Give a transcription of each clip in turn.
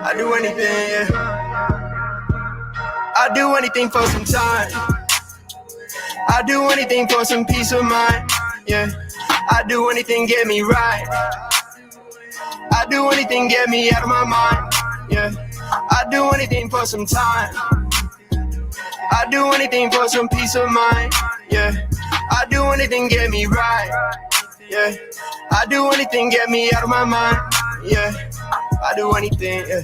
I do anything, yeah. I do anything for some time. I do anything for some peace of mind, yeah. I do anything get me right. I do anything get me out of my mind, yeah. I do anything for some time. I do anything for some peace of mind, yeah. I do anything get me right, yeah. I do anything get me out of my mind, yeah. I do anything, yeah.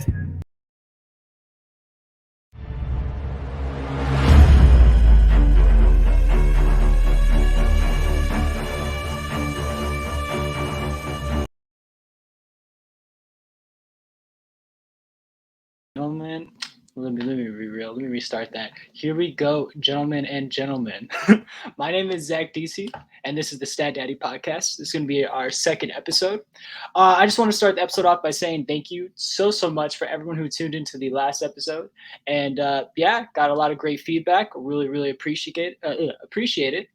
Gentlemen, let me be real. Let me restart that. Here we go, gentlemen and gentlemen. My name is Zach DC, and this is the Stat Daddy podcast. This is going to be our second episode. I just want to start the episode off by saying thank you so much for everyone who tuned into the last episode. And got a lot of great feedback. Really appreciate it.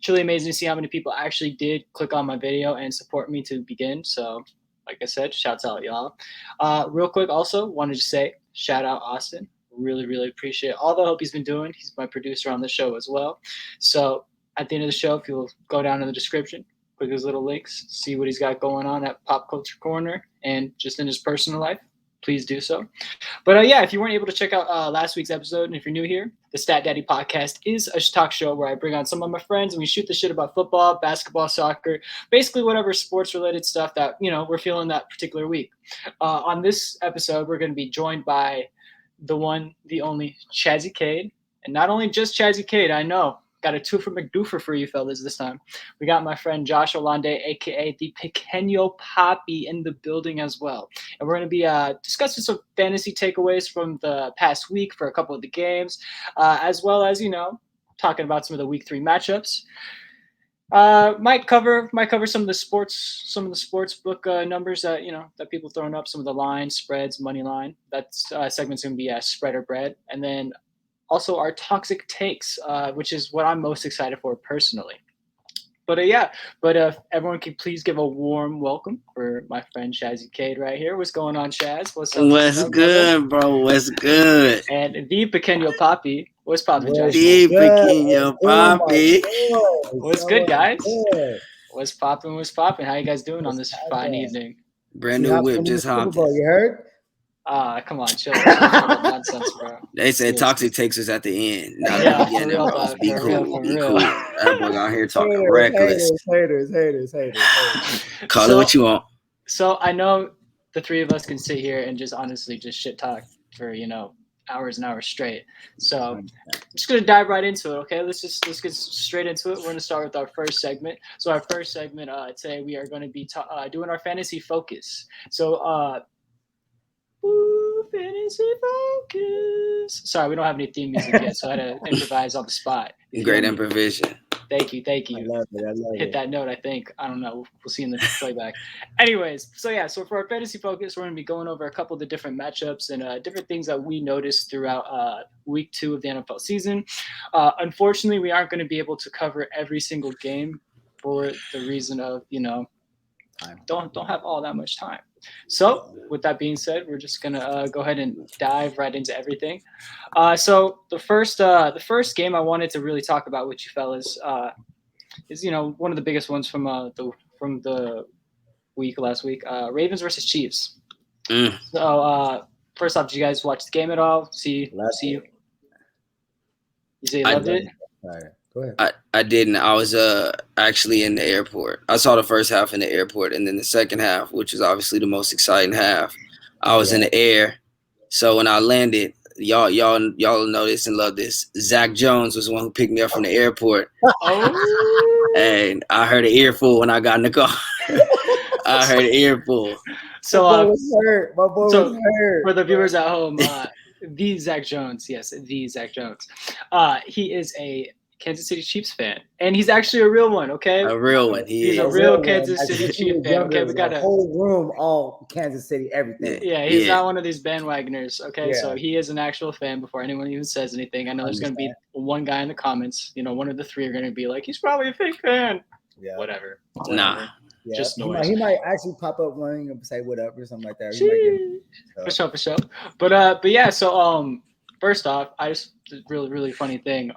Truly amazing to see how many people actually did click on my video and support me to begin. So, like I said, shouts out y'all. Real quick, also wanted to say shout out Austin. Really appreciate all the help he's been doing. He's my producer on the show as well. So at the end of the show, if you'll go down in the description, click his little links, see what he's got going on at Pop Culture Corner and just in his personal life, please do so. But if you weren't able to check out last week's episode, and if you're new here, the Stat Daddy podcast is a talk show where I bring on some of my friends and we shoot the shit about football, basketball, soccer, basically whatever sports related stuff that, we're feeling that particular week. On this episode, we're going to be joined by the one, the only Chazzy Kaidd. And not only just Chazzy Kaidd, I know. Got a two for McDoofer for you fellas this time. We got my friend Josh Olanday, a.k.a. the Pequeno Papi, in the building as well. And we're going to be discussing some fantasy takeaways from the past week for a couple of the games, as well as, talking about some of the week 3 matchups. Might cover some of the sports book numbers that that people throwing up, some of the lines, spreads, money line. That segment's going to be spread or bread, and then also our toxic takes, which is what I'm most excited for personally. But if everyone could please give a warm welcome for my friend Chazzy Kaidd right here. What's going on, Chaz? What's up? What's good, bro? What's good? And the Pequeno Papi. What's poppin', Josh? The Pequeno Papi. What's good, guys? What's poppin'? How you guys doing on this fine evening? Brand new whip just hopped. You heard? Come on, chill. Nonsense, bro. They said toxic takes us at the end. Not Yeah, at the beginning, for real, bro. dog, Be for cool. real, for Be real. cool. That boy out here talking reckless. Haters. Call it what you want. So I know the three of us can sit here and just honestly just shit talk for hours and hours straight. So I'm just gonna dive right into it. Okay, let's get straight into it. We're gonna start with our first segment. So our first segment today we are going to be doing our fantasy focus. So fantasy focus. Sorry, we don't have any theme music yet, so I had to improvise on the spot. Great improvisation. Thank you. I love Hit that note, I think. I don't know. We'll see in the playback. Anyways, so for our fantasy focus, we're going to be going over a couple of the different matchups and different things that we noticed throughout week 2 of the NFL season. Unfortunately, we aren't going to be able to cover every single game for the reason of, don't have all that much time. So with that being said, we're just gonna go ahead and dive right into everything. So the first game I wanted to really talk about with you fellas is one of the biggest ones from the week last week. Ravens versus Chiefs. So first off, did you guys watch the game at all? See you. You say you loved it? All right, go ahead. I didn't. I was actually in the airport. I saw the first half in the airport, and then the second half, which is obviously the most exciting half, I was in the air. So when I landed, y'all know this and love this. Zach Jones was the one who picked me up from the airport. Oh. And I heard an earful when I got in the car. I heard an earful. So my boy was hurt. For the viewers at home, the Zach Jones, yes, the Zach Jones. He is a Kansas City Chiefs fan, and he's actually a real one. Okay, a real one. He's a real Kansas City Chiefs fan. Okay, we got a whole room all Kansas City, everything. Yeah, he's not one of these bandwagoners. Okay, so he is an actual fan before anyone even says anything. I know there's going to be one guy in the comments. One of the three are going to be like, he's probably a fake fan. Yeah, whatever. Nah. Yeah, Just noise. he might actually pop up one and say what up or something like that. He might get For sure. But yeah. So first off, I just really funny thing.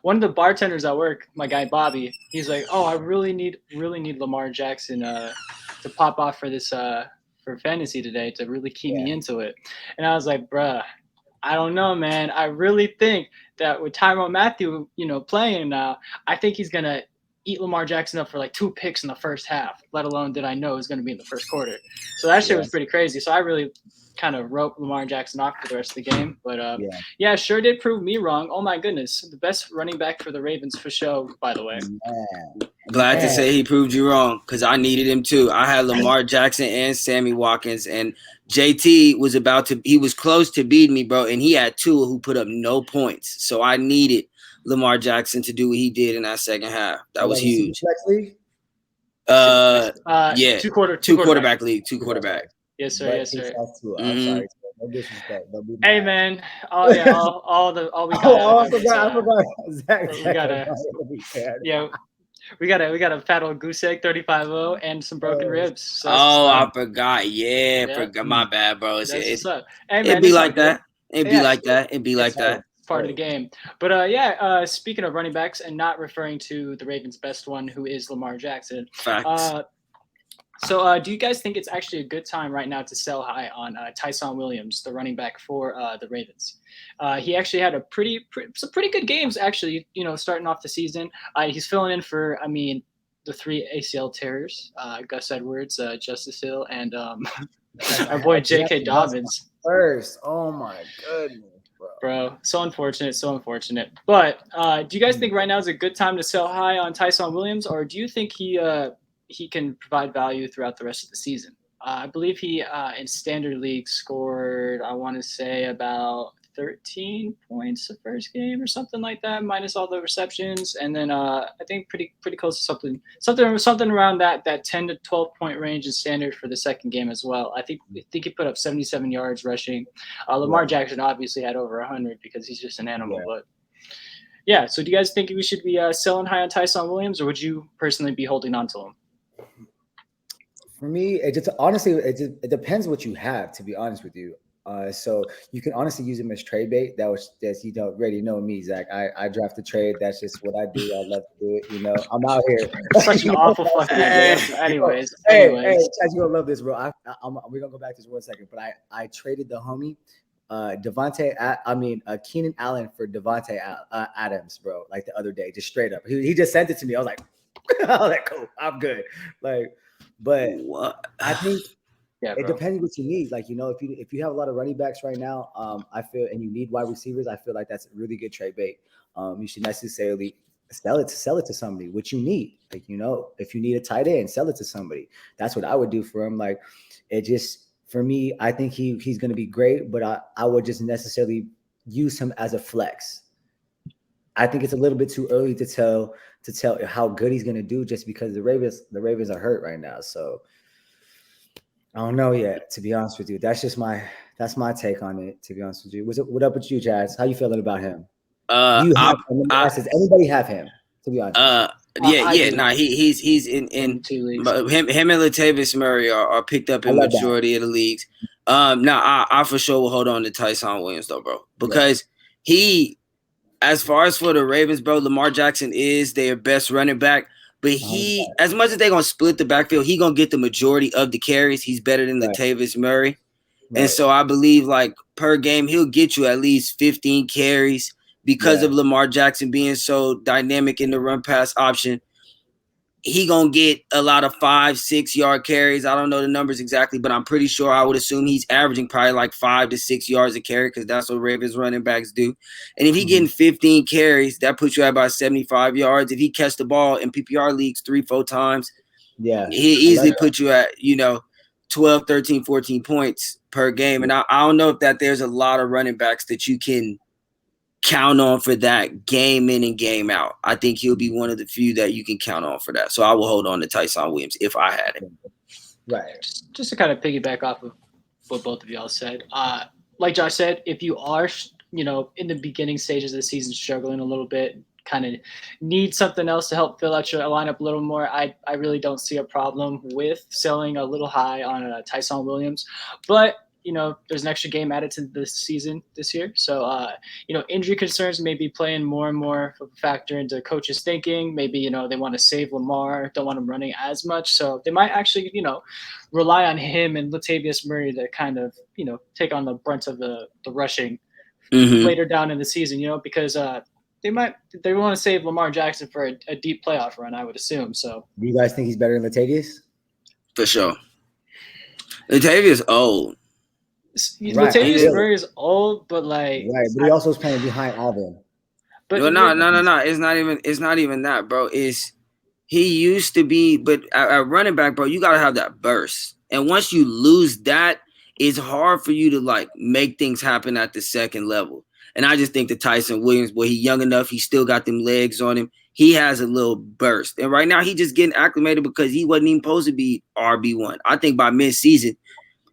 One of the bartenders at work, my guy Bobby, he's like, "Oh, I really need Lamar Jackson to pop off for this for fantasy today to really keep me into it." And I was like, "Bruh, I don't know, man. I really think that with Tyrann Mathieu, playing now, I think he's gonna eat Lamar Jackson up for like 2 picks in the first half, let alone did I know it was going to be in the first quarter." So that shit was pretty crazy. So I really kind of wrote Lamar Jackson off for the rest of the game. But yeah, sure did prove me wrong. Oh my goodness. The best running back for the Ravens for show, by the way. Glad to say he proved you wrong because I needed him too. I had Lamar Jackson and Sammy Watkins, and JT he was close to beating me, bro, and he had Tua who put up no points. So I needed Lamar Jackson to do what he did in that second half. That was huge. Yeah, two quarterback league. Yes, sir. Yes, sir. I'm sorry. No disrespect. Hey, man. Oh yeah, all we got. Oh, I forgot. We got a fat old goose egg 35-0 and some broken ribs. So I forgot. Forgot. My bad, bro. What's up. Hey, man, it'd be like that. It'd be like that. It's part of the game. But speaking of running backs and not referring to the Ravens' best one, who is Lamar Jackson. Facts. So do you guys think it's actually a good time right now to sell high on Tyson Williams, the running back for the Ravens? He actually had some pretty good games, actually, starting off the season. He's filling in for, the 3 ACL tearers, Gus Edwards, Justice Hill, and our boy J.K. Dobbins. First, oh my goodness, bro. So unfortunate. But do you guys think right now is a good time to sell high on Tyson Williams, or do you think he can provide value throughout the rest of the season? I believe he in standard league scored, I want to say, about 13 points the first game or something like that, minus all the receptions, and then I think pretty close to something around that 10 to 12 point range in standard for the second game as well. I think he put up 77 yards rushing. Lamar Jackson obviously had over 100 because he's just an animal. Yeah. But yeah, so do you guys think we should be selling high on Tyson Williams, or would you personally be holding on to him? For me, it just depends what you have, to be honest with you. So you can honestly use him as trade bait. That's you don't already know me, Zach. I draft a trade. That's just what I do. I love to do it. I'm out here. Such an awful fucking game. Anyways. Hey, Chaz, you're gonna love this, bro. We're gonna go back to this 1 second, but I traded the homie Keenan Allen for Devontae Adams, bro. Like the other day, just straight up. He just sent it to me. I was like, cool. I'm good. But what? I think it depends what you need. If you have a lot of running backs right now, I feel, and you need wide receivers, I feel like that's a really good trade bait. You should necessarily sell it to somebody, what you need. If you need a tight end, sell it to somebody. That's what I would do for him. For me, I think he's going to be great, but I would just necessarily use him as a flex. I think it's a little bit too early to tell how good he's going to do just because the Ravens are hurt right now. So I don't know yet, to be honest with you. That's my take on it, to be honest with you. What up with you, Chaz? How you feeling about him? Does anybody have him, to be honest? He's in 2 leagues. Him and Latavius Murray are picked up in majority of the leagues. I for sure will hold on to Tyson Williams though, bro, because he, as far as for the Ravens, bro, Lamar Jackson is their best running back. But he, as much as they're going to split the backfield, he going to get the majority of the carries. He's better than Latavius Murray. Right. And so I believe, per game, he'll get you at least 15 carries because of Lamar Jackson being so dynamic in the run-pass option. He going to get a lot of 5-6 yard carries. I don't know the numbers exactly, but I'm pretty sure I would assume he's averaging probably 5 to 6 yards a carry because that's what Ravens running backs do. And if he getting 15 carries, that puts you at about 75 yards. If he catch the ball in PPR leagues 3-4 times, he easily put you at, 12, 13, 14 points per game. And I don't know if there's a lot of running backs that you can count on for that game in and game out. I think he'll be one of the few that you can count on for that. So I will hold on to Tyson Williams if I had it. Right. Just to kind of piggyback off of what both of y'all said. Like Josh said, if you are, in the beginning stages of the season struggling a little bit, kind of need something else to help fill out your lineup a little more, I really don't see a problem with selling a little high on Tyson Williams. But there's an extra game added to this season this year. So, injury concerns may be playing more and more of a factor into coaches' thinking. Maybe, they want to save Lamar, don't want him running as much. So they might actually, rely on him and Latavius Murray to kind of, take on the brunt of the rushing later down in the season, because they want to save Lamar Jackson for a deep playoff run, I would assume. So do you guys think he's better than Latavius? For sure. Latavius old. Latavius Murray is old, but but he also is playing behind Alvin. But no. It's not even that, bro. He used to be, but at running back, bro, you gotta have that burst. And once you lose that, it's hard for you to like make things happen at the second level. And I just think that Tyson Williams, boy, he's young enough. He still got them legs on him. He has a little burst. And right now, he just getting acclimated because he wasn't even supposed to be RB1. I think by mid-season,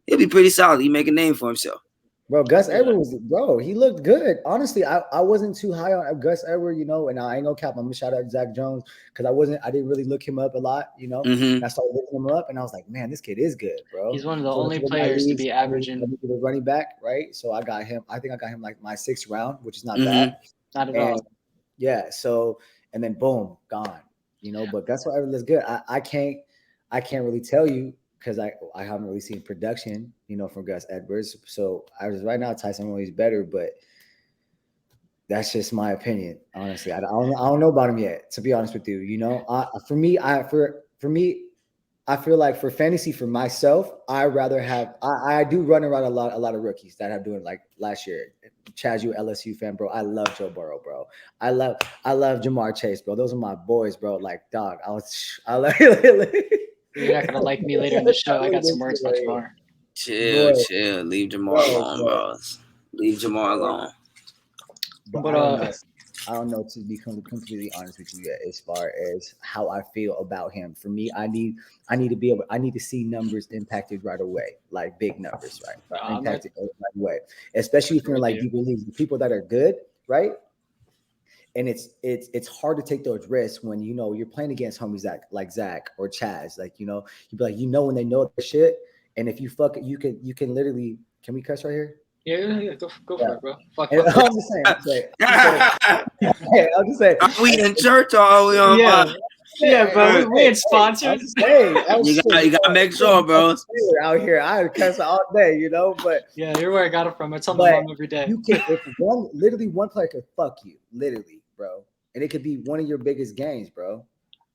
he'll be pretty solid. He make a name for himself. Bro, Gus Edwards he looked good. Honestly, I wasn't too high on Gus Edwards, and I ain't gonna cap. I'm gonna shout out Zach Jones because I didn't really look him up a lot, I started looking him up and I was like, man, this kid is good, bro. He's one of the only players to be averaging the running back, right? So I got him. I think I got him like my 6th round, which is not bad. Not at all. Yeah. So and then boom, gone. But Gus Edwards is good. I can't really tell you, because I haven't really seen production, from Gus Edwards. So right now Tyson Williams better, but that's just my opinion. Honestly, I don't know about him yet. To be honest with you, for me, I feel like for fantasy for myself, I rather have I do run around a lot of rookies that have doing like last year. Chaz, you LSU fan, bro. I love Joe Burrow, bro. I love Jamar Chase, bro. Those are my boys, bro. Like, dog, I love. You're not gonna like me later in the show. I got some words about Jamar. Chill. Leave Jamar alone, bro. Leave Jamar alone. But I don't know, to be completely honest with you yet, as far as how I feel about him. For me, I need to see numbers impacted right away, like big numbers, right? Impacted right away, especially if you're like deep leagues, the people that are good, right? And it's hard to take those risks when you're playing against homies like Zach or Chaz, like you'd be like when they know their shit, and if you fuck it, you can literally. Can we cuss right here? Yeah, go for it, bro. Fuck. I'm just saying. I'm just saying. Are we in church or are we on? Yeah, bro. We ain't sponsored. You gotta make sure, bro. Out here, I cuss all day, But yeah, you're where I got it from. I tell my mom every day. You can, if one player could fuck you, literally, bro, and it could be one of your biggest games, bro.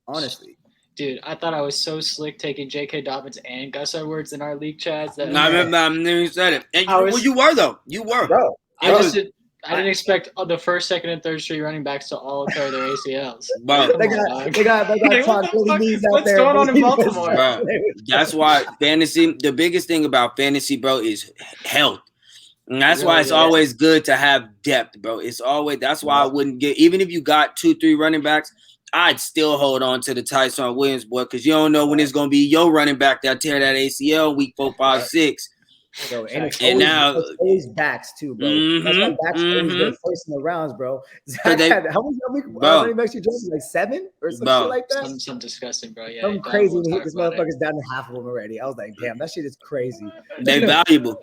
Honestly. Dude, I thought I was so slick taking J.K. Dobbins and Gus Edwards in our league chats. I remember I never said it. And you were, though. You were. Bro. I didn't expect the first, second, and third string running backs to all tear their ACLs. Bro. They got Todd Billy Knees out What's there. going on in Baltimore? Bro, that's why fantasy, the biggest thing about fantasy, bro, is health. And that's why it's always good to have depth, bro. That's why I wouldn't even if you got 2-3 running backs, I'd still hold on to the Tyson Williams, boy, because you don't know when it's going to be your running back that tear that ACL week 4, 5, 6 Bro, it's always backs too, bro. That's why backs always get first in the rounds, bro. How many running backs you drafted? Like 7 or some shit like that? Some disgusting, bro. Yeah, something crazy. When he hit this motherfucker's down to half of them already. I was like, damn, that shit is crazy. They valuable.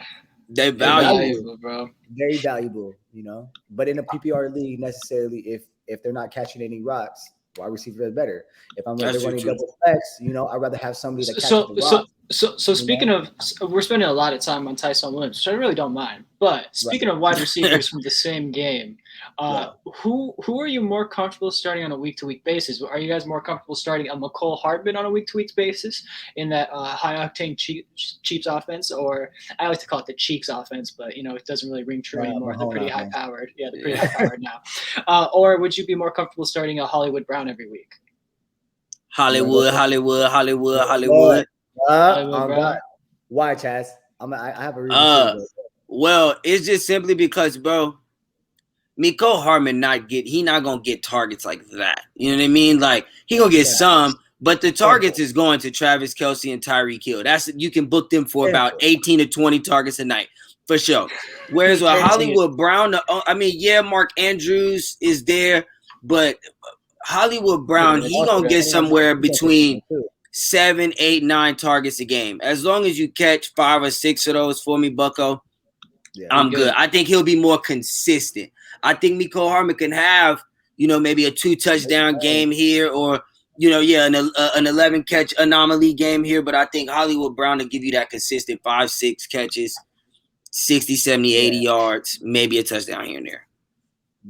They're valuable, bro. Very valuable, But in a PPR league, necessarily, if they're not catching any rocks, wide receiver is better. If I'm running double flex, I'd rather have somebody that catches the rock. So speaking of, we're spending a lot of time on Tyson Williams, which I really don't mind. But speaking of wide receivers from the same game, who are you more comfortable starting on a week-to-week basis? Are you guys more comfortable starting a McCole Hardman on a week-to-week basis in that high-octane Chiefs offense? Or I like to call it the Cheeks offense, but, it doesn't really ring true anymore. They're pretty high-powered. Yeah, they're pretty high-powered now. Or would you be more comfortable starting a Hollywood Brown every week? Hollywood. Why, Chaz? I have a reason. Well, it's just simply because, bro, Mecole Hardman not gonna get targets like that. You know what I mean? Like he gonna get some, but the targets is going to Travis Kelce and Tyreek Hill. You can book them for about 18 to 20 targets a night for sure. Whereas with Hollywood Brown, Mark Andrews is there, but Hollywood Brown, he gonna get somewhere between 7, 8, 9 targets a game. As long as you catch 5 or 6 of those for me, Bucko, I'm good. I think he'll be more consistent. I think Mecole Hardman can have, maybe a 2 touchdown game here, or an 11 catch anomaly game here. But I think Hollywood Brown will give you that consistent 5, 6 catches, 60, 70, 80 yards, maybe a touchdown here and there.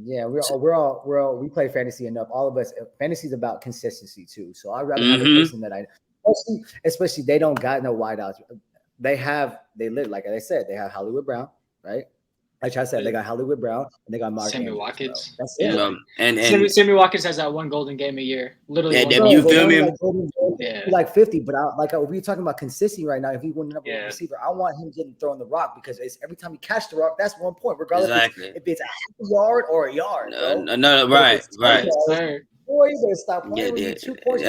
Yeah, we play fantasy enough. All of us, fantasy is about consistency too. So I'd rather have a person that especially they don't got no wideouts. They live, like I said, they have Hollywood Brown, right? Like I said, they got Hollywood Brown and they got Mark Sammy Watkins. That's it. And Sammy Watkins has that one golden game a year. Literally, you feel me? Like 50, but if we're talking about consistency right now, if he won the number one receiver, I want him getting thrown the rock because it's every time he catch the rock, that's 1 point, regardless if it's a half a yard or a yard. No, right. Boy, you better stop playing with 2 points.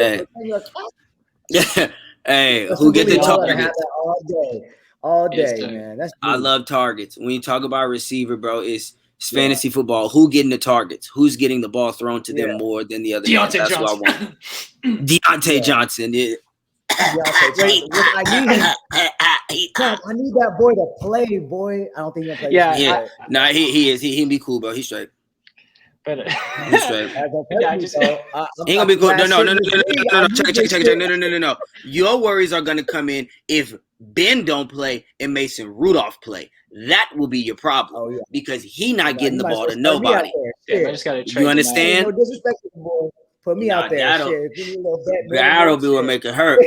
Hey, who get the targets? All day, man. I love targets. When you talk about receiver, bro, it's fantasy football. Who getting the targets? Who's getting the ball thrown to them more than the other? Deontay That's Johnson. what I want. Deontay Johnson. Yeah. I need that boy to play, boy. I don't think he'll play. Yeah. Nah, he is. He'll be cool, bro. He's straight. But he's straight. He gonna be cool. No. Check. No. Your worries are gonna come in if Ben don't play and Mason Rudolph play. That will be your problem because he not getting the ball to nobody. I just gotta you understand? No disrespect to the boy. Put me out there. That'll be what make it hurt.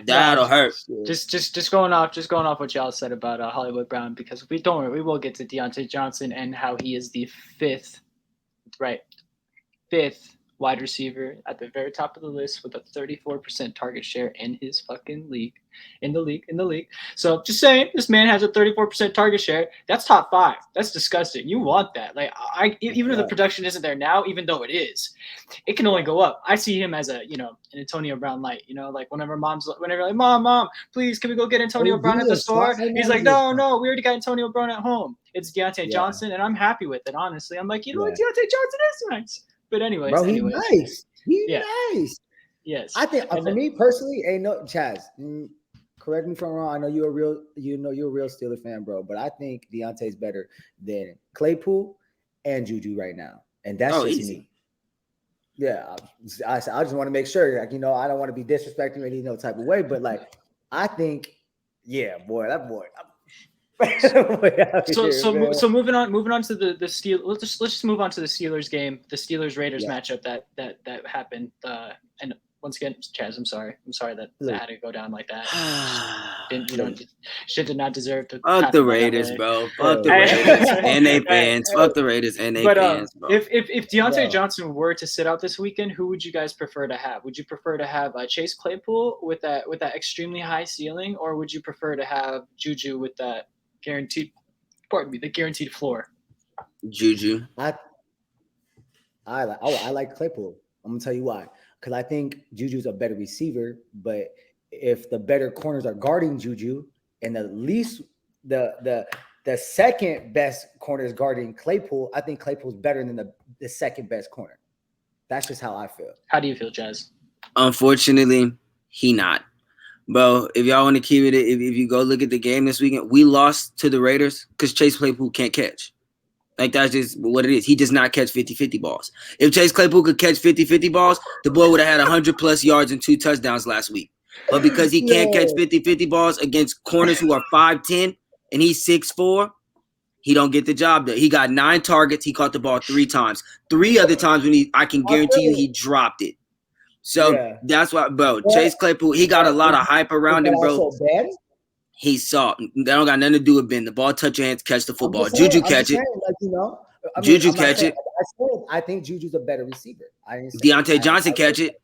That'll hurt. Just going off what y'all said about Hollywood Brown, because if we don't worry, we will get to Deontay Johnson and how he is the fifth wide receiver at the very top of the list with a 34% target share in his fucking league. In the league. So just saying, this man has a 34% target share. That's top 5. That's disgusting. You want that. Like even if the production isn't there now, even though it is, it can only go up. I see him as an Antonio Brown light. Like whenever like, mom, please, can we go get Antonio Brown at the store? He's like, no, we already got Antonio Brown at home. It's Deontay Johnson, and I'm happy with it. Honestly, I'm like, what, Deontay Johnson is nice. But anyways, bro, he's nice. He's nice. Yes. I think for me personally, Chaz. Correct me if I'm wrong. I know you're a real Steelers fan, bro. But I think Deontay's better than Claypool and Juju right now, and that's just easy. me. Yeah, I just want to make sure, I don't want to be disrespecting any type of way, but I think, that boy. So moving on to the Steelers. Let's just move on to the Steelers game, the Steelers Raiders matchup that happened. And once again, Chaz, I'm sorry that had to go down like that. Shit did not deserve to. Fuck the Raiders, bro. Fuck the Raiders and they fans. Fuck the Raiders and they fans, bro. If Deontay Johnson were to sit out this weekend, who would you guys prefer to have? Would you prefer to have Chase Claypool with that extremely high ceiling, or would you prefer to have Juju with that guaranteed floor? Juju. I like Claypool. I'm gonna tell you why. Because I think Juju's a better receiver, but if the better corners are guarding Juju, and the second best corner is guarding Claypool, I think Claypool's better than the second best corner. That's just how I feel. How do you feel, Jazz? Unfortunately, he not. Bro, if y'all want to keep it, if you go look at the game this weekend, we lost to the Raiders because Chase Claypool can't catch. Like, that's just what it is. He does not catch 50-50 balls. If Chase Claypool could catch 50-50 balls, the boy would have had 100-plus yards and 2 touchdowns last week. But because he can't catch 50-50 balls against corners who are 5'10", and he's 6'4", he don't get the job done. He got 9 targets. He caught the ball 3 times. 3 other times I can guarantee you he dropped it. So that's why, bro, Chase Claypool, he got a lot of hype around him, bro. He's soft. That don't got nothing to do with Ben. The ball touch your hands, catch the football. Juju catch it. Juju catch it. I think Juju's a better receiver. Deontay Johnson catch it.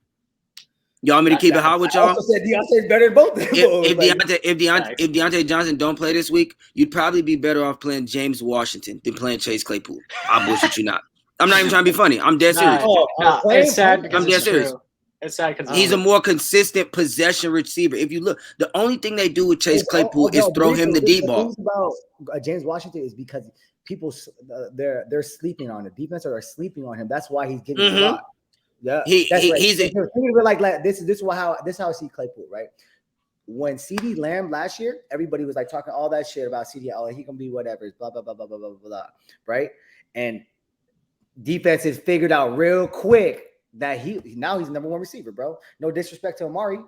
Y'all want me to keep it hot with y'all? I also said Deontay's better than both of them. If Deontay Johnson don't play this week, you'd probably be better off playing James Washington than playing Chase Claypool. I bullshit you not. I'm not even trying to be funny. I'm dead serious. It's sad because I'm dead serious. It's sad because he's a more consistent possession receiver. If you look, the only thing they do with Chase Claypool is throw him the deep ball. The thing about James Washington is because people they're sleeping on the defense or are sleeping on him. That's why he's getting blocked. Yeah, he's like this is how I see Claypool, right? When CD Lamb last year, everybody was like talking all that shit about CD. Oh, he can be whatever, blah blah blah blah blah blah blah, right? And defenses figured out real quick that he's the number one receiver, bro. No disrespect to Amari,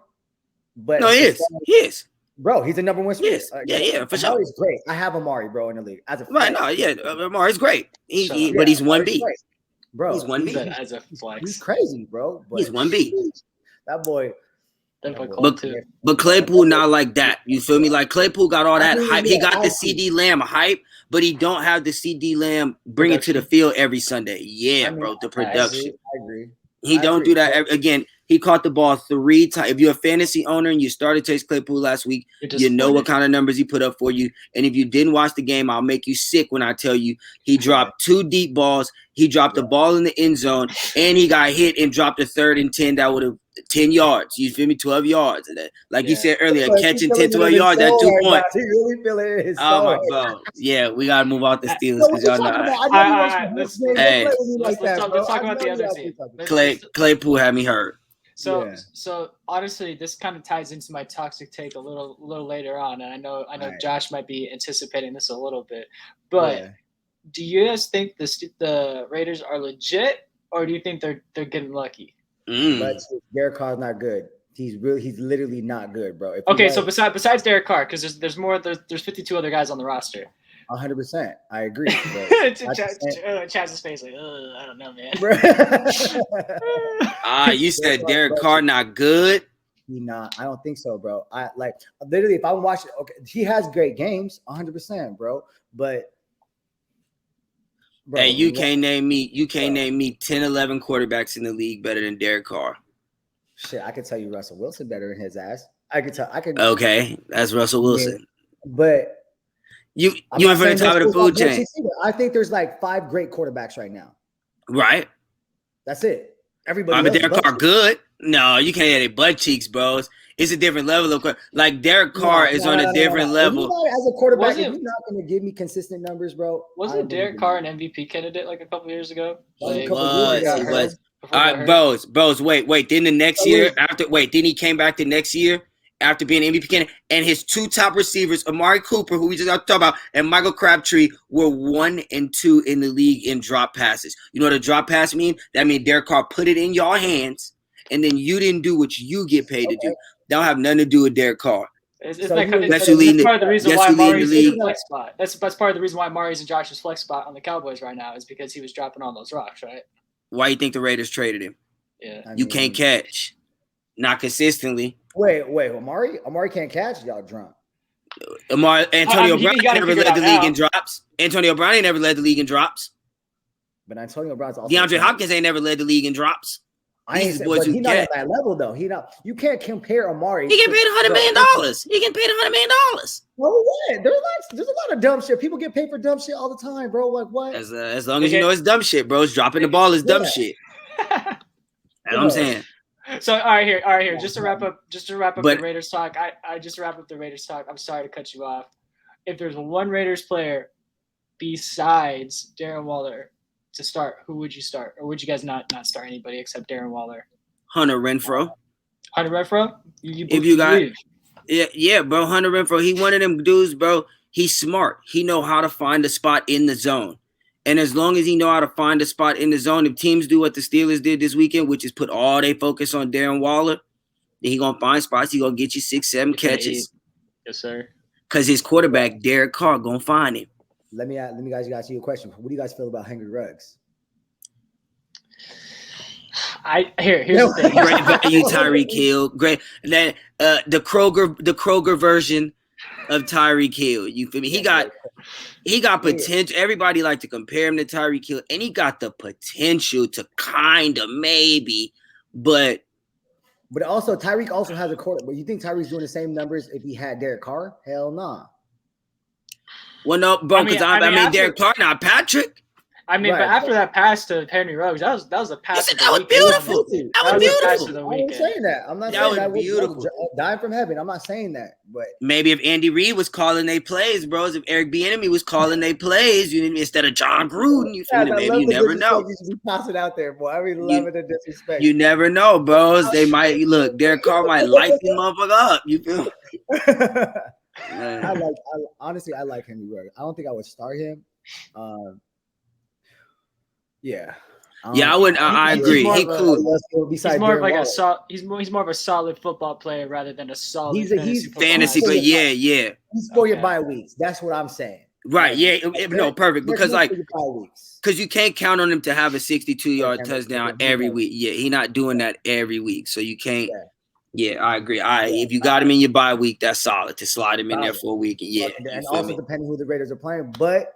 but no, he is. Bro, he's the number one receiver. Yes. Yeah, for sure. Amari's great. I have Amari, bro, in the league as a Amari's great. But he's 1B. Bro, he's 1B as a flex. He's crazy, bro. He's 1B. That boy. But Claypool not like that. You feel me? Like Claypool got all that hype. He got the CD Lamb hype, but he don't have the CD Lamb bring it to the field every Sunday. Yeah, bro, the production. I agree. He don't do that again. He caught the ball 3 times. If you're a fantasy owner and you started Chase Claypool last week, you know what kind of numbers he put up for you. And if you didn't watch the game, I'll make you sick when I tell you he dropped 2 deep balls. He dropped the ball in the end zone, and he got hit and dropped a 3rd and 10 that would have 10 yards. You feel me? 12 yards. And like you said earlier, catching 10, 12 yards at 2 points. He really feeling his oh, my God. Yeah, we got to move out the Steelers because y'all know. Let's talk about the other team. Claypool had me hurt. So honestly, this kind of ties into my toxic take a little later on, and I know Josh might be anticipating this a little bit, but do you guys think the Raiders are legit, or do you think they're getting lucky? But Derek Carr's not good. He's literally not good, bro. So besides Derek Carr, because there's 52 other guys on the roster. 100%, I agree. Chaz's face like, I don't know, man. You said Derek Carr not good. He not. I don't think so, bro. I like literally if I'm watching. Okay, he has great games, 100%, bro. But hey, you can't name me 10, 11 quarterbacks in the league better than Derek Carr. Shit, I can tell you Russell Wilson better than his ass. Okay, that's Russell Wilson. But you went from the top of the food chain. I think there's like 5 great quarterbacks right now. Right. That's it. Everybody. I'm a Derek Carr good. No, you can't have their butt cheeks, bro. It's a different level of like Derek Carr is on a different level. As a quarterback, if you're not going to give me consistent numbers, bro. Wasn't Derek Carr an MVP candidate like a couple years ago? He was. All right, bros. Wait. Then the next year then he came back the next year after being MVP candidate, and his 2 top receivers, Amari Cooper, who we just talked about, and Michael Crabtree, were 1 and 2 in the league in drop passes. You know what a drop pass mean? That means Derek Carr put it in your hands, and then you didn't do what you get paid to do. Don't have nothing to do with Derek Carr. That's part of the reason why Mari's in the flex spot. That's part of the reason why Mari's in Josh's flex spot on the Cowboys right now is because he was dropping all those rocks, right? Why you think the Raiders traded him? Yeah, you can't catch, not consistently. Wait, Amari can't catch. Y'all drunk. Antonio Brown never led the league in drops. Antonio Brown ain't never led the league in drops. But Antonio Brown's also DeAndre Hopkins ain't never led the league in drops. He's not at that level though. You can't compare Amari. He get paid $100 million. He get paid $100 million. Well, what? There's a lot of dumb shit. People get paid for dumb shit all the time, bro. Like what? As long as you know it's dumb shit, bro. It's dropping the ball is dumb shit. That's what I'm saying. So all right here. Just to wrap up the Raiders talk. I just wrap up the Raiders talk. I'm sorry to cut you off. If there's one Raiders player besides Darren Waller to start, who would you start? Or would you guys not start anybody except Darren Waller? Hunter Renfrow. Yeah, bro. Hunter Renfrow. He one of them dudes, bro. He's smart. He know how to find a spot in the zone. And as long as he know how to find a spot in the zone, if teams do what the Steelers did this weekend, which is put all their focus on Darren Waller, then he gonna find spots. He gonna get you 6, 7 catches. Yes, sir. Because his quarterback, Derek Carr, gonna find him. Let me guys ask you a question. What do you guys feel about Henry Ruggs? Here's the thing. Great value, Tyreek Hill. Great. That the Kroger version of Tyreek Hill. You feel me? He got potential. Everybody like to compare him to Tyreek Hill, and he got the potential to kind of maybe, but also Tyreek also has a quarter. But you think Tyreek's doing the same numbers if he had Derek Carr? Hell nah. Well, no, bro, because I mean Derek Carr, not Patrick. I mean, but after that pass to Henry Ruggs, that was a pass of the weekend. Beautiful. That was beautiful. I'm not saying that. I'm not saying that was beautiful. Dying from heaven. I'm not saying that. But maybe if Andy Reid was calling their plays, bros, if Eric Bieniemy was calling their plays, instead of John Gruden, you feel me? Maybe you never know. You should be passing out there, boy. I mean, love it and disrespect. You never know, bros. They might look. Derek Carr might light this motherfucker up. You feel? Honestly, I like Henry Ruggs. I don't think I would start him. Yeah, I wouldn't. I agree. He's cool. He's more of like he's more of a solid football player rather than a solid. He's fantasy, but yeah. He's for your bye weeks. That's what I'm saying. Right? Yeah. No, perfect. Because because you can't count on him to have a 62-yard touchdown every week. Yeah, he's not doing that every week, so you can't. Yeah, I agree. If you got him in your bye week, that's solid to slide him in there for a week. Yeah, and also depending who the Raiders are playing, but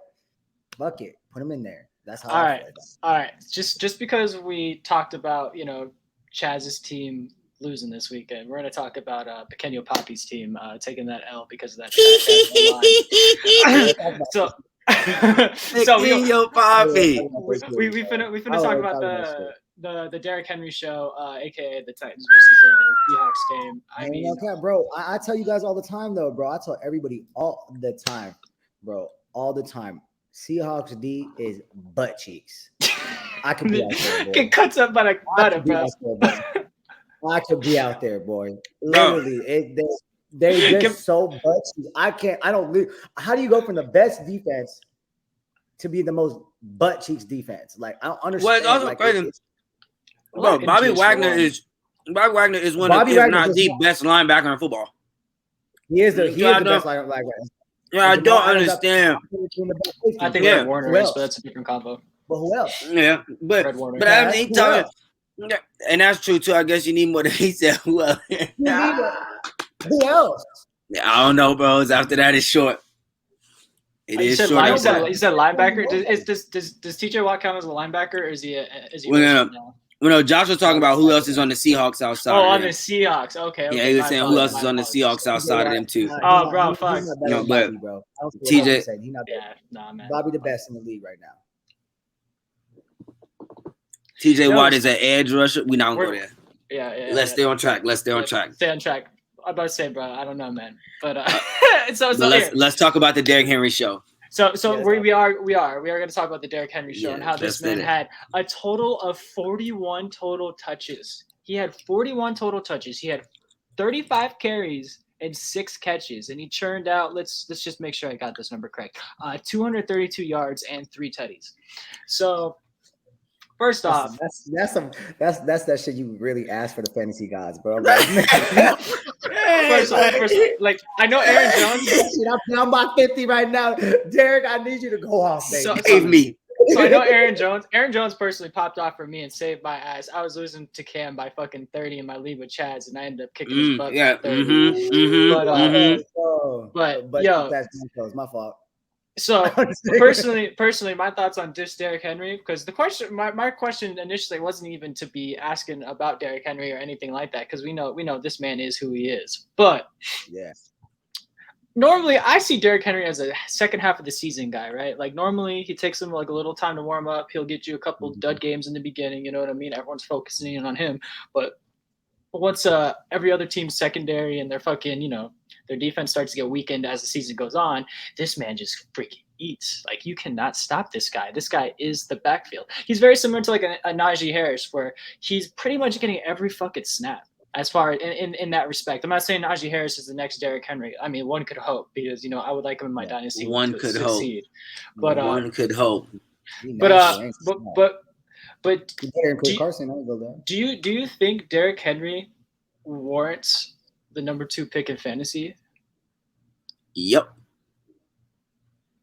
fuck it, put him in there. That's how. All right. Just because we talked about Chaz's team losing this weekend, we're gonna talk about Pequeno Papi's team taking that L because of that. So Papi. We finna talk about the Derrick Henry show, aka the Titans versus the Seahawks game. I mean, bro, I tell you guys all the time though, bro. I tell everybody all the time, bro, all the time. Seahawks D is butt cheeks. I could be out there, boy. Get cuts up by the butter, bro. I could be out there, boy. Literally, they're just so butt cheeks. I don't. How do you go from the best defense to be the most butt cheeks defense? Like, I don't understand. Well, it's also crazy. Bro, Bobby Wagner is one of, if not the best linebacker in football. He is the best linebacker. Yeah, I don't understand. I think Red Warner is, but that's a different combo. But who else? Yeah, but I mean, and that's true too. I guess you need more than he said. Who else? Who else? I don't know, bros. After that, it's short. It is short. You said linebacker. Does TJ Watt count as a linebacker, or is he? No, Josh was talking about who else is on the Seahawks outside. Oh, on the Seahawks. Okay. Yeah, he was saying who else is on the Seahawks outside of them too. Oh, bro, fuck. No, but TJ, man. Bobby the best in the league right now. TJ Watt is an edge rusher. We not gonna go there. Yeah. Let's stay on track. Stay on track. I'm about to say, bro. I don't know, man. But let's talk about the Derrick Henry show. So we are going to talk about the Derrick Henry show and how this man had a total of 41 total touches. He had 41 total touches. He had 35 carries and 6 catches, and he churned out. Let's just make sure I got this number correct. 232 yards and 3 tutties. So first off, that's that shit you really ask for the fantasy gods, bro. First, like I know Aaron Jones. I'm down by 50 right now. Derek, I need you to go off, baby. Save me. So I know Aaron Jones. Aaron Jones personally popped off for me and saved my ass. I was losing to Cam by fucking 30 in my league with Chaz, and I ended up kicking his butt. Yeah. But yo, that's my fault. So personally, my thoughts on Derrick Henry, because the question, my question initially wasn't even to be asking about Derrick Henry or anything like that, because we know this man is who he is. But yeah, normally I see Derrick Henry as a second half of the season guy, right? Like normally he takes him like a little time to warm up. He'll get you a couple dud games in the beginning. You know what I mean? Everyone's focusing in on him, but once every other team's secondary and their fucking their defense starts to get weakened as the season goes on, this man just freaking eats. Like, you cannot stop this guy. This guy is the backfield. He's very similar to like a Najee Harris, where he's pretty much getting every fucking snap as far in that respect. I'm not saying Najee Harris is the next Derrick Henry. I mean, one could hope, because I would like him in my dynasty. One could succeed. Hope. But one could hope. But Carson, do you think Derrick Henry warrants the number 2 pick in fantasy? Yep.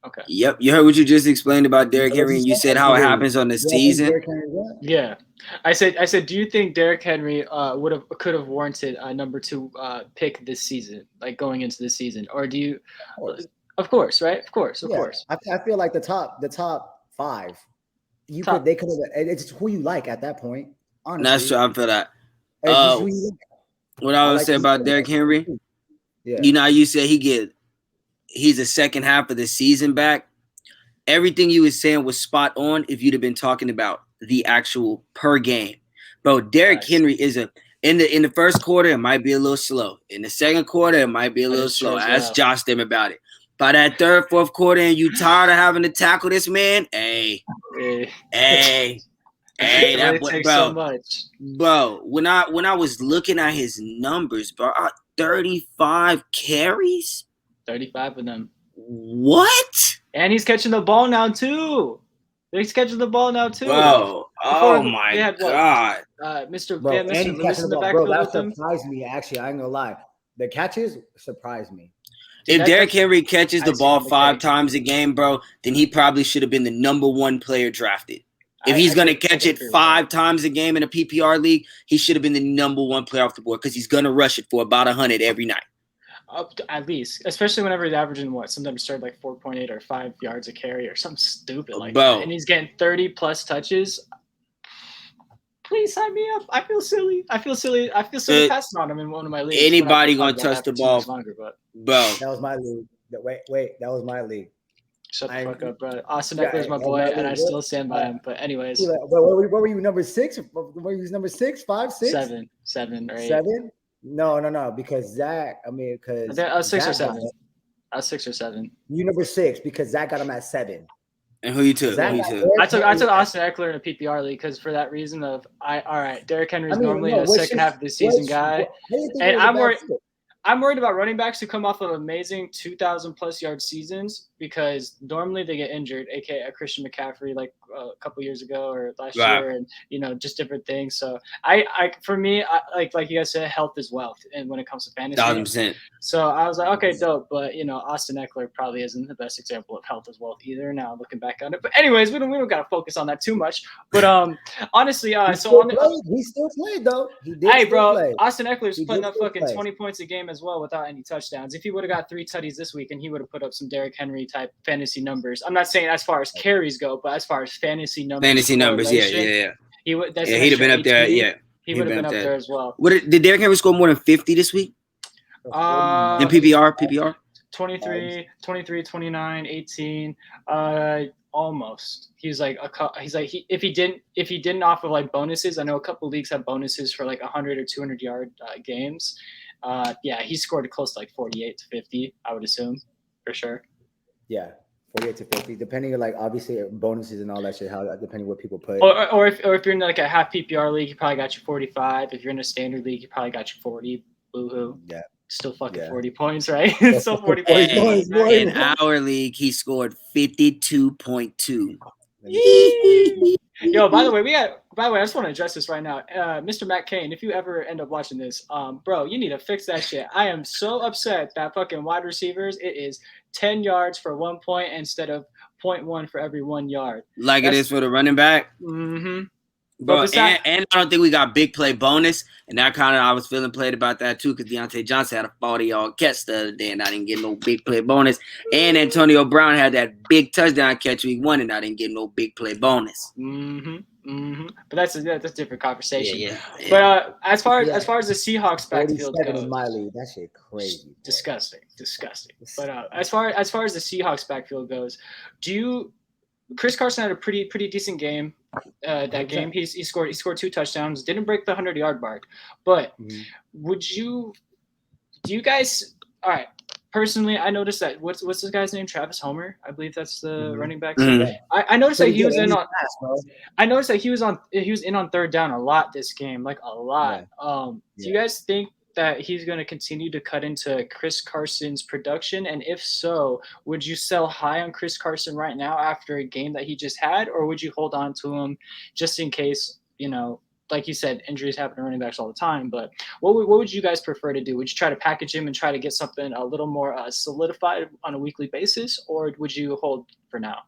Okay. Yep. You heard what you just explained about Derrick Henry, and you said how it happens on the season. Yeah. I said, do you think Derrick Henry could have warranted a number 2 pick this season, like going into the season, or do you? Of course, right? Of course. I feel like the top 5. They could have. It's who you like at that point. Honestly, that's true. I feel that. What I would say about Derrick Henry, you said he's a second half of the season back. everything you was saying was spot on if you'd have been talking about the actual per game. Bro, Derrick Henry is in the first quarter, it might be a little slow. In the second quarter, it might be a little slow. Ask Josh them about it. By that third, fourth quarter, and you tired of having to tackle this man, hey, that boy, bro, so much. Bro, when I was looking at his numbers, bro, 35 carries, 35 of them. What? And he's catching the ball now too. He's catching the ball now too. Bro, oh my God. Mr. Bro, Van, Mr. Lewis in the backfield with him. That surprised me. Actually, I ain't gonna lie. The catches surprised me. If Derrick Henry catches the ball 5 times a game, bro, then he probably should have been the number 1 player drafted. If he's going to catch it 5 times a game in a PPR league, he should have been the number 1 player off the board because he's going to rush it for about 100 every night. At least, especially whenever he's averaging sometimes started like 4.8 or 5 yards a carry or something stupid like that. And he's getting 30 plus touches. Please sign me up. I feel silly passing on him in one of my leagues. Anybody gonna touch the ball, bro? That was my league. Wait, that was my league. Shut the fuck up, bro. Austin Eckler's my boy, and I still stand by him. But anyways, what were you, number 6? Were you number 6, 5, 6? 7 or 8. 7? No, because Zach. I was 6 or 7. I was 6 or 7. You number 6 because Zach got him at 7. And who you took? I took Austin Eckler in a PPR league because for that reason of Derrick Henry's normally a second half of the season guy, and I'm worried about running backs who come off of amazing 2,000 plus yard seasons because normally they get injured, aka Christian McCaffrey like a couple years ago or last year, and just different things. So for me, like you guys said, health is wealth, and when it comes to fantasy, 1,000%. So I was like, okay, dope, but Austin Eckler probably isn't the best example of health is wealth either. Now looking back on it, but anyways, we don't gotta focus on that too much. But honestly, he still played though. Hey, bro, Austin Eckler's putting up fucking 20 points a game as well without any touchdowns. If he would have got 3 tutties this week, and he would have put up some Derrick Henry type fantasy numbers. I'm not saying as far as carries go, but as far as fantasy numbers. Yeah. He would. He'd have been up there. Yeah, he would have been up there as well. Did Derrick Henry score more than 50 this week? In PPR? 23, 29, 18. Almost. He's like if he didn't off of like bonuses. I know a couple leagues have bonuses for like 100 or 200 yard games. He scored close to like 48 to 50. I would assume for sure. Yeah, 48 to 50, depending on like obviously bonuses and all that shit. How depending what people put. Or if you're in like a half PPR league, you probably got your 45. If you're in a standard league, you probably got your 40. Boo-hoo. Yeah. Still fucking 40 points, right? Still 40 points. In our league, he scored 52.2. Yo, by the way, I just want to address this right now. Mr. Matt Cain, if you ever end up watching this, bro, you need to fix that shit. I am so upset that fucking wide receivers, it is 10 yards for 1 point instead of 0.1 for every 1 yard. It is for the running back? Mm-hmm. Bro, and I don't think we got big play bonus, and that kind of I was feeling played about that too because Deontay Johnson had a 40-yard catch the other day, and I didn't get no big play bonus. And Antonio Brown had that big touchdown catch week 1, and I didn't get no big play bonus. But that's a different conversation. Yeah. But as far as the Seahawks backfield goes, in my league, that shit crazy. Boy. Disgusting. But as far as the Seahawks backfield goes, Chris Carson had a pretty decent game. That game, he scored 2 touchdowns. Didn't break the 100-yard mark, but do you guys? All right. Personally, I noticed that what's this guy's name? Travis Homer, I believe that's the running back. I noticed that he was in on. I noticed that he was in on third down a lot this game, like a lot. Do you guys think that he's going to continue to cut into Chris Carson's production? And if so, would you sell high on Chris Carson right now after a game that he just had, or would you hold on to him just in case, like you said, injuries happen to running backs all the time, but what would you guys prefer to do? Would you try to package him and try to get something a little more solidified on a weekly basis, or would you hold for now?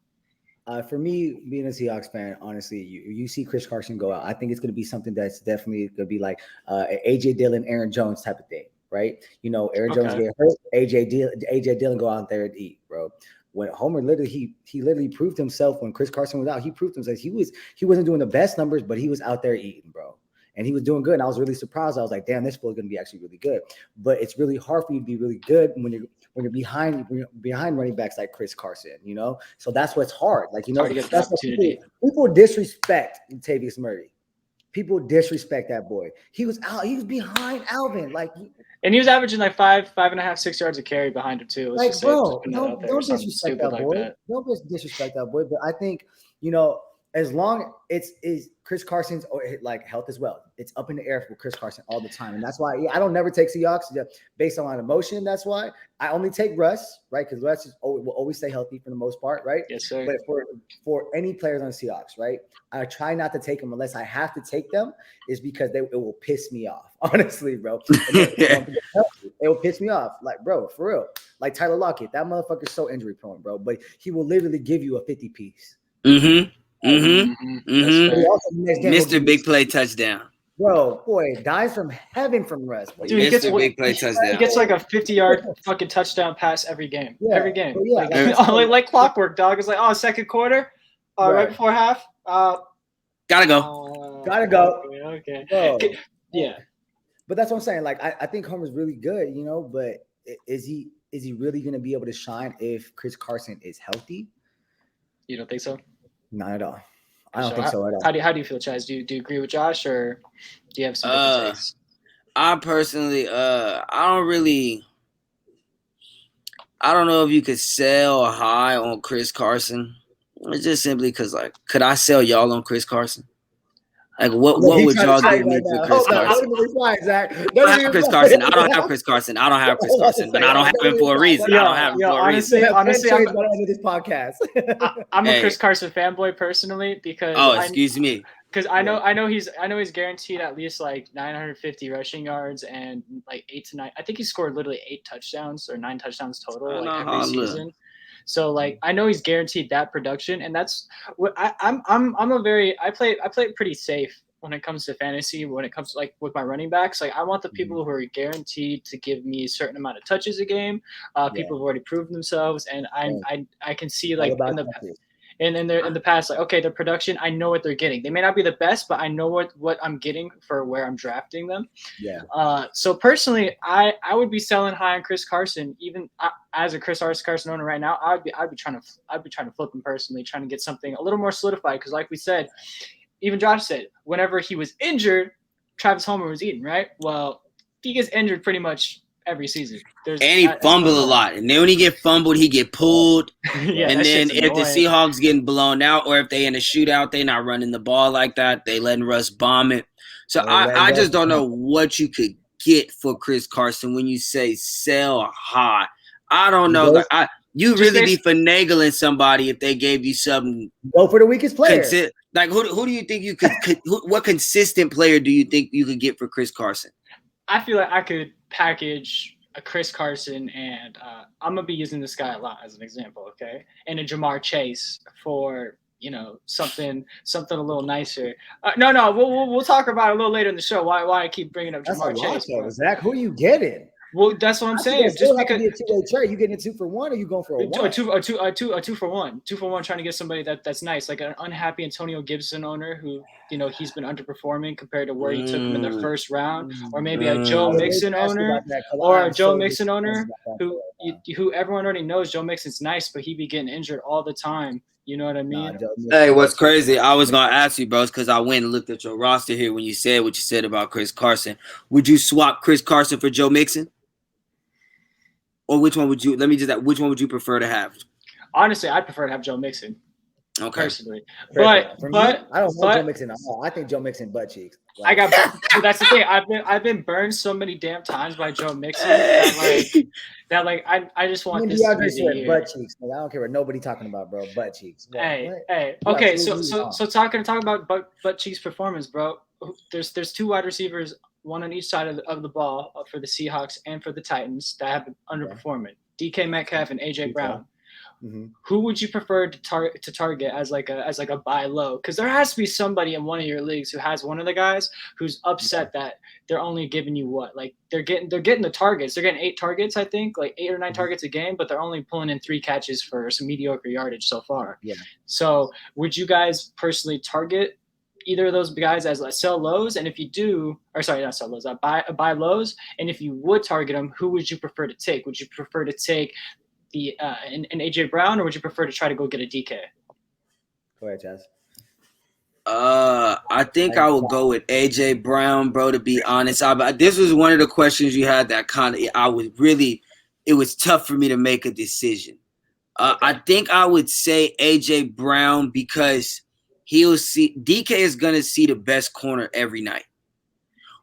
For me, being a Seahawks fan, honestly, you see Chris Carson go out. I think it's going to be something that's definitely going to be like an A.J. Dillon, Aaron Jones type of thing, right? Aaron Jones get hurt, A.J. Dillon go out there and eat, bro. When Homer he literally proved himself when Chris Carson was out. He proved himself. He wasn't doing the best numbers, but he was out there eating, bro. And he was doing good. And I was really surprised. I was like, damn, this fool is going to be actually really good. But it's really hard for you to be really good when when you're behind running backs like Chris Carson, you know. So that's what's hard. Like, you know, that's what people disrespect Latavius Murray. People disrespect that boy. He was behind Alvin, like. And he was averaging like 5.5, 6 yards a carry behind him too. Like, bro, don't disrespect that boy. Don't disrespect that boy. But I think, you know, as long it's Chris Carson's like health as well. It's up in the air for Chris Carson all the time. And that's why I don't never take Seahawks based on emotion. That's why I only take Russ, right? Because Russ will always stay healthy for the most part, right? Yes, sir. But for any players on Seahawks, right? I try not to take them unless I have to take them, is because it will piss me off. Honestly, bro. It will piss me off. Like, bro, for real. Like Tyler Lockett, that motherfucker's so injury prone, bro. But he will literally give you a 50 piece. Mr. Big Play touchdown. Bro, boy, dies from heaven from Russ. Dude, he gets a big play touchdown. He gets like a 50-yard fucking touchdown pass every game. Yeah. Every game. Like clockwork, dog. It's like, second quarter, right before half. Gotta go. Okay. Yeah. But that's what I'm saying. Like, I think Homer's really good, you know, but is he really going to be able to shine if Chris Carson is healthy? You don't think so? Not at all. I don't think so at all. How do you feel, Chaz? Do you agree with Josh, or do you have some different takes? I personally, I don't know if you could sell high on Chris Carson. It's just simply because, like, could I sell y'all on Chris Carson? Like, what would y'all give me for Chris Carson? I don't have Chris Carson. I don't have Chris Carson. I don't have Chris Carson, but I don't have him for a reason. I don't have him for a reason. Honestly, I'm this podcast. I'm a Chris Carson fanboy personally because. Oh, excuse me. Because I know he's guaranteed at least like 950 rushing yards and like 8 to 9. I think he scored literally 8 touchdowns or 9 touchdowns total every season. So like I know he's guaranteed that production, and that's what I play pretty safe when it comes to fantasy. When it comes to, like, with my running backs, like I want the people who are guaranteed to give me a certain amount of touches a game. People who've already proved themselves, and I can see like in the past, like, okay, their production, I know what they're getting. They may not be the best, but I know what I'm getting for where I'm drafting them. Yeah. So personally, I would be selling high on Chris Carson. Even as a Chris Carson owner right now, I'd be trying to flip him personally, trying to get something a little more solidified. Because like we said, even Josh said, whenever he was injured, Travis Homer was eating, right? Well, he gets injured pretty much every season. And he fumbled a lot. And then when he get fumbled, he get pulled. And then if the Seahawks getting blown out, or if they in a shootout, they not running the ball like that. They letting Russ bomb it. So I just don't know what you could get for Chris Carson when you say sell high. I don't know. Like, you really be finagling somebody if they gave you something. Go for the weakest player. Like, who do you think you could what consistent player do you think you could get for Chris Carson? I feel like I could package a Chris Carson and I'm gonna be using this guy a lot as an example, okay? And a Jamar Chase for, you know, something a little nicer. No, we'll talk about it a little later in the show. Why I keep bringing up Jamar Chase? Zach, who are you getting? Well, that's what I'm saying. Just because be a two-way trade, you getting a 2 for 1, or you going for a 1? A two for one, trying to get somebody that's nice, like an unhappy Antonio Gibson owner who, you know, he's been underperforming compared to where you took him in the first round, or maybe a Joe Mixon owner, who everyone already knows Joe Mixon's nice, but he be getting injured all the time. You know what I mean? Hey, what's crazy? I was gonna ask you, bros, because I went and looked at your roster here when you said what you said about Chris Carson. Would you swap Chris Carson for Joe Mixon? Or which one would you prefer to have? Honestly, I'd prefer to have Joe Mixon. Okay. Personally. But I don't want Joe Mixon at all. I think Joe Mixon butt cheeks. Like, that's the thing. I've been burned so many damn times by Joe Mixon that I just want this to be the year. Butt cheeks. Like, I don't care what nobody talking about, bro. Butt cheeks. Hey. Okay, so talking about butt cheeks performance, bro. There's 2 wide receivers, one on each side of the ball for the Seahawks and for the Titans that have been underperforming. DK Metcalf and AJ Brown. Mm-hmm. Who would you prefer to target as like a buy low? Because there has to be somebody in one of your leagues who has one of the guys who's upset that they're only giving you what, like they're getting the targets. They're getting 8 targets, I think, like 8 or 9 targets a game, but they're only pulling in 3 catches for some mediocre yardage so far. Yeah. So would you guys personally target either of those guys as sell lows? And if you do, or sorry, not sell lows, buy lows. And if you would target them, who would you prefer to take? Would you prefer to take the an AJ Brown, or would you prefer to try to go get a DK? Go ahead, Chaz. I think I would go with AJ Brown, bro. To be honest, this was one of the questions you had that kind of it was tough for me to make a decision. I think I would say AJ Brown because DK is gonna see the best corner every night,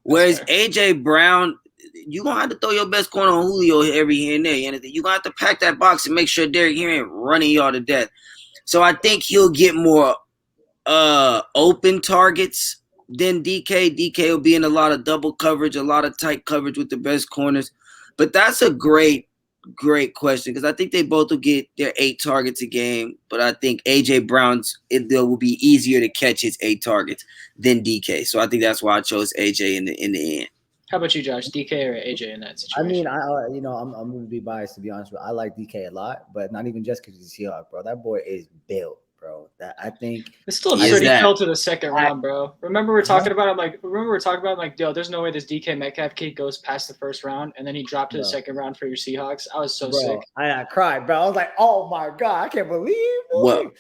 whereas AJ Brown, you're gonna have to throw your best corner on Julio every here and there. You're gonna have to pack that box and make sure Derrick Henry ain't running y'all to death. So I think he'll get more open targets than DK. DK will be in a lot of double coverage, a lot of tight coverage with the best corners. But that's a great question because I think they both will get their 8 targets a game. But I think AJ Brown's it will be easier to catch his 8 targets than DK. So I think that's why I chose AJ in the end. How about you, Josh? DK or AJ in that situation? I mean, I'm going to be biased to be honest with you. I like DK a lot, but not even just because he's a Seahawk, bro. That boy is built, bro. That I think it's still absurd. He fell to the second round, bro. Remember we were talking about him. Like, yo, there's no way this DK Metcalf kid goes past the first round, and then he dropped to the second round for your Seahawks. I was so sick. I cried, bro. I was like, oh my god, I can't believe what.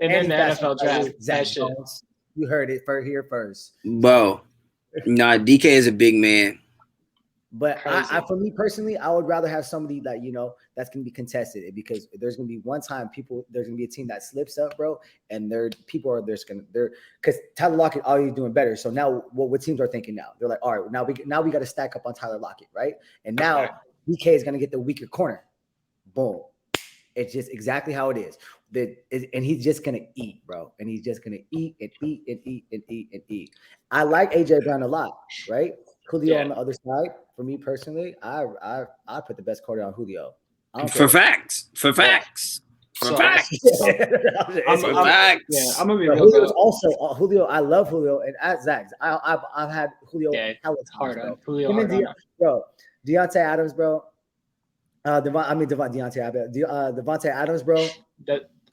And then the NFL draft. That shit. You heard it here first, bro. Nah, DK is a big man. But I, for me personally, I would rather have somebody that, that's going to be contested because there's going to be one time there's going to be a team that slips up, bro. And because Tyler Lockett already doing better. So now what teams are thinking now? They're like, all right, now we got to stack up on Tyler Lockett, right? And now DK is going to get the weaker corner. Boom. It's just exactly how it is. And he's just going to eat, bro. And he's just going to eat and eat and eat and eat and eat. I like AJ Brown a lot, right? Julio on the other side. For me personally, I put the best corner on Julio. For facts. I'm gonna be real. Julio's also Julio. I love Julio, and at Zach, I've had Julio. Yeah, it's hard on Julio. Deontay Adams, bro. Devontae Adams, bro.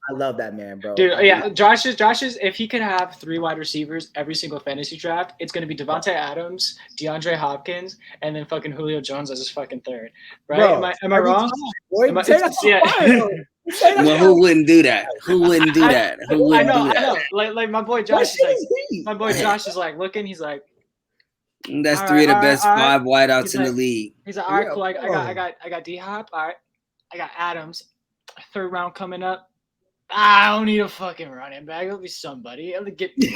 I love that man, bro. Dude, yeah, Josh's. If he could have 3 wide receivers every single fantasy draft, it's gonna be Devontae Adams, DeAndre Hopkins, and then fucking Julio Jones as his fucking third. Right? Bro, am I wrong? Well, who wouldn't do that? Who wouldn't do that? Who wouldn't do that? I know. Like my boy Josh is like looking. He's like, that's 3 of the best 5 wideouts in the league. He's like, all right, cool. I got D Hop. All right, I got Adams. 3rd round coming up. I don't need a fucking running back. It'll be somebody. Give me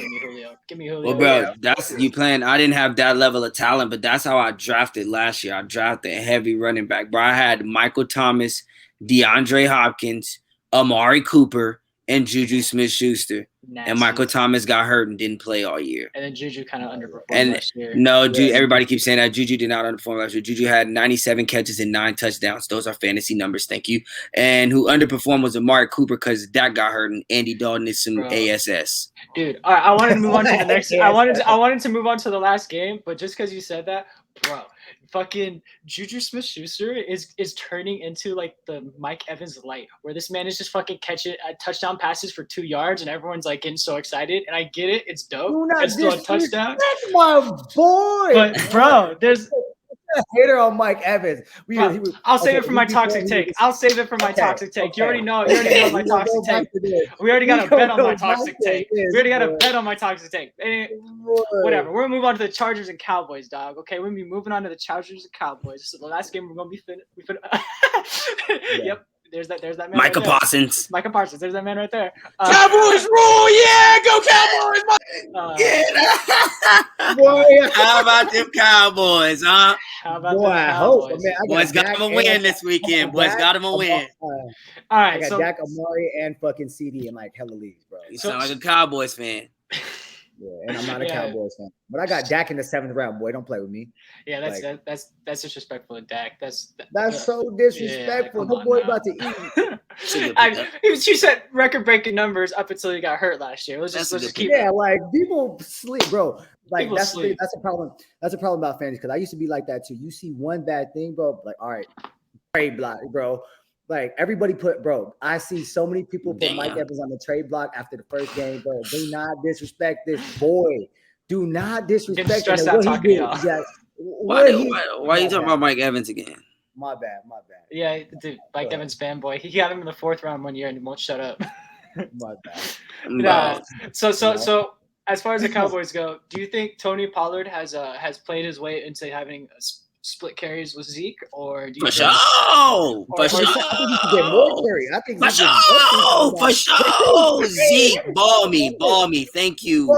Julio. Well, bro, that's you playing. I didn't have that level of talent, but that's how I drafted last year. I drafted a heavy running back, bro. I had Michael Thomas, DeAndre Hopkins, Amari Cooper, and Juju Smith-Schuster. And Michael Thomas got hurt and didn't play all year. And then Juju kind of underperformed last year. No, everybody keeps saying that. Juju did not underperform last year. Juju had 97 catches and 9 touchdowns. Those are fantasy numbers. Thank you. And who underperformed was Amari Cooper because that got hurt and Andy Dalton is some ASS. Dude, all right, I wanted to move on to the next. I wanted to move on to the last game, but just because you said that, bro. Fucking Juju Smith-Schuster is turning into like the Mike Evans light, where this man is just fucking catching touchdown passes for 2 yards, and everyone's like getting so excited. And I get it, it's dope. It's still a touchdown. That's my boy. But bro, there's a hater on Mike Evans. I'll save it for my toxic take. You already know my toxic take. We already got a bet on my toxic take. Whatever. We're gonna move on to the Chargers and Cowboys, dog. Okay, we're gonna be moving on to the Chargers and Cowboys. This is the last game we're gonna be Yep. There's that man. Micah Parsons. There's that man right there. Cowboys rule, yeah, go Cowboys. Boy, how about them Cowboys, huh? How about them Cowboys? Boys got them a win this weekend. Boys got them a win. All right, I got Dak, Amari, and fucking CD in like hella leagues, bro. You sound like a Cowboys fan. Yeah, and I'm not a Cowboys fan, but I got Dak in the 7th round. Boy, don't play with me. Yeah, that's disrespectful to Dak. That's so disrespectful. No boy about to eat. She set record-breaking numbers up until he got hurt last year. Let's just keep. Yeah, like people sleep, bro. Like that's a problem. That's a problem about fantasy because I used to be like that too. You see one bad thing, bro. Like, all right, trade block, bro. Like everybody bro. I see so many people put Mike Evans on the trade block after the first game, bro. Do not disrespect this boy. Do not disrespect him. What he did. Yeah. Why are you talking about Mike Evans again? My bad. Yeah, dude, Mike Evans fanboy. He got him in the 4th round one year and he won't shut up. My bad. Nah. So as far as the Cowboys go, do you think Tony Pollard has played his way into having split carries with Zeke, or do you for sure? I think he should get more carry. I think for sure. Zeke, ball me. Thank you.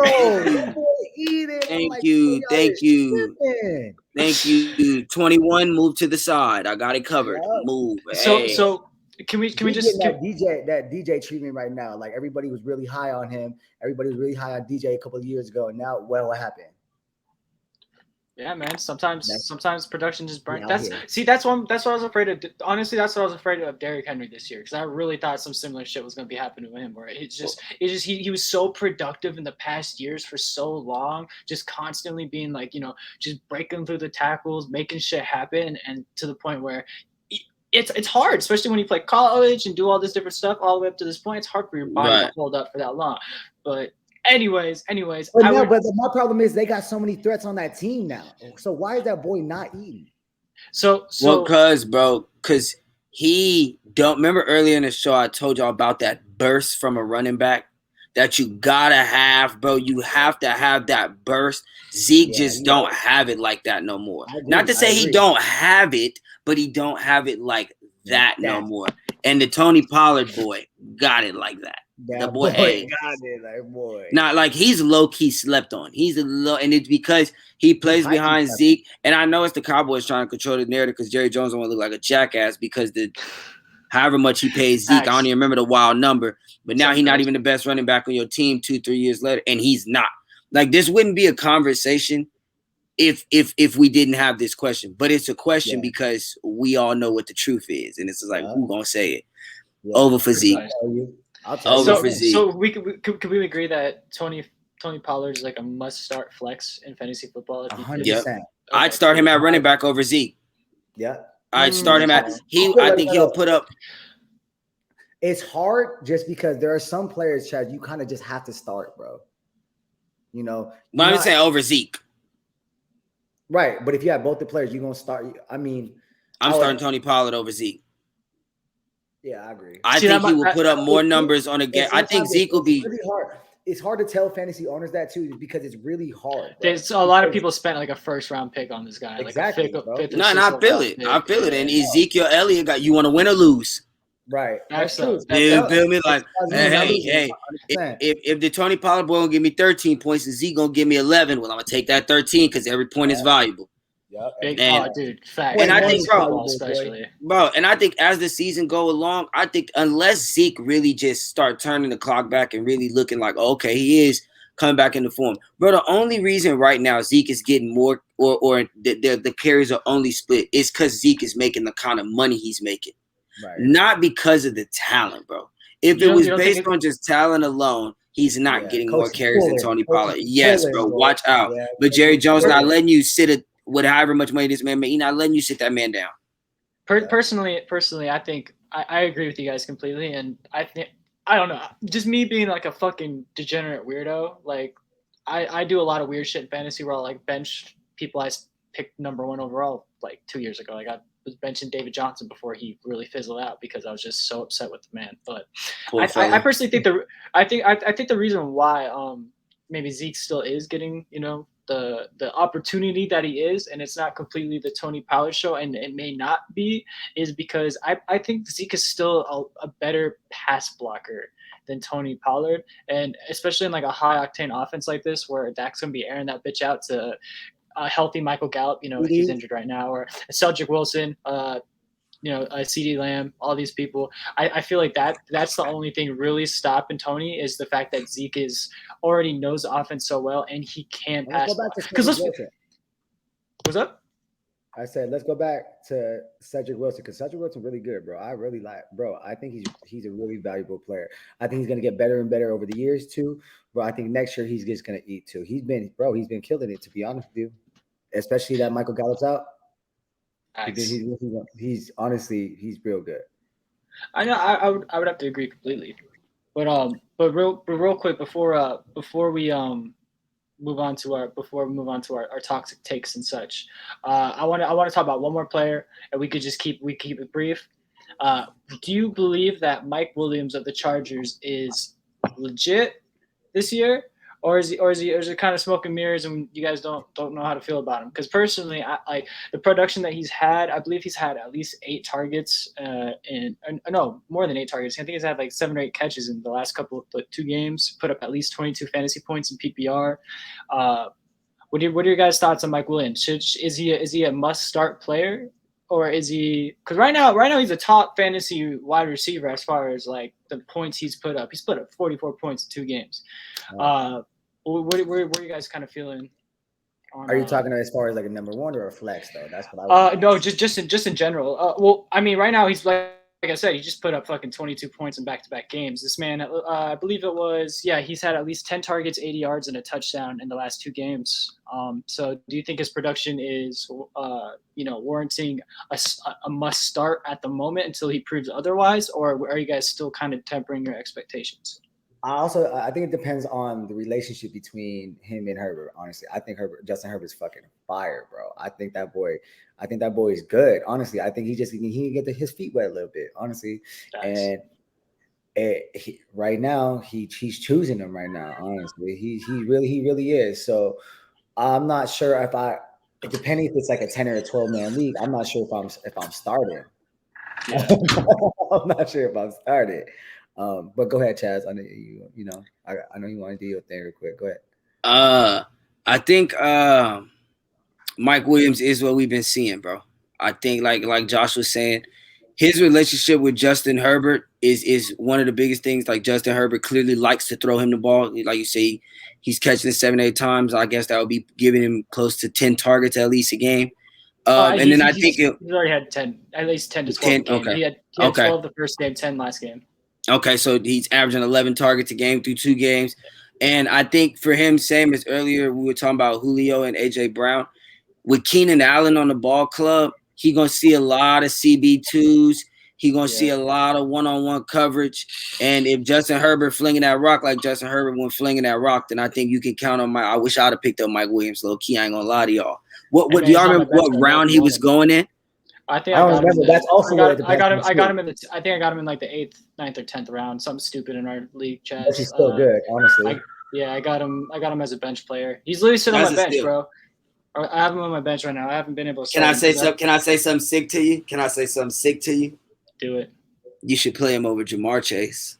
Thank you. 21, move to the side. I got it covered. Move. So can we just that DJ treatment right now? Like everybody was really high on him. Everybody was really high on DJ a couple of years ago, and now what happened? Yeah, man. Sometimes production just burnt. That's what I was afraid of. Honestly, that's what I was afraid of Derrick Henry this year, because I really thought some similar shit was going to be happening with him. Where he was so productive in the past years for so long, just constantly being like, just breaking through the tackles, making shit happen, and to the point where it's hard, especially when you play college and do all this different stuff all the way up to this point. It's hard for your body to hold up for that long, but. Anyways. But my problem is they got so many threats on that team now. So why is that boy not eating? Because he don't remember earlier in the show I told y'all about that burst from a running back that you gotta have, bro. You have to have that burst. Zeke just don't have it like that no more. Not to say he don't have it, but he don't have it like that no more. And the Tony Pollard boy got it like that. The boy got it, like boy. Not like he's low key slept on. He's and it's because he plays behind Zeke. And I know it's the Cowboys trying to control the narrative because Jerry Jones don't want to look like a jackass because however much he pays Zeke, I don't even remember the wild number. But now he's not even the best running back on your team 2-3 years later, and he's not. Like this wouldn't be a conversation if we didn't have this question. But it's a question because we all know what the truth is, and it's just like who gonna say it over for Zeke. So could we agree that Tony Pollard is like a must-start flex in fantasy football? 100%. I'd start him at running back over Zeke. Yeah. I'd start him at I think he'll put up. It's hard just because there are some players, Chad, you kind of just have to start, bro. But I'm saying over Zeke. Right, but if you have both the players, you're gonna start. I mean, I'm starting Tony Pollard over Zeke. Yeah, I agree. I think he will put up more numbers on a game. I think Zeke will be really hard. It's hard to tell fantasy owners that too because it's really hard. Bro. There's a lot of people spent like a 1st round pick on this guy. Exactly. Like and I feel it. I feel it. And Ezekiel Elliott got you want to win or lose. Right. That's true. You feel me? Like, hey, if the Tony Pollard boy will give me 13 points and Zeke gonna give me 11, well, I'm gonna take that 13 because every point is valuable. Yep. Dude, fact. And I think, bro, and I think as the season go along, I think unless Zeke really just start turning the clock back and really looking like, okay, he is coming back into form, bro. The only reason right now Zeke is getting more or the carries are only split is because Zeke is making the kind of money he's making, not because of the talent, bro. If it was based on just talent alone, he's not getting more carries than Tony Pollard. Yes, bro. Watch out. But Jerry Jones not letting you sit with however much money this man made, he's not letting you sit that man down. Personally, I think I agree with you guys completely, and I don't know, just me being like a fucking degenerate weirdo. Like I do a lot of weird shit in fantasy where I'll like bench people I picked number 1 overall like 2 years ago. Like I was benching David Johnson before he really fizzled out because I was just so upset with the man. But I personally think I think the reason why maybe Zeke still is getting the opportunity that he is, and it's not completely the Tony Pollard show, and it may not be, is because I think Zeke is still a better pass blocker than Tony Pollard, and especially in like a high octane offense like this where Dak's gonna be airing that bitch out to a healthy Michael Gallup, if he's injured right now, or Cedric Wilson, CeeDee Lamb, all these people. I feel like that's the only thing really stopping Tony is the fact that Zeke already knows the offense so well and he can pass. Because what's up? I said let's go back to Cedric Wilson because Cedric Wilson really good, bro. I really I think he's a really valuable player. I think he's gonna get better and better over the years too, bro. I think next year he's just gonna eat too. He's been killing it, to be honest with you. Especially that Michael Gallup's out. He's honestly real good. I know. I would have to agree completely. But real quick before we move on to our toxic takes and such, I want to talk about one more player, and we keep it brief. Do you believe that Mike Williams of the Chargers is legit this year, or is it kind of smoke and mirrors, and you guys don't know how to feel about him? Because personally, I like the production that he's had. I believe he's had at least 8 targets, no, more than 8 targets. I think he's had like 7 or 8 catches in the last couple of 2 games. Put up at least 22 fantasy points in PPR. What are your guys' thoughts on Mike Williams? Is he a must start player, or is he? Because right now he's a top fantasy wide receiver as far as like the points he's put up. He's put up 44 points in 2 games. What are you guys kind of feeling? Are you talking as far as like a number 1 or a flex though? That's what I. No, just in general. Well, I mean, right now he's like I said, he just put up fucking 22 points in back-to-back games. This man, I believe it was, he's had at least 10 targets, 80 yards, and a touchdown in the last 2 games. So do you think his production is, warranting a must start at the moment until he proves otherwise, or are you guys still kind of tempering your expectations? I think it depends on the relationship between him and Herbert. Honestly, I think Justin Herbert's fucking fire, bro. I think that boy is good. Honestly, I think he can get his feet wet a little bit. Honestly, nice. And right now he's choosing him right now. Honestly, he really is. So I'm not sure depending if it's like a 10 or a 12 man league. I'm not sure if I'm starting. Yeah. I'm not sure if I'm starting. But go ahead, Chaz. I know I know you want to do your thing real quick. Go ahead. I think Mike Williams is what we've been seeing, bro. I think like Josh was saying, his relationship with Justin Herbert is one of the biggest things. Like Justin Herbert clearly likes to throw him the ball. Like you say, he's catching it 7-8 times. I guess that would be giving him close to 10 targets at least a game. And then I think he's already had 10, at least 10 to 12 games. Okay. He had 12 the first game, 10 last game. Okay, so he's averaging 11 targets a game through 2 games. And I think for him, same as earlier, we were talking about Julio and A.J. Brown. With Keenan Allen on the ball club, he's going to see a lot of CB2s. He's going to see a lot of one-on-one coverage. And if Justin Herbert flinging that rock like Justin Herbert when flinging that rock, then I think you can count on I wish I'd have picked up Mike Williams low-key. I ain't going to lie to y'all. What do y'all remember what round he was going in? I think I don't remember. That's also I got him. I got him in the. I think I got him in like the 8th, 9th, or 10th round. Something stupid in our league, Chaz. He's still good, honestly. I got him. I got him as a bench player. He's literally sitting on my bench, bro. I have him on my bench right now. I haven't been able to. Can I say something sick to you? Do it. You should play him over Jamar Chase.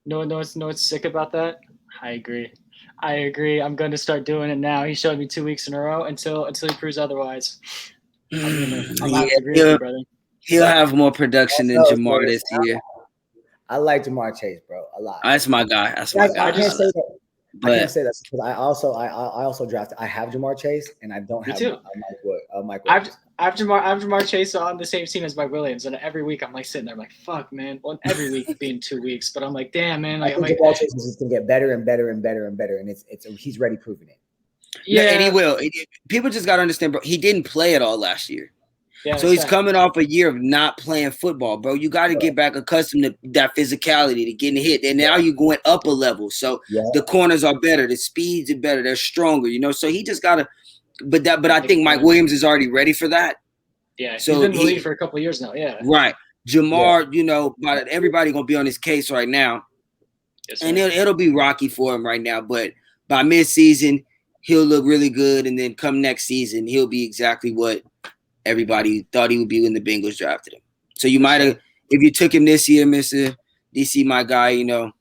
No, what's sick about that? I agree. I'm going to start doing it now. He showed me 2 weeks in a row until he proves otherwise. He'll have more production than Jamar this year. I like Jamar Chase, bro, a lot. That's my guy. I can't say that. I can't say that because I also drafted. I have Jamar Chase and I don't have Mike Williams. I have Jamar Chase on the same team as Mike Williams, and every week I'm like sitting there, I'm like, fuck, man. Well, every week being 2 weeks, but I'm like, damn, man. Like, Jamar Chase is just gonna get better and better and better and better, and he's already proven it. Yeah, and he will. People just got to understand, bro. He didn't play at all last year. Yeah, so he's coming off a year of not playing football, bro. You got to get back accustomed to that physicality, to getting hit. And now you're going up a level. So the corners are better. The speeds are better. They're stronger, So he just got to – but I think Mike Williams is already ready for that. Yeah, so he's been in the league for a couple of years now, yeah. Right. Jamar, but everybody going to be on his case right now. Yes, and it'll be rocky for him right now. But by midseason – he'll look really good, and then come next season, he'll be exactly what everybody thought he would be when the Bengals drafted him. So you might have, if you took him this year, Mr. DC, my guy, got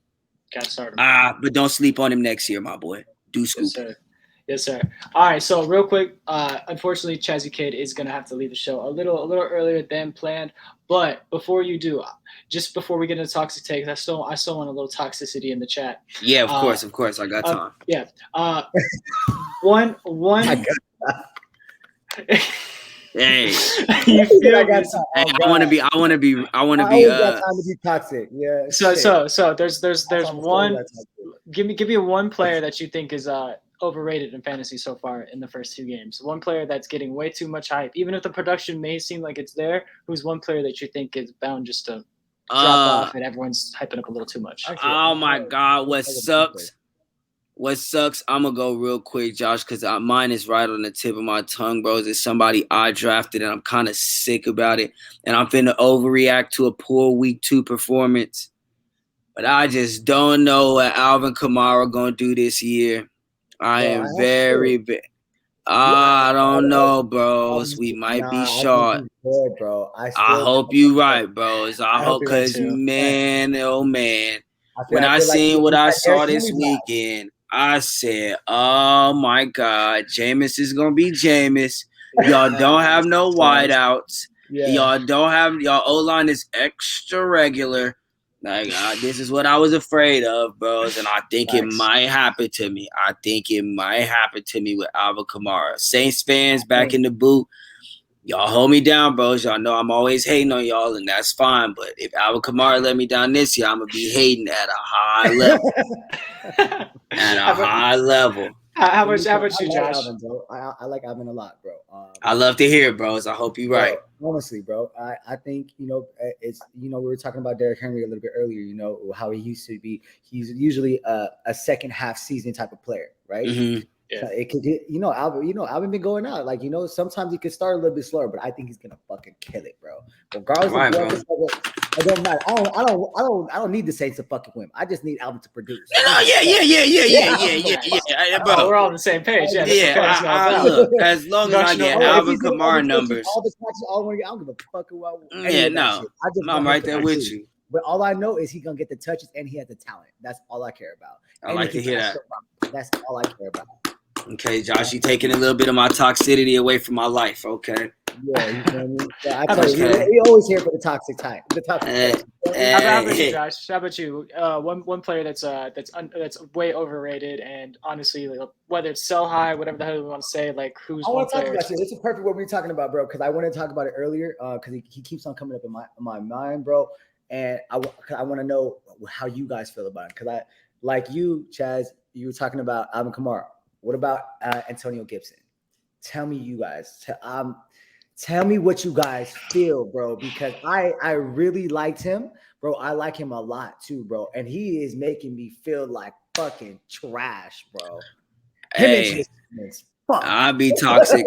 to start him. But don't sleep on him next year, my boy. Do scoop. Yes, sir. All right, so real quick, unfortunately, Chazzy Kaidd is going to have to leave the show a little earlier than planned. But before you do, just before we get into toxic takes, I still want a little toxicity in the chat. Yeah, of course. I got time. Yeah. One. Hey, you feel I got time. Hey, I want to be. I got time to be toxic. Yeah. So there's one. Give me one player that you think is overrated in fantasy so far in the first 2 games. One player that's getting way too much hype, even if the production may seem like it's there. Who's one player that you think is bound just to drop off and everyone's hyping up a little too much. Oh my God, what sucks? I'm gonna go real quick, Josh, because mine is right on the tip of my tongue, bro. It's somebody I drafted, and I'm kind of sick about it, and I'm finna overreact to a poor week 2 performance. But I just don't know what Alvin Kamara gonna do this year. I am very. I don't know, bros. We might be short. Good, bro. I hope you right, bros. I hope, because man, oh man, when I seen what I saw this weekend, I said, "Oh my God, Jameis is gonna be Jameis." Y'all don't have no wideouts. Y'all don't have y'all O-line is extra regular. Like this is what I was afraid of, bros, and I think it might happen to me. I think it might happen to me with Alvin Kamara. Saints fans back in the booth, y'all hold me down, bros. Y'all know I'm always hating on y'all, and that's fine. But if Alvin Kamara let me down this year, I'm gonna be hating at a high level. High level. How about you, Josh? Alvin, bro. I like Alvin a lot, bro. I love to hear it, bros. I hope you're right. Honestly, bro, I think, it's, we were talking about Derrick Henry a little bit earlier, how he used to be. He's usually a second half season type of player, right? Mm-hmm. Yeah. It could get, Alvin been going out. Like, sometimes he could start a little bit slower, but I think he's gonna fucking kill it, bro. Regardless of what, it don't matter. I don't need the Saints to fucking win. I just need Alvin to produce. Yeah, bro. We're all on the same page. Look, as long as I get Alvin Kamara numbers. All the touches, I don't give a fuck about. I'm right there with you. But all I know is he's gonna get the touches and he has the talent. That's all I care about. I like to hear that. That's all I care about. Okay, Josh, you taking a little bit of my toxicity away from my life. Okay. Yeah, you know what I mean? I tell you, we always here for the toxic time. The toxic. How about you, Josh? How about you? One player that's way overrated, and honestly, whether it's sell high, whatever the hell we want to say, like who's. I want to talk about this. This is perfect what we're talking about, bro. Because I want to talk about it earlier. Because he keeps on coming up in my mind, bro. And I want to know how you guys feel about it. Because I like you, Chaz. You were talking about Alvin Kamara. What about Antonio Gibson? Tell me, you guys. Tell me what you guys feel, bro, because I really liked him, bro. I like him a lot too, bro. And he is making me feel like fucking trash, bro. Hey, I'll be toxic.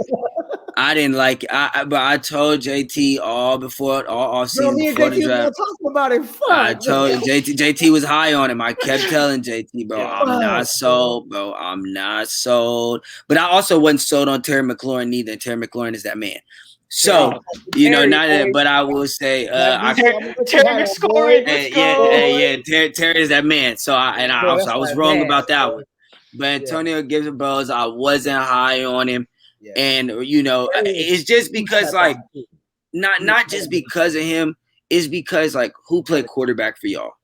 I didn't like it. But I told JT all offseason before the draft. Talking about it. I told JT was high on him. I kept telling JT, bro, I'm not sold, bro. I'm not sold. But I also wasn't sold on Terry McLaurin either. Terry McLaurin is that man. So, but I will say, Terry scoring. Terry is that man. So I was wrong about that one. But Antonio Gibson, bros, I wasn't high on him. Yeah. And it's just because not just because of him, it's because who played quarterback for y'all?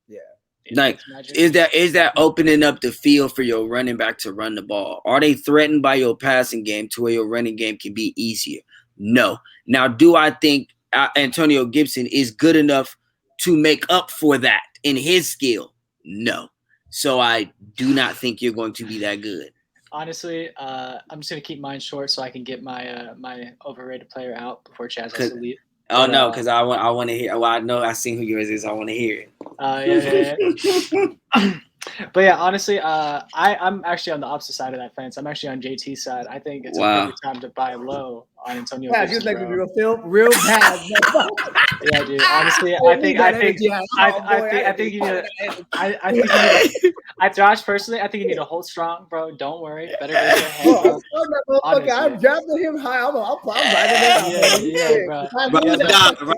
Yeah. Is that opening up the field for your running back to run the ball? Are they threatened by your passing game to where your running game can be easier? No. Now, do I think Antonio Gibson is good enough to make up for that in his skill? No. So I do not think you're going to be that good. Honestly, I'm just gonna keep mine short so I can get my my overrated player out before Chaz has to leave. No, because I want to hear. Well, I know I seen who yours is. I want to hear it. Yeah. But yeah, honestly, I'm actually on the opposite side of that fence. I'm actually on JT's side. I think it's a perfect time to buy low on Antonio. Yeah, just making me real bad. Yeah, dude. Honestly, I think you need. Josh, personally, I think you need to hold strong, bro. Don't worry. Better go I'm drafting him high. I'm Ride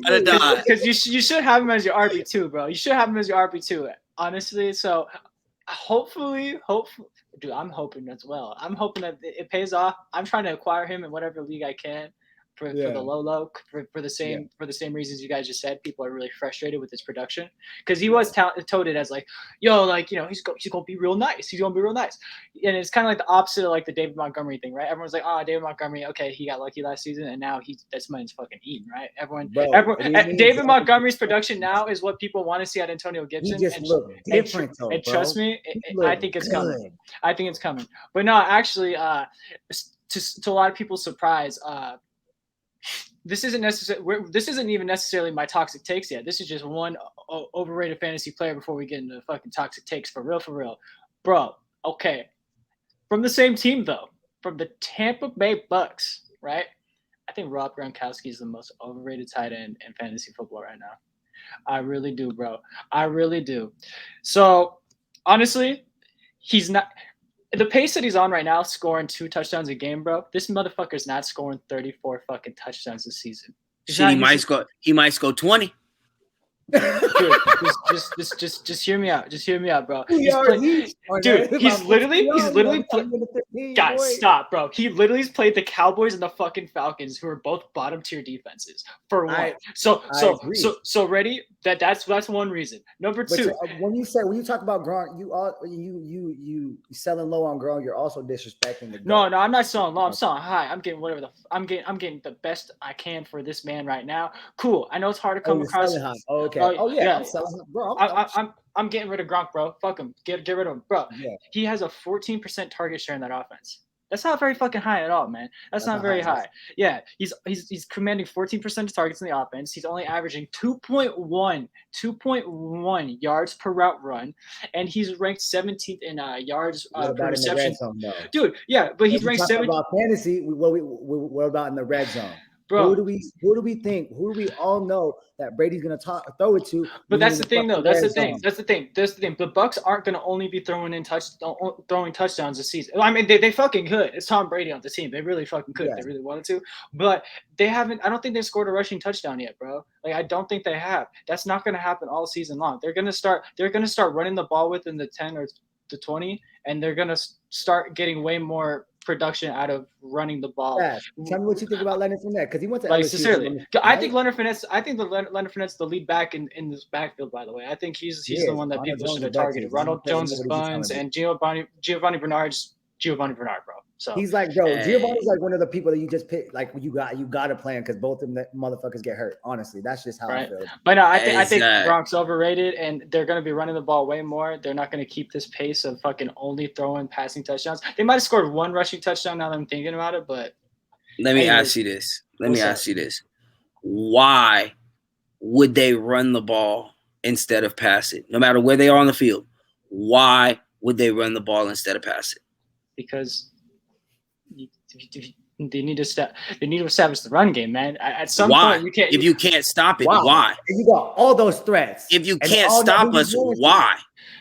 or die. Because you should have him as your RB2, bro. You should have him as your RB2. Honestly, so. Hopefully, dude, I'm hoping as well. I'm hoping that it pays off. I'm trying to acquire him in whatever league I can for the low for the same reasons you guys just said. People are really frustrated with his production because he was touted as he's gonna be real nice. He's gonna be real nice, and it's kind of like the opposite of the David Montgomery thing, right? Everyone's like, oh, David Montgomery, okay, he got lucky last season, and now this man's fucking eating, right? Everyone, David Montgomery's production now is what people want to see at Antonio Gibson. He just look different, and trust me, I think it's coming. I think it's coming. But no, actually, to a lot of people's surprise, this isn't even necessarily my toxic takes yet. This is just one overrated fantasy player before we get into fucking toxic takes for real. Bro, okay. From the same team though, from the Tampa Bay Bucks, right? I think Rob Gronkowski is the most overrated tight end in fantasy football right now. I really do, bro. I really do. So, honestly, he's not – the pace that he's on right now, scoring 2 touchdowns a game, bro, this motherfucker's not scoring 34 fucking touchdowns this season. Shit, he might score 20. Dude, just hear me out. Just hear me out, bro. He's literally guys, stop, bro. He literally's played the Cowboys and the fucking Falcons, who are both bottom tier defenses. For one. So ready? That's one reason. Number two. When you talk about Gronk, you selling low on Gronk, you're also disrespecting the No, I'm not selling low. I'm selling high. I'm getting I'm getting the best I can for this man right now. Cool. I know it's hard to come across. Okay. I'm selling him, bro. I'm getting rid of Gronk, bro. Fuck him. Get rid of him, bro. Yeah. He has a 14% target share in that offense. That's not very fucking high at all, man. That's not very high. Yeah, he's commanding 14% of targets in the offense. He's only averaging 2.1 yards per route run, and he's ranked 17th in yards per reception. Dude, yeah, but he's ranked 17th. About fantasy, what about in the red zone? Bro, who do we think? Who do we all know that Brady's gonna throw it to? But that's the thing, though. That's the thing. The Bucks aren't gonna only be throwing touchdowns this season. I mean, they fucking could. It's Tom Brady on the team. They really fucking could. Yeah. If they really wanted to. But they haven't. I don't think they've scored a rushing touchdown yet, bro. Like, I don't think they have. That's not gonna happen all season long. They're gonna start running the ball within the 10 or the 20, and they're gonna start getting way more production out of running the ball. Yeah. Tell me what you think about Leonard Fournette, because he went to LSU. Sincerely, I think Leonard Fournette's the lead back in this backfield. By the way, I think he's the one that people should have targeted. Ronald Jones is buns, and Giovanni Bernard's Giovanni Bernard, bro. So he's like, bro, Giovanni's like one of the people that you just pick, like you got to plan, because both of them motherfuckers get hurt. Honestly, that's just how I feel. But no, I think Gronk's overrated, and they're gonna be running the ball way more. They're not gonna keep this pace of fucking only throwing passing touchdowns. They might have scored 1 rushing touchdown now that I'm thinking about it, but let me ask you this. Why would they run the ball instead of pass it? No matter where they are on the field, why would they run the ball instead of pass it? Because they need to establish the run game, man. At some point, if you can't stop it, why? And you got all those threats. If you can't stop us, why?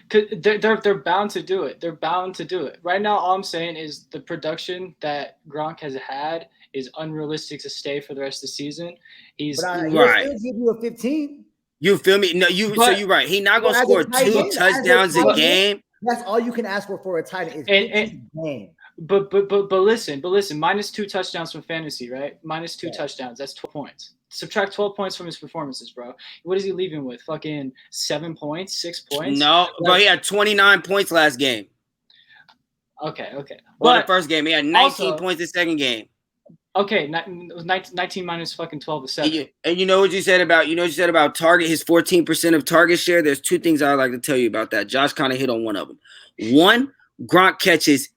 Because they're bound to do it. They're bound to do it. Right now, all I'm saying is the production that Gronk has had is unrealistic to stay for the rest of the season. He's right. He'll give you a 15. You feel me? No, you're right. He's not gonna score 2 touchdowns a game. That's all you can ask for a tight end is game. But listen, minus 2 touchdowns from fantasy, right? Minus 2 touchdowns. That's 12 points. Subtract 12 points from his performances, bro. What is he leaving with? Fucking 7 points, 6 points? No, bro, he had 29 points last game. Okay. Well, the first game, he had 19 points the second game. Okay, 19 minus fucking 12 is 7. And you know what you said about target, his 14% of target share? There's 2 things I'd like to tell you about that. Josh kind of hit on one of them. One, Gronk catches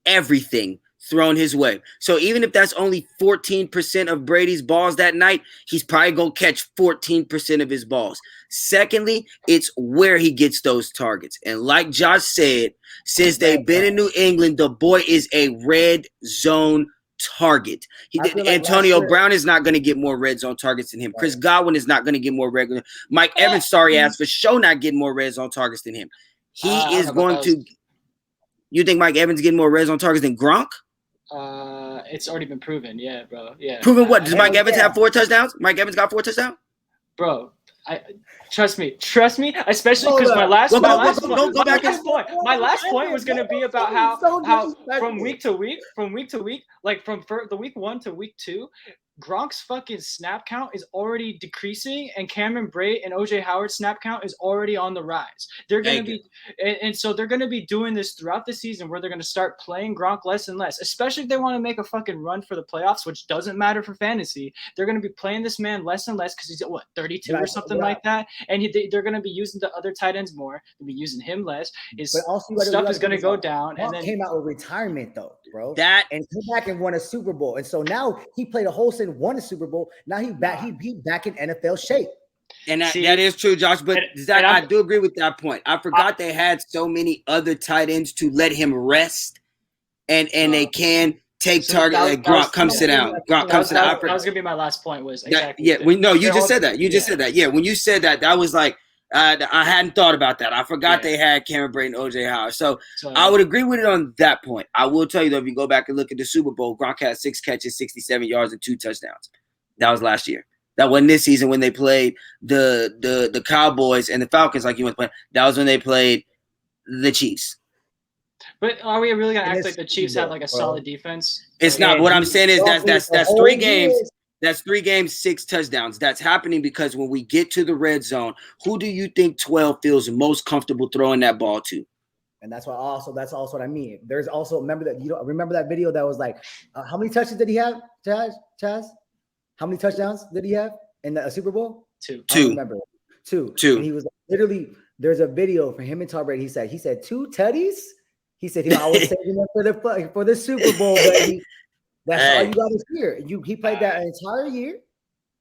everything thrown his way. So even if that's only 14% of Brady's balls that night, he's probably going to catch 14% of his balls. Secondly, it's where he gets those targets. And like Josh said, since they've been in New England, the boy is a red zone target. Antonio Brown is not going to get more red zone targets than him. Chris Godwin is not going to get more regular. Mike Evans, sorry ass, for sure not getting more red zone targets than him. He is going to. You think Mike Evans getting more red zone targets than Gronk? It's already been proven. Yeah, bro. Yeah. Proven what? Does Mike Evans have 4 touchdowns? Mike Evans got 4 touchdowns? Bro, trust me, especially because my last point was going to be about how from week to week, like from the week 1 to week 2, Gronk's fucking snap count is already decreasing, and Cameron Brate and OJ Howard's snap count is already on the rise. They're going to be, and so they're going to be doing this throughout the season, where they're going to start playing Gronk less and less, especially if they want to make a fucking run for the playoffs, which doesn't matter for fantasy. They're going to be playing this man less and less because he's at 32 or something like that, and they're going to be using the other tight ends more. They'll be using him less. His stuff is going to go down. And then came out with retirement though. bro. And come back and won a Super Bowl. And so now he played a whole season, won a Super Bowl. Now he back in NFL shape. And that is true, Josh. But Zach, I do agree with that point. I forgot they had so many other tight ends to let him rest, and they can take target. Like Gronk, come sit down. Gronk, come sit down. That was gonna be my last point. Was exactly. Yeah. You just said that. You just said that. Yeah. When you said that, that was like I hadn't thought about that. I forgot they had Cameron Brate and OJ Howard. So I would agree with it on that point. I will tell you though, if you go back and look at the Super Bowl, Gronk had 6 catches, 67 yards, and 2 touchdowns. That was last year. That wasn't this season when they played the Cowboys and the Falcons like you went to play. That was when they played the Chiefs. But are we really gonna act like the Chiefs have like a solid defense? It's not. What I'm saying is that's 3 games. That's 3 games, 6 touchdowns. That's happening because when we get to the red zone, who do you think 12 feels most comfortable throwing that ball to? And that's also what I mean. There's also remember that video that was like, how many touches did he have, Chaz? How many touchdowns did he have in the Super Bowl? 2. I remember 2. And he was literally, there's a video for him and Tom Brady. He said 2 tutties. He said I was saving them for the Super Bowl, baby. That's all you got to hear. He played that entire year,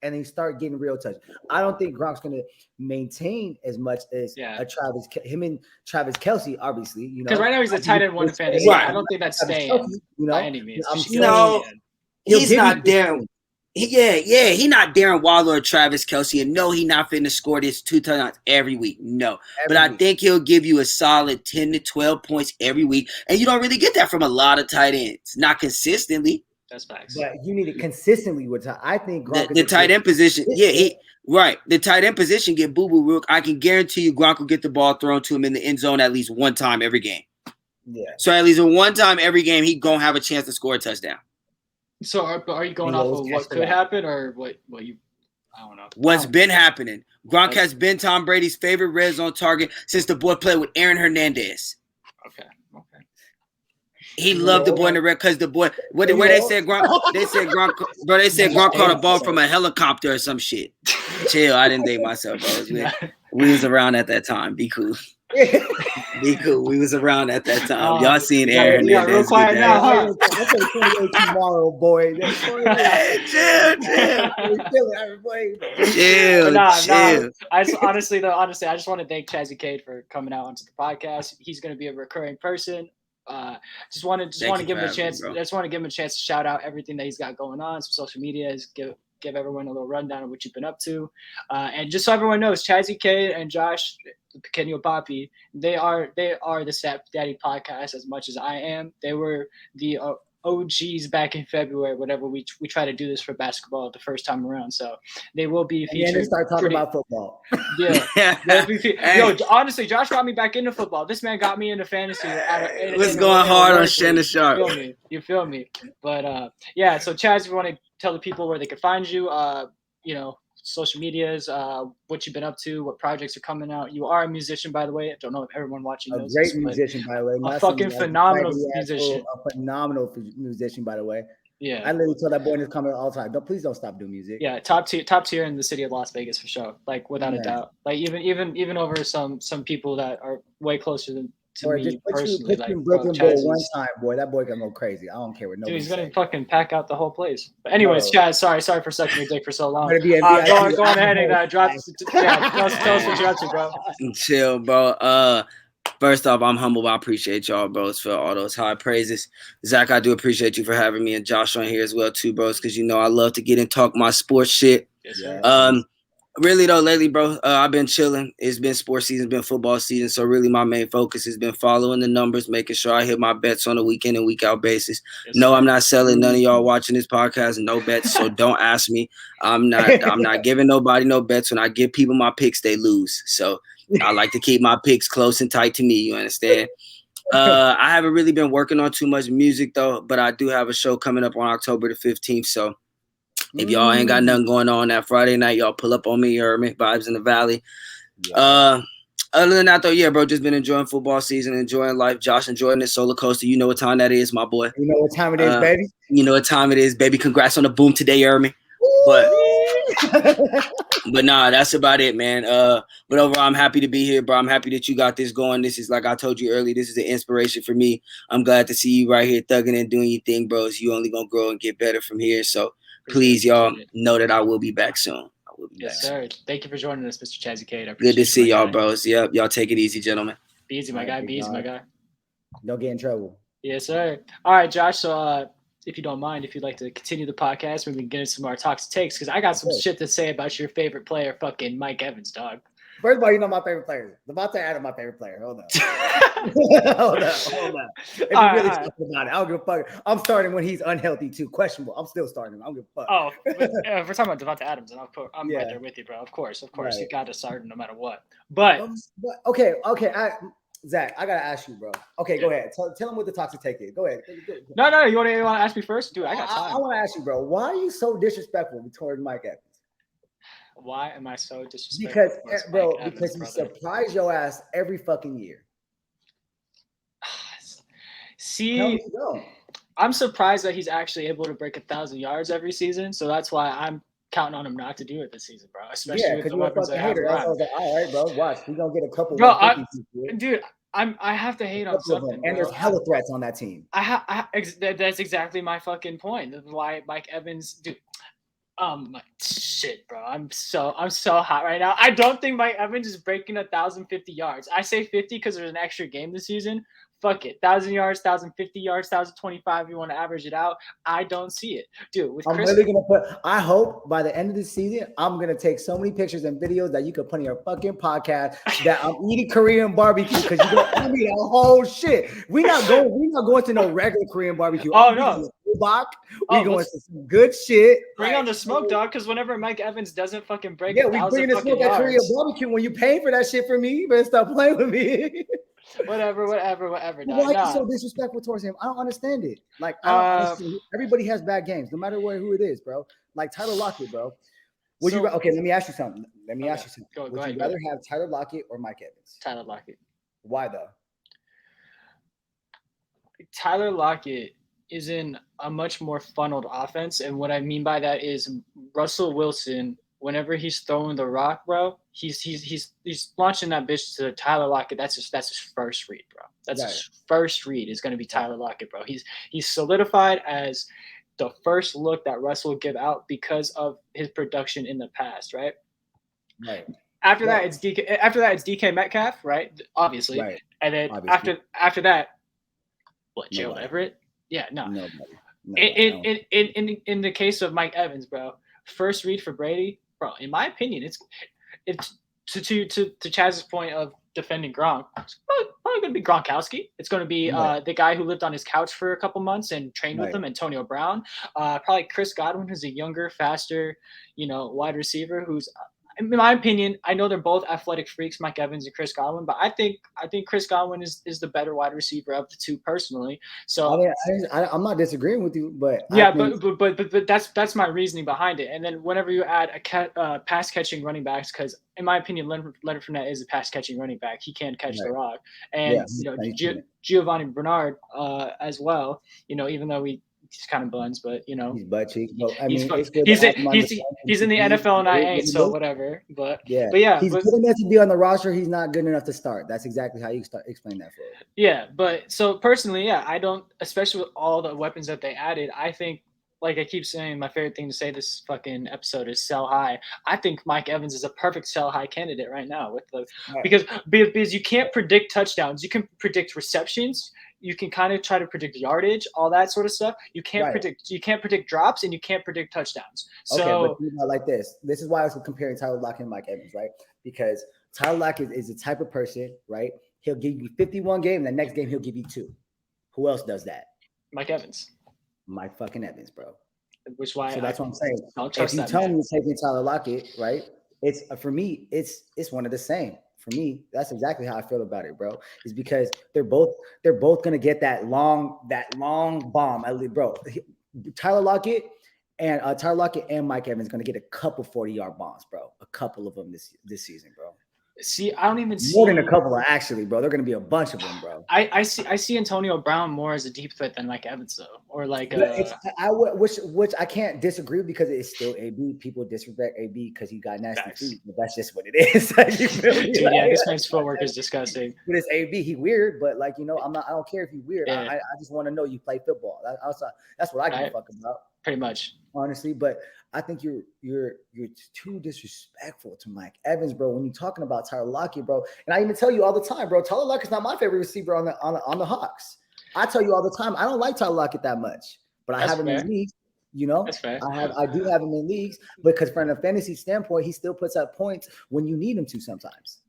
and then he started getting real touch. I don't think Gronk's going to maintain as much as him and Travis Kelce, obviously. Because right now he's a tight end 1 fantasy. I don't think that's staying by any means. He's not there. He not Darren Waller or Travis Kelce, and no, he not finna score this 2 touchdowns every week. No, but I think he'll give you a solid 10 to 12 points every week, and you don't really get that from a lot of tight ends, not consistently. That's facts. But you need it consistently with I think Gronk the tight end position. The tight end position get boo-boo real. I can guarantee you Gronk will get the ball thrown to him in the end zone at least 1 time every game. Yeah. So at least 1 time every game, he gonna have a chance to score a touchdown. So are you going off of what could happen or what you? I don't know. What's been happening? Gronk has been Tom Brady's favorite red zone target since the boy played with Aaron Hernandez. Okay. He loved the boy in the red because the boy where they said Gronk, bro. They said Gronk caught a ball from a helicopter or some shit. Chill, I didn't date myself, bro. We was around at that time. Be cool. Be cool. We was around at that time. Y'all seen Aaron? Yeah, real quiet now, huh? That's a 28 tomorrow, boy. Chill. Honestly, I just want to thank Chazzy Kaidd for coming out onto the podcast. He's going to be a recurring person. Just want to give him a chance. I just want to give him a chance to shout out everything that he's got going on. Some social media, give everyone a little rundown of what you've been up to, and just so everyone knows, Chazzy Kaidd and Josh, the Pequeno Papi, they are the Stat Daddy podcast as much as I am. They were the OGs back in February, whatever. We try to do this for basketball the first time around, so they will be featured. And then they start talking about football. Yo, honestly, Josh got me back into football. This man got me into fantasy. Was going hard on Shannon Sharp. You feel me? But so Chaz, you want to tell the people where they can find you? Social medias, what you've been up to, what projects are coming out. You are a musician, by the way. I don't know if everyone watching knows. A great musician, by the way. A fucking phenomenal musician. A phenomenal musician, by the way. Yeah. I literally tell that boy in his comment all the time, please don't stop doing music. Yeah, top tier in the city of Las Vegas for sure. Like without a doubt. Like even over some people that are way closer to me just personally. Put you in Brooklyn Bowl one time, boy. That boy gonna go crazy. I don't care what nobody. Dude, he's gonna fucking pack out the whole place. But anyways, Chaz, sorry for sucking your dick for so long. Go on ahead and tell us what you're up to, bro. Chill, bro. First off, I'm humble. I appreciate y'all, bros, for all those high praises. Zach, I do appreciate you for having me, and Josh on here as well, too, bros, because I love to get and talk my sports shit. Yes, really though, lately, bro, I've been chilling. It's been sports season, it's been football season, so really my main focus has been following the numbers, making sure I hit my bets on a weekend and week out basis. Yes, no, I'm not selling none of y'all watching this podcast, no bets, so don't ask me. I'm not giving nobody no bets. When I give people my picks, they lose. So I like to keep my picks close and tight to me. You understand? I haven't really been working on too much music though, but I do have a show coming up on October the 15th. So if y'all ain't got nothing going on that Friday night, y'all pull up on me. You heard me? Vibes in the Valley. Yeah. Other than that, though, yeah, bro, just been enjoying football season, enjoying life. Josh, enjoying this solar coaster. You know what time that is, my boy. You know what time it is, baby. You know what time it is, baby. Congrats on the boom today, you heard me? But But nah, that's about it, man. But overall, I'm happy to be here, bro. I'm happy that you got this going. This is, like I told you earlier, this is an inspiration for me. I'm glad to see you right here thugging and doing your thing, bro. So you only gonna grow and get better from here. So please, y'all, know that I will be back soon. Yes, sir. Thank you for joining us, Mr. Chazzy Kaidd. Good to see y'all, bros. Yep, y'all take it easy, gentlemen. Be easy, my guy. Be easy, my guy. Don't get in trouble. Yes, sir. All right, Josh. So, if you don't mind, if you'd like to continue the podcast, we can get into some more toxic takes because I got some shit to say about your favorite player, fucking Mike Evans, dog. First of all, you know my favorite player. Devontae Adams, my favorite player. Hold on. hold on. If you really talk about it, I don't give a fuck. I'm starting when he's unhealthy too. Questionable. I'm still starting him. I don't give a fuck. Oh, if we're talking about Devontae Adams, and I'm right there with you, bro. Of course. Right. You got to start him no matter what. But okay. Zach, I gotta ask you, bro. Okay, go ahead. Tell him what the toxic take is. Go ahead. No. You want to ask me first, dude? I got time. I want to ask you, bro. Why are you so disrespectful toward Mike Evans? Why am I so disrespectful? Because you surprise your ass every fucking year. See, I'm surprised that he's actually able to break 1,000 yards every season. So that's why I'm counting on him not to do it this season, bro. Especially with the weapons I have around. I was like, all right, bro, watch. We're gonna get a couple. Bro, I have to hate on something. And there's hella threats on that team. That's exactly my fucking point. That's why Mike Evans, dude. Shit, bro. I'm so hot right now. I don't think Mike Evans is breaking 1,050 yards. I say 50 because there's an extra game this season. Fuck it. 1,000 yards, 1,050 yards, 1,025. You want to average it out? I don't see it, dude. I hope by the end of the season, I'm gonna take so many pictures and videos that you can put in your fucking podcast that I'm eating Korean barbecue because you're gonna give me that whole shit. We're not going to no regular Korean barbecue. Oh no. We going to some good shit. Bring on the smoke, dog. Because whenever Mike Evans doesn't fucking break, we bring the smoke at Korean barbecue. When you paying for that shit for me, you better stop playing with me. Whatever. Why are you so disrespectful towards him? I don't understand it. Like, everybody has bad games, no matter who it is, bro. Like Tyler Lockett, bro. Let me ask you something. Would you rather have Tyler Lockett or Mike Evans? Tyler Lockett. Why though? Tyler Lockett is in a much more funneled offense, and what I mean by that is Russell Wilson. Whenever he's throwing the rock, bro, he's launching that bitch to Tyler Lockett. That's his first read, bro. His first read is going to be Tyler Lockett, bro. He's solidified as the first look that Russell will give out because of his production in the past, right? Right. After that, it's DK Metcalf, right? Obviously. Right. And then after that, what? Gerald Everett? Yeah, no. In the case of Mike Evans, bro, first read for Brady. Bro, in my opinion, it's to Chaz's point of defending Gronk. It's probably going to be Gronkowski. It's going to be the guy who lived on his couch for a couple months and trained with him, Antonio Brown. Probably Chris Godwin, who's a younger, faster, wide receiver who's. In my opinion, I know they're both athletic freaks, Mike Evans and Chris Godwin, but I think Chris Godwin is the better wide receiver of the two personally. So I'm not disagreeing with you, but but that's my reasoning behind it. And then whenever you add a pass catching running backs, because in my opinion, Leonard Fournette is a pass catching running back. He can catch the rock, and Giovanni Bernard as well. Even though he's kind of buns, but he's butt cheek. He's in the NFL and I ain't, so whatever. But he's good enough to be on the roster. He's not good enough to start. That's exactly how you explain that for it. Yeah, but so personally, I don't, especially with all the weapons that they added. I think, like I keep saying, my favorite thing to say this fucking episode is sell high. I think Mike Evans is a perfect sell high candidate right now because you can't predict touchdowns. You can predict receptions. You can kind of try to predict yardage, all that sort of stuff. You can't predict drops, and you can't predict touchdowns. So but like this is why I was comparing Tyler Lockett and Mike Evans, right? Because Tyler Lockett is the type of person, right? He'll give you 51 games, and the next game he'll give you 2. Who else does that? Mike Evans. Mike fucking Evans, bro. Which why? So that's what I'm saying. If you tell me you're taking Tyler Lockett, right? It's for me, it's one of the same. For me, that's exactly how I feel about it, bro. Is because they're both gonna get that long bomb, bro. Tyler Lockett and Mike Evans gonna get a couple 40-yard bombs, bro. A couple of them this season, bro. See, I don't even see more than a couple of actually, bro. They're gonna be a bunch of them, bro. I see Antonio Brown more as a deep threat than Mike Evans though, or like which I can't disagree because it's still AB. People disrespect AB because he got nasty feet, but that's just what it is. You feel me? Dude, yeah, this man's footwork is disgusting. But it's AB. He weird, but like I don't care if he's weird. Yeah. I just want to know you play football. That's what I give a fuck about. Pretty much, honestly, but I think you're too disrespectful to Mike Evans, bro. When you're talking about Tyler Lockett, bro, and I even tell you all the time, bro. Tyler Lockett's not my favorite receiver on the Hawks. I tell you all the time, I don't like Tyler Lockett that much, but I have him in leagues. That's fair. I do have him in leagues because from a fantasy standpoint, he still puts up points when you need him to sometimes.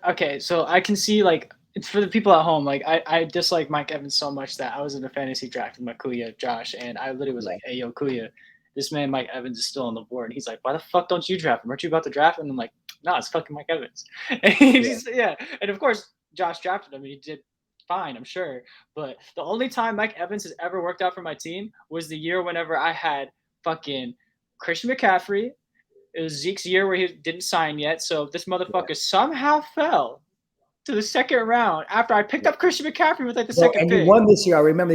Okay, so I can see like. It's for the people at home. Like I dislike Mike Evans so much that I was in a fantasy draft with my Kuya, Josh, and I literally was like, "Hey, yo, Kuya, this man Mike Evans is still on the board." And he's like, "Why the fuck don't you draft him? Aren't you about to draft him?" And I'm like, "No, it's fucking Mike Evans." And and of course, Josh drafted him, and he did fine, I'm sure. But the only time Mike Evans has ever worked out for my team was the year whenever I had fucking Christian McCaffrey. It was Zeke's year where he didn't sign yet, so this motherfucker somehow fell to the second round after I picked up Christian McCaffrey with like the second pick. And you won this year. I remember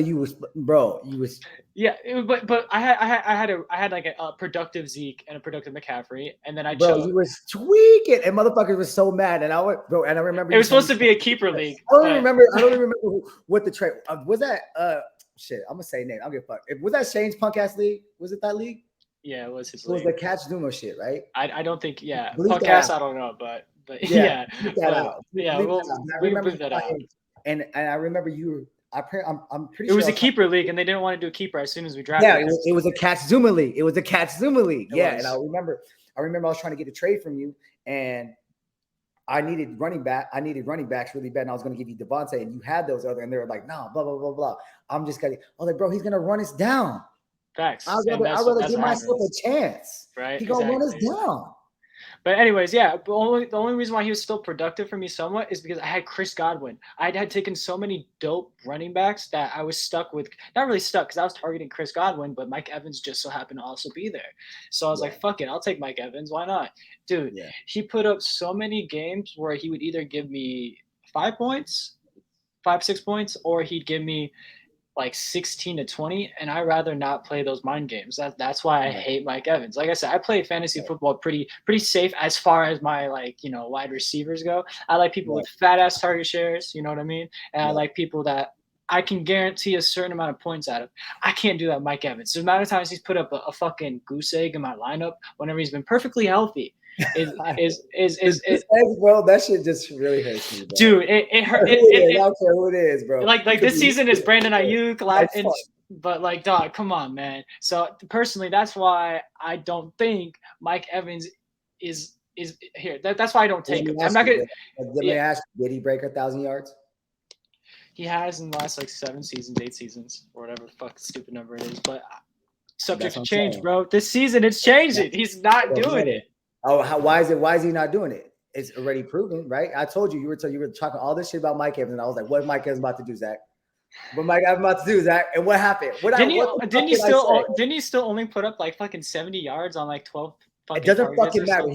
Yeah, but I had like a productive Zeke and a productive McCaffrey, and then you was tweaking, and motherfuckers was so mad, and I remember it was supposed to be a keeper league. I don't remember what the trade was. That shit. I'm gonna say name. I don't give a fuck. Was that Shane's punk ass league? Was it that league? Yeah, it was his. It was the Catch Zuma shit, right? I don't think. Yeah, podcast. I don't know, but yeah. We remember that out. And I remember you. I'm pretty sure it was a keeper league, and they didn't want to do a keeper as soon as we drafted. Yeah, it was a Catch Zuma league. It was a Catch Zuma league. And I remember I was trying to get a trade from you, and I needed running backs really bad, and I was going to give you Devontae, and you had those other, and they were like, no, blah blah blah blah. I was like, bro, he's going to run us down. Facts. I'd rather give myself a chance. Right. He's going to run us down. But anyways, yeah, the only reason why he was still productive for me somewhat is because I had Chris Godwin. I had taken so many dope running backs that I was stuck with, not really stuck because I was targeting Chris Godwin, but Mike Evans just so happened to also be there. So I was like, fuck it, I'll take Mike Evans. Why not? Dude, he put up so many games where he would either give me 5 points, 6 points, or he'd give me like 16 to 20, and I'd rather not play those mind games. That's why I hate Mike Evans. Like I said, I play fantasy football pretty safe as far as my wide receivers go. I like people with fat ass target shares, you know what I mean? And I like people that I can guarantee a certain amount of points out of. I can't do that, Mike Evans. The amount of times he's put up a fucking goose egg in my lineup whenever he's been perfectly healthy. Is bro, that shit just really hurts me, bro. Dude, it hurt. I don't care who it is, bro. Like this season is Brandon Ayuk, but like, dog, come on, man. So personally, that's why I don't think Mike Evans is here. That's why I don't take him. I'm not gonna. Let me ask, did he break 1,000 yards? He has in the last 7 seasons, 8 seasons, or whatever fuck stupid number it is. But subject to change, bro. This season it's changing. He's not doing it. Oh, why is he not doing it? It's already proven, right? I told you you were talking all this shit about Mike Evans, and I was like, "What is Mike Evans about to do, Zach? What Mike Evans about to do, Zach?" And what happened? Didn't he still only put up like fucking 70 yards on like 12? It doesn't fucking matter.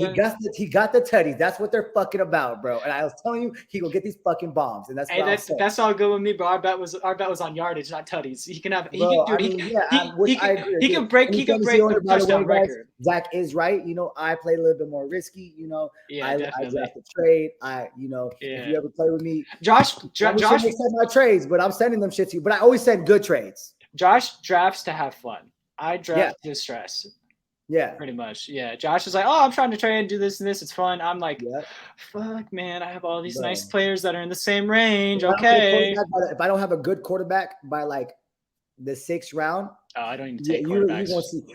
He got the tutties. That's what they're fucking about, bro. And I was telling you, he will get these fucking bombs, and that's all good with me, bro. Our bet was on yardage, not tutties. He can have. He can break a touchdown record. Zach is right. I play a little bit more risky. I draft a trade. If you ever play with me, Josh send my trades, but I'm sending them shit to you. But I always send good trades. Josh drafts to have fun. I draft to stress. Yeah, pretty much. Yeah, Josh is like, "Oh, I'm trying to try and do this and this. It's fun." I'm like, "Fuck, man! I have all these nice players that are in the same range." Okay. If I don't have a good quarterback by like the 6th round, I don't even take quarterbacks.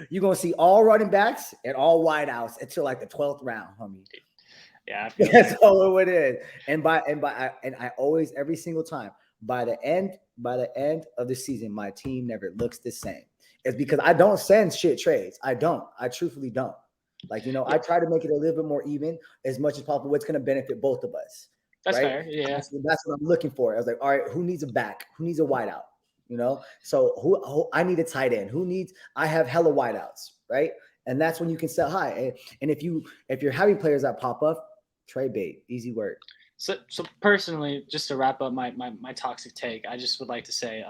You're gonna see all running backs and all wideouts until like the 12th round, homie. Yeah, that's all it is. And I always, every single time, by the end of the season, my team never looks the same. It's because I don't send shit trades. I truthfully don't. I try to make it a little bit more even as much as possible. What's going to benefit both of us. That's fair. Yeah. That's what I'm looking for. I was like, all right, who needs a back? Who needs a wideout? So who I need a tight end. I have hella wideouts, right? And that's when you can sell high. And if you're having players that pop up, Trade bait, easy work. So personally, just to wrap up my toxic take, I just would like to say,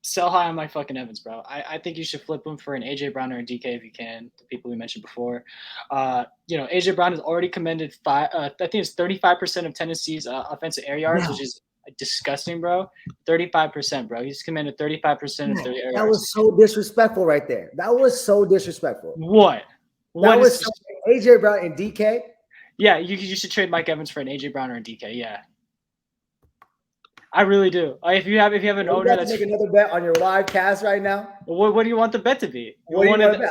sell high on Mike fucking Evans, bro. I think you should flip him for an AJ Brown or a DK if you can. The people we mentioned before. AJ Brown has already commanded I think it's 35% of Tennessee's offensive air yards, which is disgusting, bro. 35%, bro. He's commanded 35% of their air yards. That was so disrespectful right there. That was so disrespectful. What? That was AJ Brown and DK. Yeah, you should trade Mike Evans for an AJ Brown or a DK. Yeah, I really do. If you have an owner that's make another bet on your live cast right now. What do you want the bet to be? What do you want to bet?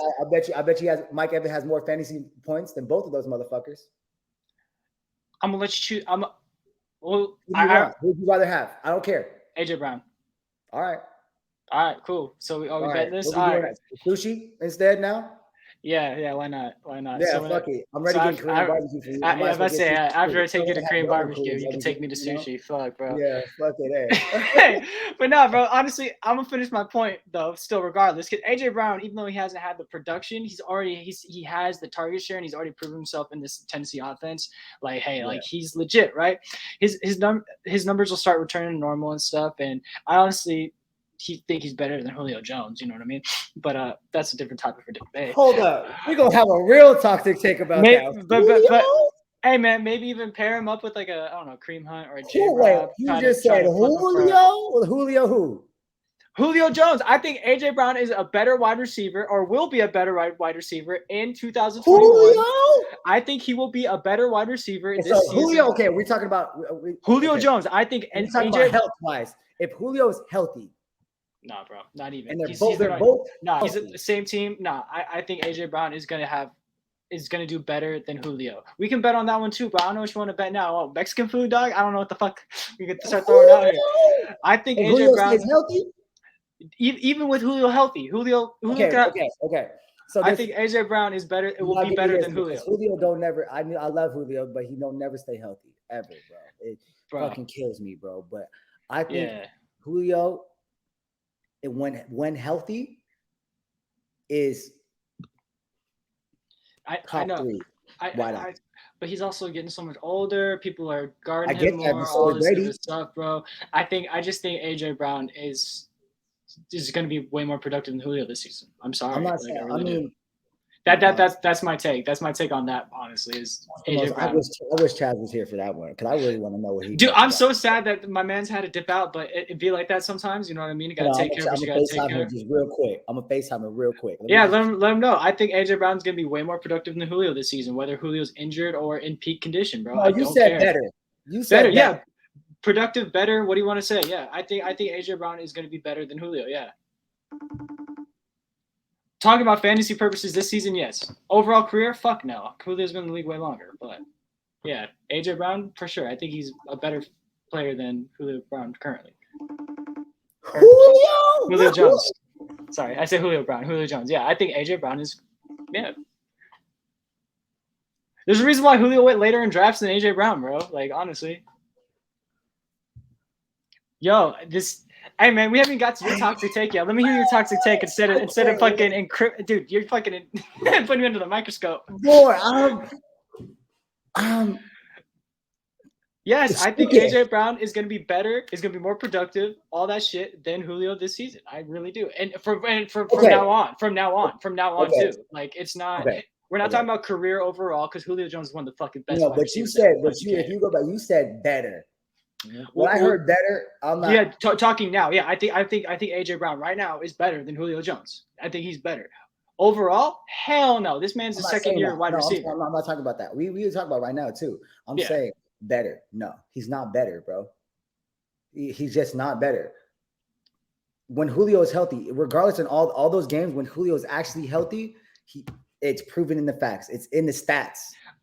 I bet you Mike Evans has more fantasy points than both of those motherfuckers. I'm gonna let you choose. Who would you rather have? I don't care. AJ Brown. All right, cool. So we betting this? All right. Sushi instead now. Yeah. Why not? Yeah, so fuck it. I'm ready to get Korean barbecue for you. After I take you to Korean barbecue, you can take me to sushi. Fuck, bro. Yeah, fuck it. Hey, but no, bro. Honestly, I'm gonna finish my point though. Still, regardless, because AJ Brown, even though he hasn't had the production, he has the target share, and he's already proven himself in this Tennessee offense. Like, hey, like he's legit, right? His numbers will start returning to normal and stuff. And I honestly think he's better than Julio Jones, you know what I mean? But that's a different topic for debate. Hold up, we're gonna have a real toxic take about that. But hey man, maybe even pair him up with like a Kareem Hunt or a J-Rob. You just said Julio? Well, Julio who? Julio Jones. I think AJ Brown is a better wide receiver, or will be a better wide receiver in 2021. Julio? I think he will be a better wide receiver this season. Julio, okay, we're talking about Julio Jones. I think, and we're talking about health wise. If Julio is healthy. Nah, bro, not even. And they're both. Nah, he's the same team. Nah, I think AJ Brown is gonna do better than Julio. We can bet on that one too, but I don't know what you want to bet now. Oh, Mexican food, dog? I don't know what the fuck we can start throwing out here. I think AJ Brown is healthy. Even with Julio healthy, Julio okay. So I think AJ Brown is better. It will be better than Julio. Julio don't never. I love Julio, but he don't never stay healthy ever, bro. It fucking kills me, bro. But I think Julio, when healthy, is I know. But he's also getting so much older. People are guarding him more. All this other stuff, bro. I just think AJ Brown is going to be way more productive than Julio this season. I'm sorry. I'm not saying. That's my take. That's my take on that. Honestly, is AJ Brown. I wish Chaz was here for that one because I really want to know what he. Dude, I'm so sad that my man's had to dip out, but it'd be like that sometimes. You know what I mean? You gotta take care of what you gotta take care of. Just real quick. I'm gonna FaceTime him real quick. Let him know. I think AJ Brown's gonna be way more productive than Julio this season, whether Julio's injured or in peak condition, bro. No, you said better. You said better. Yeah, productive, better. What do you want to say? Yeah, I think AJ Brown is gonna be better than Julio. Yeah. Talking about fantasy purposes this season, yes. Overall career, fuck no. Julio's been in the league way longer, but yeah, AJ Brown for sure. I think he's a better player than Julio Brown currently. Julio Jones. Sorry, I said Julio Brown. Julio Jones. Yeah, I think AJ Brown is. Yeah. There's a reason why Julio went later in drafts than AJ Brown, bro. Like honestly. Yo, this. Hey man, we haven't got to your toxic take yet. Let me hear your toxic take instead of fucking dude. You're fucking putting me under the microscope. Boy, yes, I think AJ Brown is gonna be better. Is gonna be more productive. All that shit than Julio this season. I really do. And from now on too. Like it's not. Okay. We're not talking about career overall because Julio Jones is one of the fucking best. No, but you said, if you go back, you said better. When I heard better, I'm not. Yeah, talking now. Yeah, I think AJ Brown right now is better than Julio Jones. I think he's better. Overall, hell no. This man's a second-year wide receiver. I'm not talking about that. We talk about right now too. I'm saying better. No, he's not better, bro. He's just not better. When Julio is healthy, regardless in all those games, when Julio is actually healthy, it's proven in the facts. It's in the stats.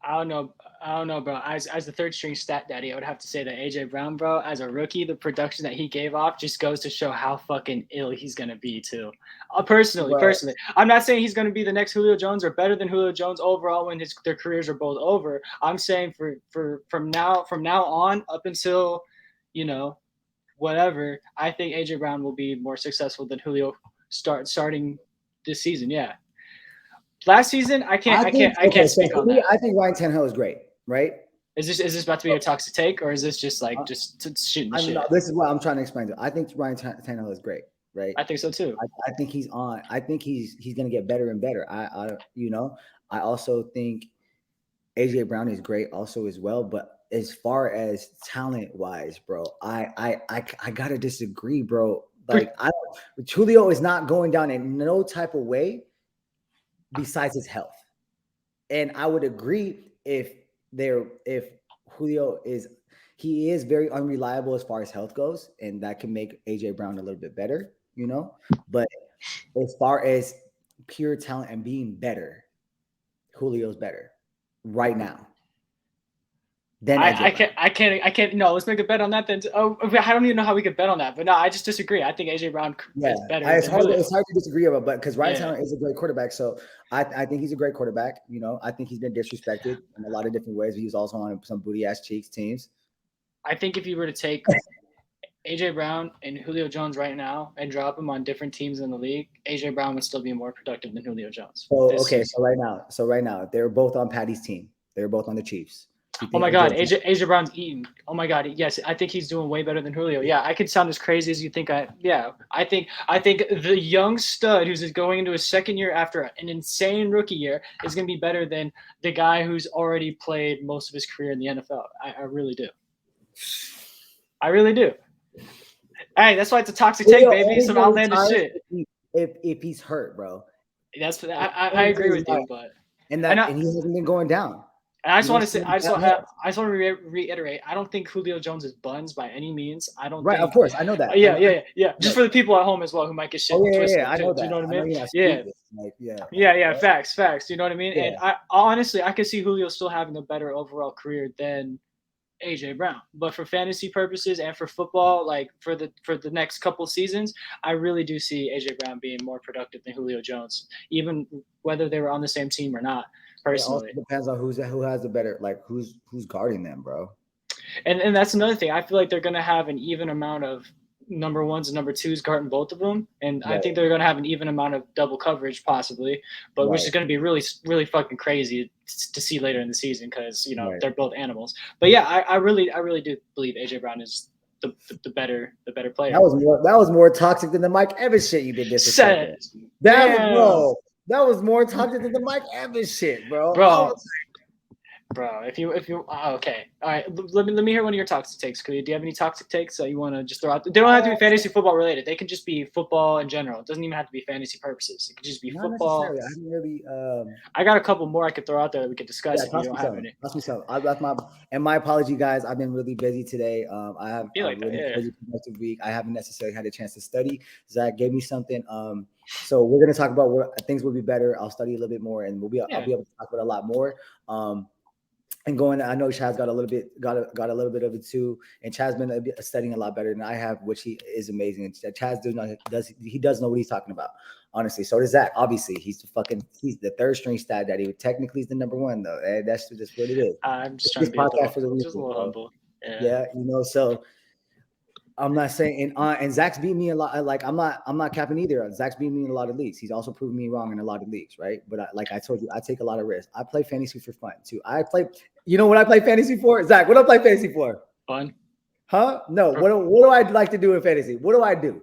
I don't know, bro. As the third string stat daddy, I would have to say that AJ Brown, bro, as a rookie, the production that he gave off just goes to show how fucking ill he's gonna be too. Personally, I'm not saying he's gonna be the next Julio Jones or better than Julio Jones overall when their careers are both over. I'm saying from now on up until whatever, I think AJ Brown will be more successful than Julio starting this season. Yeah. Last season, I can't speak on that. I think Ryan Tannehill is great. right? Is this about to be a toxic take, or is this just like just shooting the shit? No, this is what I'm trying to explain. I think Ryan Tannehill is great, right? I think so too. I think he's on. I think he's going to get better and better. I also think AJ Brown is great also as well. But as far as talent wise, bro, I gotta disagree, bro. Like Julio is not going down in no type of way besides his health. And I would agree if Julio is very unreliable as far as health goes, and that can make AJ Brown a little bit better, But as far as pure talent and being better, Julio's better right now. Then I can't. No, let's make a bet on that. Then I don't even know how we could bet on that. But no, I just disagree. I think AJ Brown is better. It's hard to disagree about, but because Ryan Tannehill is a great quarterback, so I think he's a great quarterback. I think he's been disrespected in a lot of different ways. He was also on some booty ass cheeks teams. I think if you were to take AJ Brown and Julio Jones right now and drop them on different teams in the league, AJ Brown would still be more productive than Julio Jones. So right now they're both on Patty's team. They're both on the Chiefs. Oh my God, AJ Brown's eating. Oh my God, yes, I think he's doing way better than Julio. Yeah, I could sound as crazy as you think. I think the young stud who's going into his second year after an insane rookie year is going to be better than the guy who's already played most of his career in the NFL. I really do. I really do. Hey, that's why it's a toxic take, baby. Some outlandish shit. If he's hurt, bro. I agree with you, but and he hasn't been going down. And I just want to say, I just want to reiterate. I don't think Julio Jones is buns by any means. I don't. Right, of course, I know that. Yeah. Just for the people at home as well who might get shit twisted. I know that. You know what I mean? Yeah. Facts. You know what I mean? Yeah. And I honestly, I could see Julio still having a better overall career than AJ Brown. But for fantasy purposes and for football, like for the next couple seasons, I really do see AJ Brown being more productive than Julio Jones, even whether they were on the same team or not. Personally, it also depends on who has the better, like who's guarding them, bro. And that's another thing. I feel like they're gonna have an even amount of number ones and number twos guarding both of them, and I think they're gonna have an even amount of double coverage possibly, but which is gonna be really really fucking crazy to see later in the season because they're both animals. But yeah, I really do believe AJ Brown is the better player. That was more toxic than the Mike Evans shit you did this. That was more toxic than the Mike Evans shit, bro. Bro, if you okay, all right. Let me hear one of your toxic takes. Do you have any toxic takes that you want to just throw out? They don't have to be fantasy football related. They can just be football in general. It doesn't even have to be fantasy purposes. It could just be football. I haven't really. I got a couple more I could throw out there that we could discuss. If you don't have any. Ask me something. My apology, guys. I've been really busy today. I have a really busy productive week. I haven't necessarily had a chance to study. Zach gave me something. So we're gonna talk about where things will be better. I'll study a little bit more, and I'll be able to talk about a lot more. And I know Chaz got a little bit of it too, and Chaz been studying a lot better than I have, which he is amazing. And Chaz does know what he's talking about, honestly. So does Zach. Obviously, he's the third string stat daddy. Technically, he's the number one though. That's just what it is. I'm just trying to be just a little humble. Yeah, so. I'm not saying, and Zach's beat me a lot. Like I'm not capping either. Zach's beat me in a lot of leagues. He's also proven me wrong in a lot of leagues, right? But like I told you, I take a lot of risks. I play fantasy for fun too. You know what I play fantasy for, Zach? What do I play fantasy for? Fun. Huh? No. What do I like to do in fantasy? What do I do?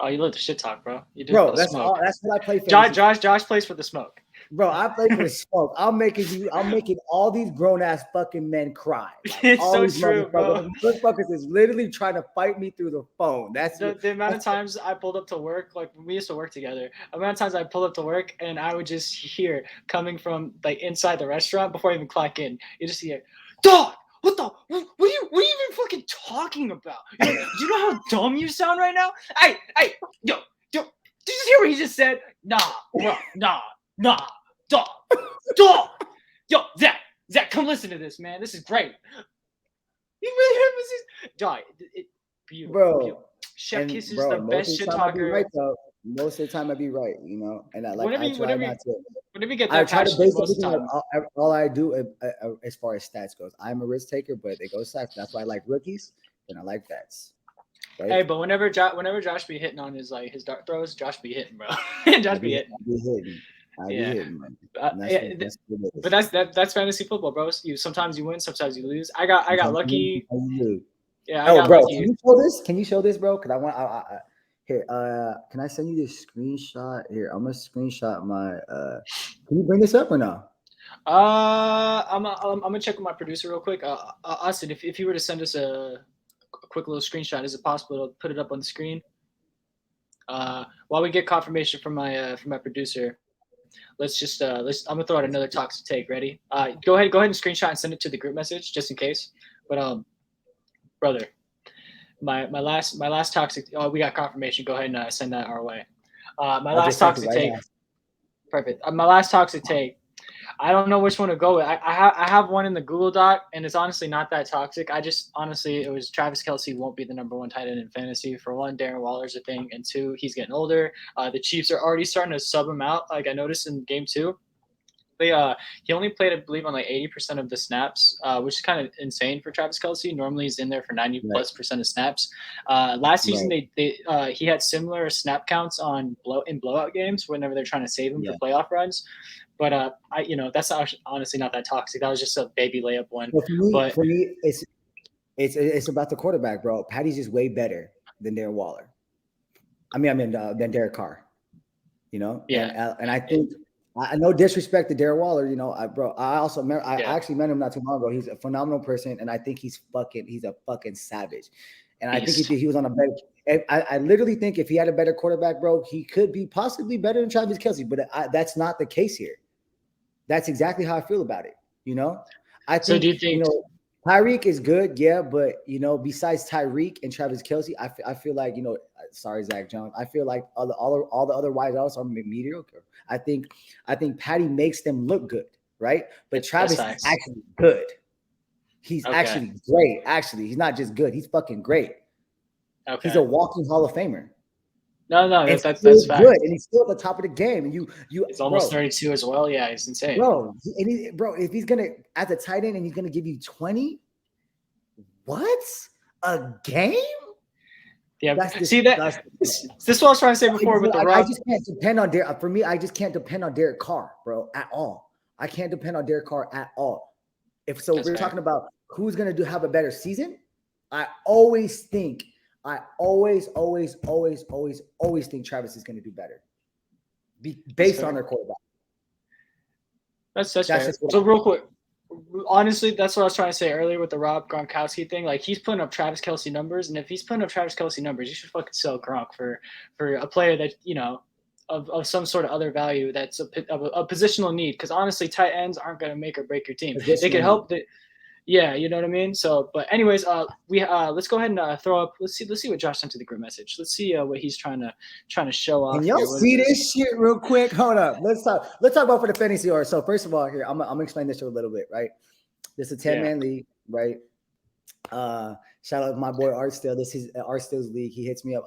Oh, you love the shit talk, bro. You do. Bro, that's what I play. Fantasy. Josh plays for the smoke. Bro, I play for the smoke. I'm making all these grown ass fucking men cry. It's so true, bro. Motherfuckers is literally trying to fight me through the phone. That's the amount of times I pulled up to work. Like when we used to work together. The amount of times I pulled up to work and I would just hear coming from like inside the restaurant before I even clock in. You just hear, dog. What are you even fucking talking about? You know how dumb you sound right now? Hey, yo, did you just hear what he just said? Nah, bro, nah, dog. Yo, Zach, come listen to this, man. This is great. You really heard this? Dog, beautiful. Bro. Chef Kiss is the best shit talker. Right, most of the time, I'd be right, and I try not to. Whenever you get that, I try to base everything all I do as far as stats goes. I'm a risk taker, but it goes stats. That's why I like rookies and I like vets. Right? Hey, but whenever Josh be hitting on his dart throws, Josh be hitting, bro. Josh be hitting. But that's fantasy football, bro. Sometimes you win, sometimes you lose. I got lucky. Yeah, I got bro, lucky. Can you show this, bro? Because I want. Here, can I send you this screenshot? Here, I'm gonna screenshot my. Can you bring this up or no? I'm gonna check with my producer real quick. Austin, if you were to send us a quick little screenshot, is it possible to put it up on the screen? While we get confirmation from my producer, let's I'm gonna throw out another toxic take. Ready? Go ahead and screenshot and send it to the group message just in case. But brother, my last toxic. Oh, we got confirmation. Go ahead and send that our way. My last toxic take. Perfect. My last toxic take. I don't know which one to go with. I have one in the Google Doc, and it's honestly not that toxic. It was Travis Kelce won't be the number one tight end in fantasy. For one, Darren Waller's a thing, and two, he's getting older. The Chiefs are already starting to sub him out, like I noticed in game 2. But he only played, I believe, on like 80% of the snaps, which is kind of insane for Travis Kelce. Normally, he's in there for 90+% of snaps. Last season, he had similar snap counts in blowout games whenever they're trying to save him for playoff runs. But that's honestly not that toxic. That was just a baby layup one. Well, for me, it's about the quarterback, bro. Patty's just way better than Darren Waller. Than Derek Carr. Yeah, and I think. I no disrespect to Darren Waller, I actually met him not too long ago. He's a phenomenal person, and I think he's a fucking savage. And I think if he was on a better, I literally think if he had a better quarterback, bro, he could be possibly better than Travis Kelce. But that's not the case here. That's exactly how I feel about it. I think. So do you think? Tyreek is good, yeah, but besides Tyreek and Travis Kelce, I feel like sorry, Zach Jones. I feel like all the other wide outs are mediocre. I think Patty makes them look good, right? But Travis is actually good. He's actually great. Actually, he's not just good. He's fucking great. Okay. He's a walking Hall of Famer. No, that's fact. Good, and he's still at the top of the game. And he's almost 32 as well. Yeah, he's insane, bro. If he's gonna at the tight end and he's gonna give you 20, what a game? Yeah, this is what I was trying to say before with the Rock. I just can't depend on Derek. For me, I just can't depend on Derek Carr, bro, at all. I can't depend on Derek Carr at all. We're talking about who's gonna have a better season. I always think Travis is going to do better based on their quarterback. That's fair. So real quick, honestly, that's what I was trying to say earlier with the Rob Gronkowski thing. Like, he's putting up Travis Kelce numbers, and if he's putting up Travis Kelce numbers, you should fucking sell Gronk for a player that of some sort of other value that's a positional need. Because honestly, tight ends aren't going to make or break your team. They can help the. Yeah, you know what I mean. So, but anyways, let's go ahead and throw up. Let's see what Josh sent to the group message. Let's see what he's trying to show off. Can y'all see this shit real quick? Hold up. Let's talk about for the fantasy order. So first of all, here I'm gonna explain this to you a little bit, right? This is a 10-man league, right? Shout out to my boy Art Still. This is Art Still's league. He hits me up.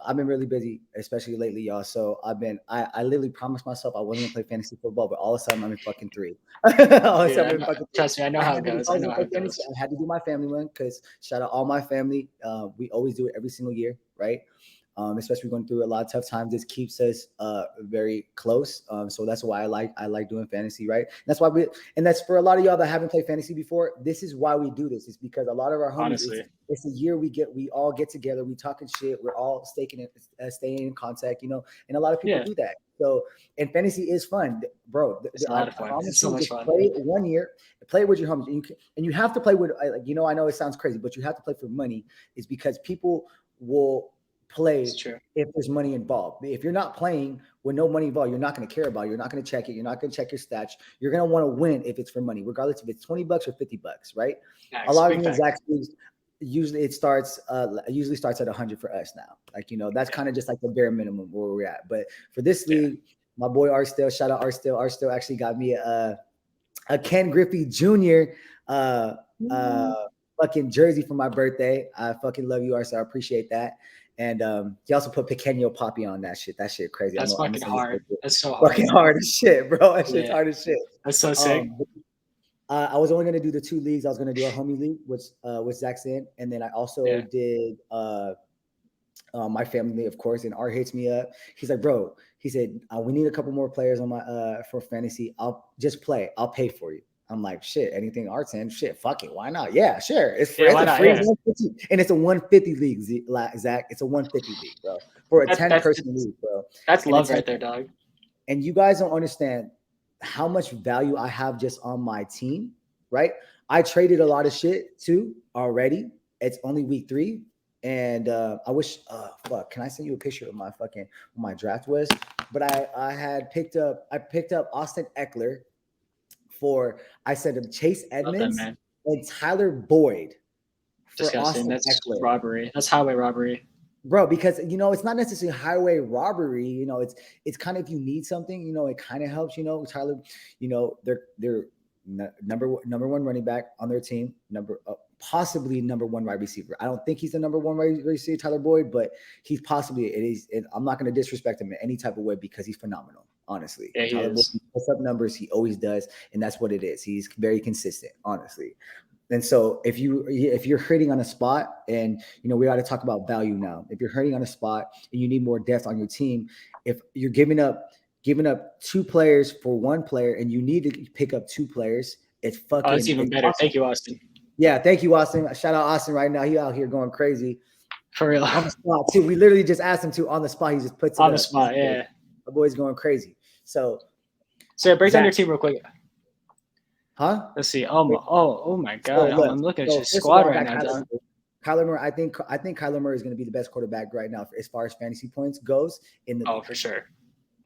I've been really busy, especially lately, y'all. So I literally promised myself I wasn't gonna play fantasy football, but all of a sudden I'm in fucking 3. Trust me, I know how it goes. I had to do my family one because shout out all my family. We always do it every single year, right? Especially going through a lot of tough times. This keeps us very close. So that's why I like doing fantasy, right? That's why that's for a lot of y'all that haven't played fantasy before. This is why we do this. It's because a lot of our homies, it's a year we all get together, we talking shit, we're all staying in contact, and a lot of people do that. So, and fantasy is fun, bro. It's a lot of fun. It's so much fun. Play it 1 year, play with your homies, and you have to play with I know it sounds crazy, but you have to play for money. Is because people will play if there's money involved. If you're not playing with no money involved, you're not going to care about it. You're not going to check it. You're not going to check your stats. You're going to want to win if it's for money, regardless if it's $20 or $50, right? A lot of these actually usually starts at 100 for us now. That's kind of just like the bare minimum where we're at. But for this league, my boy Art Still, shout out Art Still. Art Still actually got me a Ken Griffey Jr. Fucking jersey for my birthday. I fucking love you, Art Still. I appreciate that. And he also put Pequeno Papi on that shit. That shit crazy. That's fucking hard. That's so hard. Fucking hard as shit, bro. That shit's hard as shit. That's so sick. I was only gonna do the 2 leagues. I was gonna do a homie league, which Zach's in, and then I also did My family, of course, and Art hits me up. He's like, bro, he said, we need a couple more players on my for fantasy. I'll just play. I'll pay for you. I'm like, shit, anything Art's in, shit, fuck it. Why not? Yeah, sure. It's free. Yeah, It's a free 150. And it's a 150 league, Zach. It's a 150 league, bro. For a 10-person league, bro. That's love right there, dog. And you guys don't understand how much value I have just on my team, right? I traded a lot of shit too already. It's only week 3. And I wish, can I send you a picture of my draft was? But I picked up Austin Eckler I said him Chase Edmonds and Tyler Boyd. Disgusting. That's Eckler. Robbery. That's highway robbery. Bro, because it's not necessarily highway robbery. It's kind of if you need something, it kind of helps. Tyler, they're number one running back on their team, possibly number 1 wide receiver. I don't think he's the number 1 wide receiver, Tyler Boyd, but he's possibly it is. And I'm not going to disrespect him in any type of way because he's phenomenal. Honestly, yeah, Tyler Boyd puts up numbers. He always does, and that's what it is. He's very consistent, honestly. And so if you're hurting on a spot, and we got to talk about value now. If you're hurting on a spot and you need more depth on your team, if you're giving up 2 players for 1 player, and you need to pick up 2 players, it's fucking. Oh, it's even better. Awesome. Thank you, Austin. Yeah, thank you, Austin. Shout out Austin right now. He out here going crazy. For real. On the spot too. We literally just asked him to on the spot. He just puts it on the spot. Yeah. The boy's going crazy. So break down your team real quick. Huh? Let's see. Oh my God. So I'm looking at your squad right now. Kyler Murray, I think Kyler Murray is going to be the best quarterback right now as far as fantasy points goes in the league. For sure.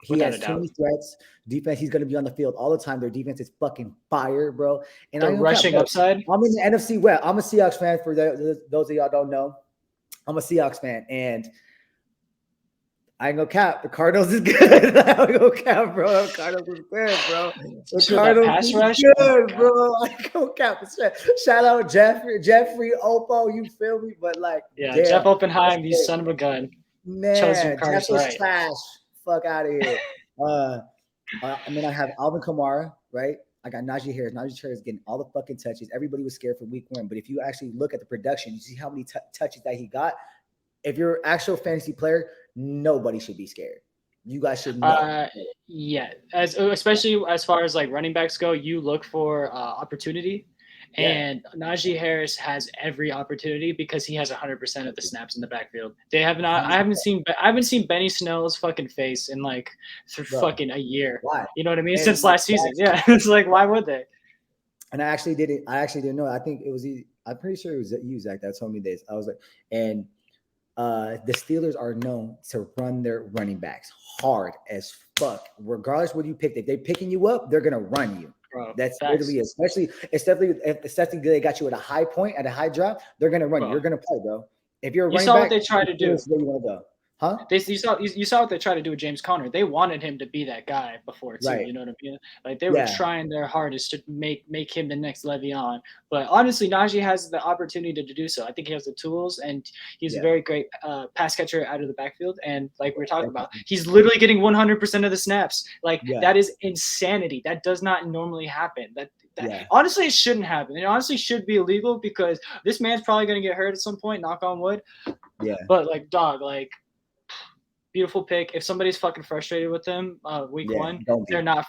He has too many threats. Defense, he's going to be on the field all the time. Their defense is fucking fire, bro. And the rushing upside. I'm in the NFC West. I'm a Seahawks fan. For those of y'all don't know, I'm a Seahawks fan, and I ain't gonna cap. The Cardinals is good. I ain't gonna cap, bro. The Cardinals is good, bro. The Cardinals is good, bro. I ain't gonna cap. Shout out Jeffrey Oppo. You feel me? But damn, Jeff Oppenheim, you son of a gun. Man, Jeff is trash. Fuck out of here. And then I have Alvin Kamara, right? I got Najee Harris. Najee Harris getting all the fucking touches. Everybody was scared for week 1. But if you actually look at the production, you see how many touches that he got. If you're an actual fantasy player, nobody should be scared. You guys should know. Yeah. Especially as far as running backs go, you look for opportunity. Yeah. And Najee Harris has every opportunity because he has 100% of the snaps in the backfield. They have not. I haven't seen Benny Snell's fucking face in fucking a year. Why? You know what I mean? Since last season. Yeah. It's why would they? And I actually didn't know. I think it was. I'm pretty sure it was you, Zach, that told me this. I was like, and the Steelers are known to run their running backs hard as fuck. Regardless what you pick, if they're picking you up, they're gonna run you. Bro, that's literally, especially if they got you at a high point, at a high drop, they're gonna run you. You're gonna play, bro. If you're a running back, what they try to do. Where you want to go? Huh? You saw what they tried to do with James Conner. They wanted him to be that guy before too. Right. You know what I mean? They were trying their hardest to make him the next Le'Veon. But honestly, Najee has the opportunity to do so. I think he has the tools, and he's a very great pass catcher out of the backfield. And like we're talking about, he's literally getting 100% of the snaps. That is insanity. That does not normally happen. Honestly, it shouldn't happen. It honestly should be illegal because this man's probably going to get hurt at some point. Knock on wood. Yeah. But beautiful pick. If somebody's fucking frustrated with him week 1, they're not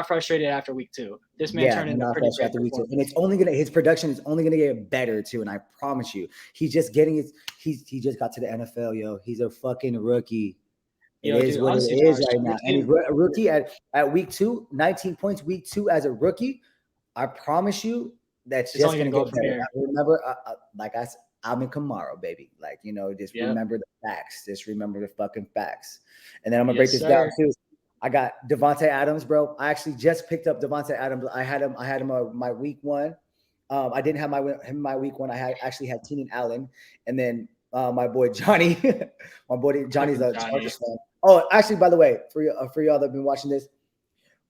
frustrated after week 2. This man turned into pretty great after week 2. And his production is only gonna get better too. And I promise you, he's just getting it. He just got to the NFL, yo. He's a fucking rookie. It is what it is right now. And he's a rookie at week 2, 19 points week 2 as a rookie. I promise you that's just gonna get better. Remember, Alvin Kamara, baby. Just remember the facts. Just remember the fucking facts. And then I'm going to break this down too. I got Devontae Adams, bro. I actually just picked up Devontae Adams. I had him my week 1. I didn't have him my week 1. I actually had Keenan Allen. And then my boy Johnny. Johnny's a Chargers fan. Oh, actually, by the way, for y'all that have been watching this,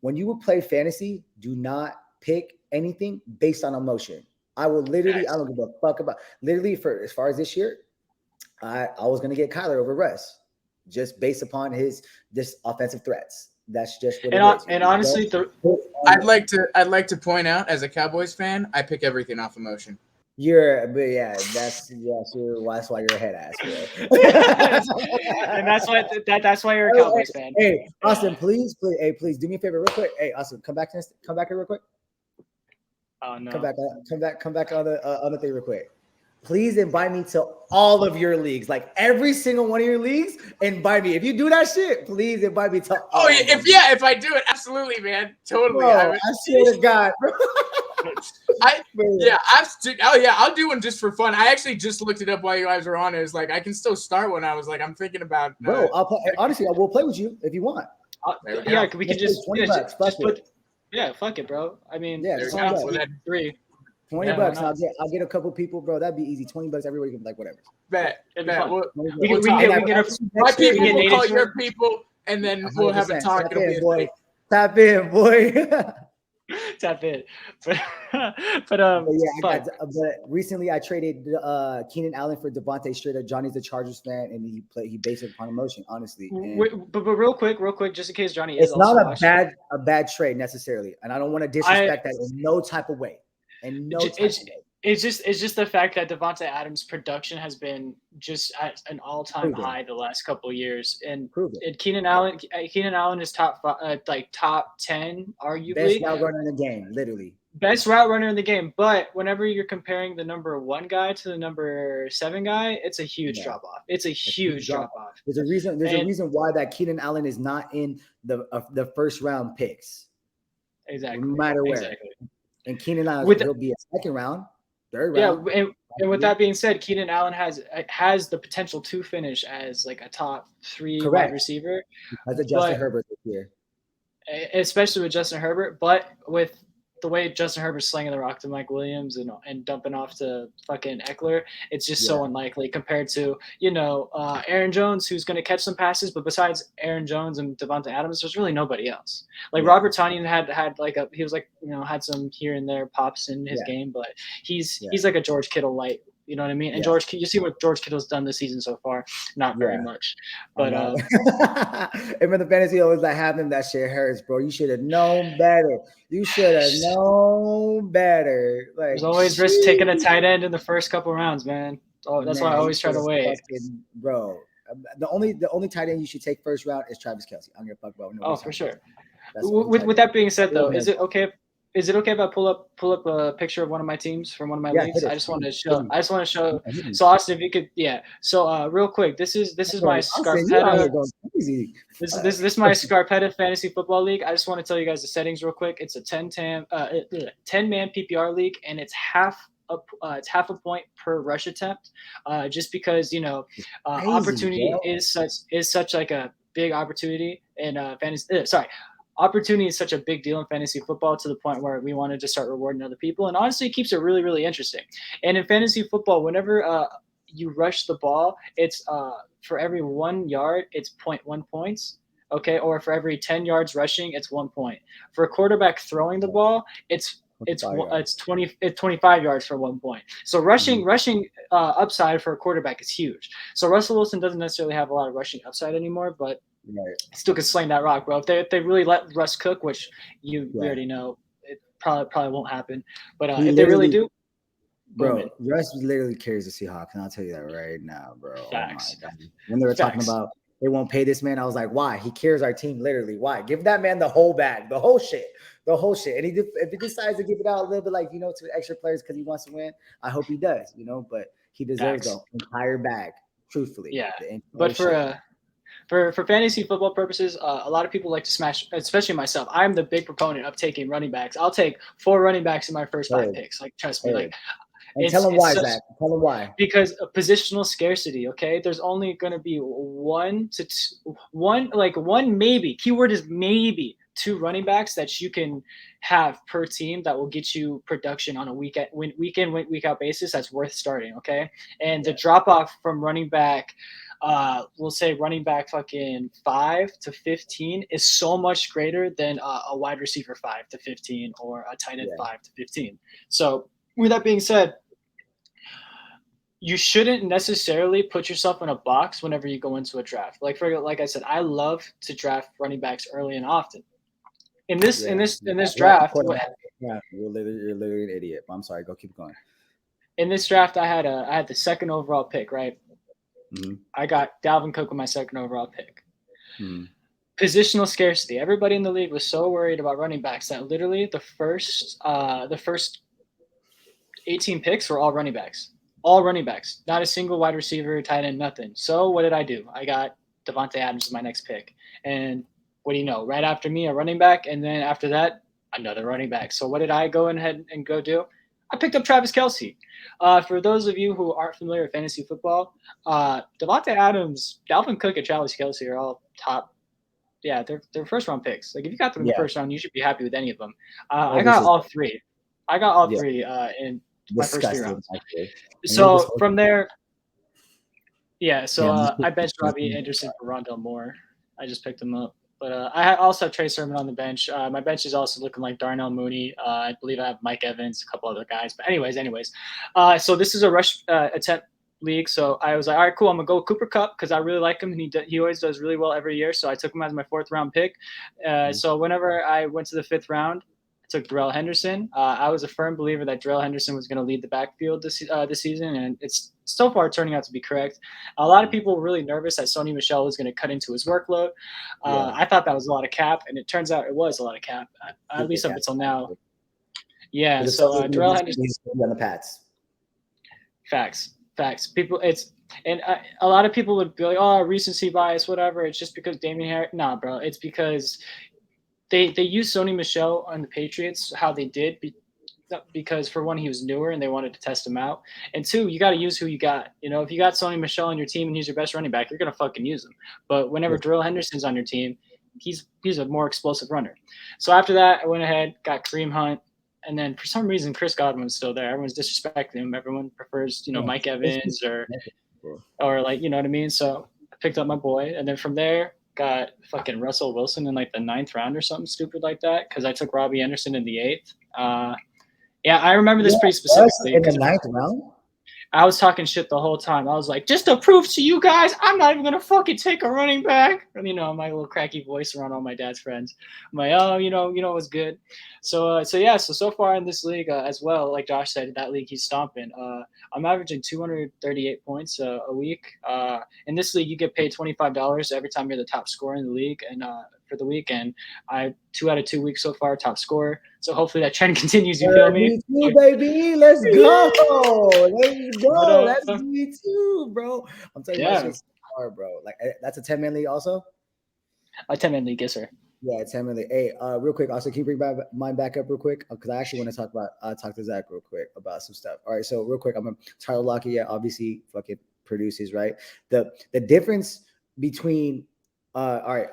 when you would play fantasy, do not pick anything based on emotion. I will literally, I don't give a fuck about literally for as far as this year, I was gonna get Kyler over Russ just based upon this offensive threats. That's just what it is. And honestly, I'd like to point out as a Cowboys fan, I pick everything off emotion. But yeah, that's why you're a head ass, bro. And that's why you're a Cowboys fan. Hey, Austin, please, please do me a favor, real quick. Hey, Austin, come back here real quick. Oh no! Come back on the thing real quick. Please invite me to all of your leagues, like every single one of your leagues. Invite me. If you do that shit, please invite me to. Oh yeah, if I do it, absolutely, man, totally. Bro, I swear to God, bro. I'll do one just for fun. I actually just looked it up while you guys were on. It was like I can still start one. I was like, I'm thinking about. Bro, honestly, I will play with you if you want. Yeah, we can just $20. Fuck it, bro. I mean, yeah, $20. $20. I'll get a couple people, bro. That'd be easy. $20. Everybody can like whatever. Bet. We can get my people will call your people, and then we'll have a talk. Tap in, boy. Tap in. But recently I traded Keenan Allen for Devontae straight up. Johnny's a Chargers fan, and he based it upon emotion, honestly. But real quick, just in case Johnny is it's not a bad trade necessarily, and I don't want to disrespect that in no type of way. It's just the fact that Devontae Adams' production has been just at an all-time high the last couple of years, and Keenan Allen is top 10 arguably. Best route runner in the game, literally. Best route runner in the game, but whenever you're comparing the number 1 guy to the number 7 guy, it's a huge drop off. It's a huge drop off. There's a reason why that Keenan Allen is not in the first round picks. Exactly. No matter where. Exactly. And Keenan Allen will be a second round. Third round. Yeah, and with that being said, Keenan Allen has the potential to finish as like a top 3 wide receiver. As a Justin Herbert this year. Especially with Justin Herbert, but with the way Justin Herbert's slinging the rock to Mike Williams and dumping off to fucking Eckler, it's just so unlikely compared to, Aaron Jones, who's going to catch some passes, but besides Aaron Jones and Devontae Adams, there's really nobody else. Like Robert Tonyan had some here and there pops in his game, but he's like a George Kittle light. You know what I mean? And you see what George Kittle's done this season so far. Not very much. But and when the fantasy always like having that shit hurts, bro. You should have known better. Like there's always risk taking a tight end in the first couple rounds, man. Oh, that's why I always try to wait. Bro. The only tight end you should take first round is Travis Kelce. I'm gonna fuck about for sure. With that being said, though, is it okay? Is it okay if I pull up a picture of one of my teams from one of my leagues? I just want to show. So Austin, if you could, So real quick, this is my Scarpetta. This is my Scarpetta Fantasy Football League. I just want to tell you guys the settings real quick. It's a 10-man PPR league, and it's half a point per rush attempt. Just because opportunity is such like a big opportunity in fantasy. Opportunity is such a big deal in fantasy football to the point where we wanted to start rewarding other people. And honestly, it keeps it really, really interesting. And in fantasy football, whenever you rush the ball, it's for every 1 yard, it's 0.1 points. Okay. Or for every 10 yards rushing, it's 1 point. For a quarterback throwing the ball, it's 25 yards for 1 point. So rushing upside for a quarterback is huge. So Russell Wilson doesn't necessarily have a lot of rushing upside anymore, but still could sling that rock, bro. If they really let Russ cook, which we already know it probably won't happen, but if they really do, bro, Russ literally carries the Seahawks, and I'll tell you that right now, bro. Facts. Oh my God. When they were talking about they won't pay this man, I was like, why? He carries our team, literally. Why? Give that man the whole bag, the whole shit. And if he decides to give it out a little bit, like to extra players because he wants to win, I hope he does, but he deserves the entire bag, truthfully. Yeah, but for fantasy football purposes, a lot of people like to smash, especially myself. I'm the big proponent of taking running backs. I'll take 4 running backs in my first 5 picks. Like, trust me. And tell them why, Zach. Tell them why. Because of positional scarcity. Okay, there's only going to be one maybe. Keyword is maybe 2 running backs that you can have per team that will get you production on a week out basis. That's worth starting. Okay, and the drop off from running back. We'll say running back fucking 5 to 15 is so much greater than a wide receiver 5 to 15 or a tight end 5 to 15. So with that being said, you shouldn't necessarily put yourself in a box whenever you go into a draft. Like I said, I love to draft running backs early and often. In this draft, you're literally an idiot. I'm sorry. Go keep going. in this draft, I had the second overall pick, right? Mm-hmm. I got Dalvin Cook with my second overall pick. Mm-hmm. Positional scarcity. Everybody in the league was so worried about running backs that literally the first 18 picks were all running backs. All running backs. Not a single wide receiver, tight end, nothing. So what did I do? I got Devontae Adams as my next pick. And what do you know? Right after me, a running back, and then after that, another running back. So what did I go ahead and go do? I picked up Travis Kelce. For those of you who aren't familiar with fantasy football, Devontae Adams, Dalvin Cook, and Travis Kelce are all top. Yeah, they're first round picks. Like if you got them in the first round, you should be happy with any of them. I got all three. I got all three in my first 3 rounds. So from there, I benched Robbie Anderson for Rondell Moore. I just picked him up. But I also have Trey Sermon on the bench. My bench is also looking like Darnell Mooney. I believe I have Mike Evans, a couple other guys. But anyways. So this is a rush attempt league. So I was like, all right, cool. I'm going to go Cooper Kupp because I really like him. And he always does really well every year. So I took him as my 4th round pick. So whenever I went to the 5th round, I took Darrell Henderson. I was a firm believer that Darrell Henderson was going to lead the backfield this season, and it's so far turning out to be correct. A lot of people were really nervous that Sony Michel was going to cut into his workload. I thought that was a lot of cap, and it turns out it was a lot of cap, at least up until now. Yeah, so Darrell Henderson on the Pats. Facts. People, a lot of people would be like, "Oh, recency bias, whatever." It's just because Damian Harris. Nah, bro, it's because they used Sony Michel on the Patriots how they did because for one, he was newer and they wanted to test him out, and 2, you got to use who you got. You know, if you got Sony Michel on your team and he's your best running back, you're gonna fucking use him. But whenever Darrell Henderson's on your team, he's a more explosive runner. So after that, I went ahead, got Kareem Hunt, and then for some reason Chris Godwin's still there. Everyone's disrespecting him. Everyone prefers Mike Evans or like you know what I mean. So I picked up my boy, and then from there. Got fucking Russell Wilson in like the 9th round or something stupid like that because I took Robbie Anderson in the 8th. Yeah, I remember this pretty specifically. In the 9th round? I was talking shit the whole time. I was like, just to prove to you guys, I'm not even going to fucking take a running back. And, my little cracky voice around all my dad's friends. I'm like, oh, it was good. So far in this league as well, like Josh said, that league he's stomping. I'm averaging 238 points a week. In this league, you get paid $25 every time you're the top scorer in the league. And for the weekend, 2 out of 2 weeks so far, top scorer. So hopefully that trend continues. You feel me? Me too, baby. Let's go. That's me too, bro. I'm telling you, that's hard, bro. Like that's a 10-man league also. A 10-man league, yes, sir. Yeah, 10-man league. Hey, real quick. Also, can you bring mine back up real quick? Because I actually want to talk to Zach real quick about some stuff. All right, so real quick, I'm Tyler Lockett. Yeah, obviously, fucking produces, right? The difference between all right.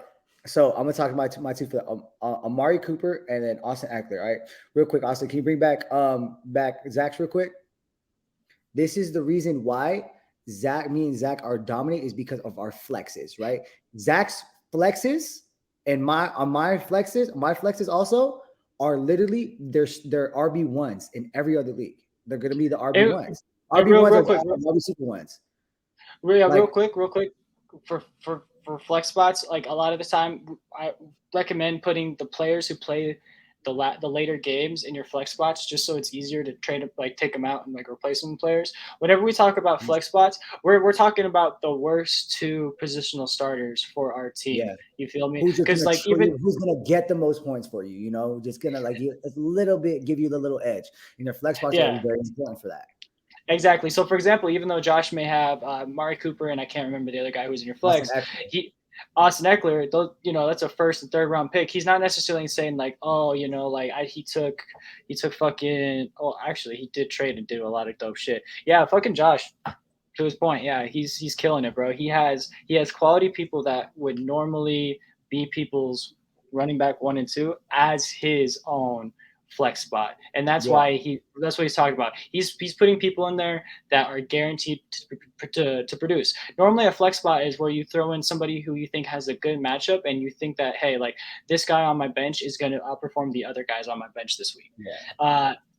So I'm gonna talk about my two for Amari Cooper and then Austin Eckler. All right, real quick, Austin, can you bring back Zach's real quick? This is the reason why me and Zach are dominant is because of our flexes, right? Zach's flexes and my flexes also are literally they're RB1s in every other league. They're gonna be the RB1s. RB1s are RB super ones. Real quick. For flex spots, like a lot of the time, I recommend putting the players who play the later games in your flex spots, just so it's easier to trade like take them out and like replace them with players. Whenever we talk about flex spots, we're talking about the worst 2 positional starters for our team. Yeah. You feel me? Because like who's gonna get the most points for you? Just gonna like a little bit give you the little edge. Flex spots are very important for that. Exactly. So, for example, even though Josh may have Amari Cooper and I can't remember the other guy who's in your flex, Austin Eckler, that's a 1st and 3rd round pick. He's not necessarily saying like, oh, he took fucking. Oh, actually, he did trade and do a lot of dope shit. Yeah, fucking Josh. To his point, yeah, he's killing it, bro. He has quality people that would normally be people's running back 1 and 2 as his own flex spot, and that's why that's what he's talking about. He's putting people in there that are guaranteed to produce. Normally a flex spot is where you throw in somebody who you think has a good matchup and you think that, hey, like this guy on my bench is going to outperform the other guys on my bench this week.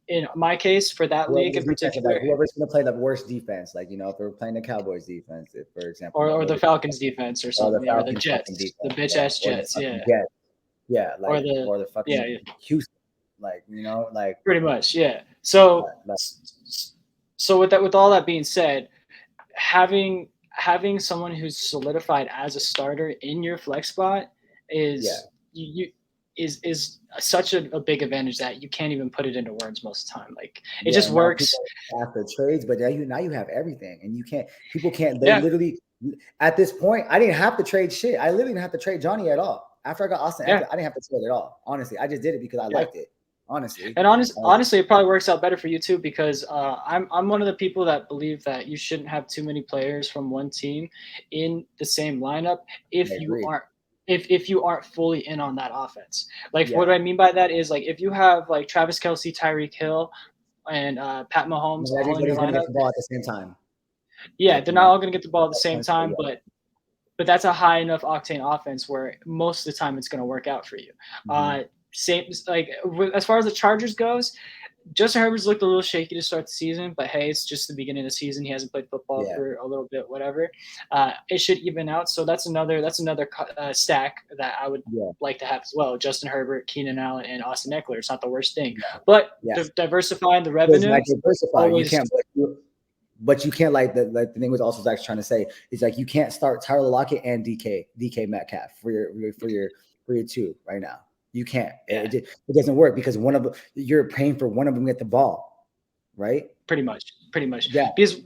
In my case, for that league in particular, whoever's going to play the worst defense, like if they're playing the Cowboys defense, for example, or the Falcons defense or something, or the Jets, the bitch ass Jets, or the fucking Houston. Like, pretty much, yeah. So So with all that being said, having someone who's solidified as a starter in your flex spot is is such a big advantage that you can't even put it into words most of the time. Like it just works after trades, but now you have everything, and people can't. They literally at this point, I didn't have to trade shit. I literally didn't have to trade Johnny at all. After I got Austin, I didn't have to trade at all. Honestly, I just did it because I liked it. Honestly, and honestly, it probably works out better for you too, because I'm one of the people that believe that you shouldn't have too many players from one team in the same lineup if you aren't fully in on that offense. Like what I mean by that is, like, if you have like Travis Kelce, Tyreek Hill, and Pat Mahomes all in your lineup, lineup, get the ball at the same time. Yeah, they're not all going to get the ball at the same time, but that's a high enough octane offense where most of the time it's going to work out for you. Same, like as far as the Chargers goes, Justin Herbert's looked a little shaky to start the season, but hey, it's just the beginning of the season. He hasn't played football for a little bit, whatever. It should even out. So that's another stack that I would like to have as well. Justin Herbert, Keenan Allen, and Austin Eckler. It's not the worst thing, but diversifying the revenue. You can't. But you can't, like the thing was also Zach's trying to say is, like, you can't start Tyler Lockett and DK Metcalf for your two right now. You can't. It doesn't work because you're paying for one of them to get the ball, right? Pretty much. Yeah. Because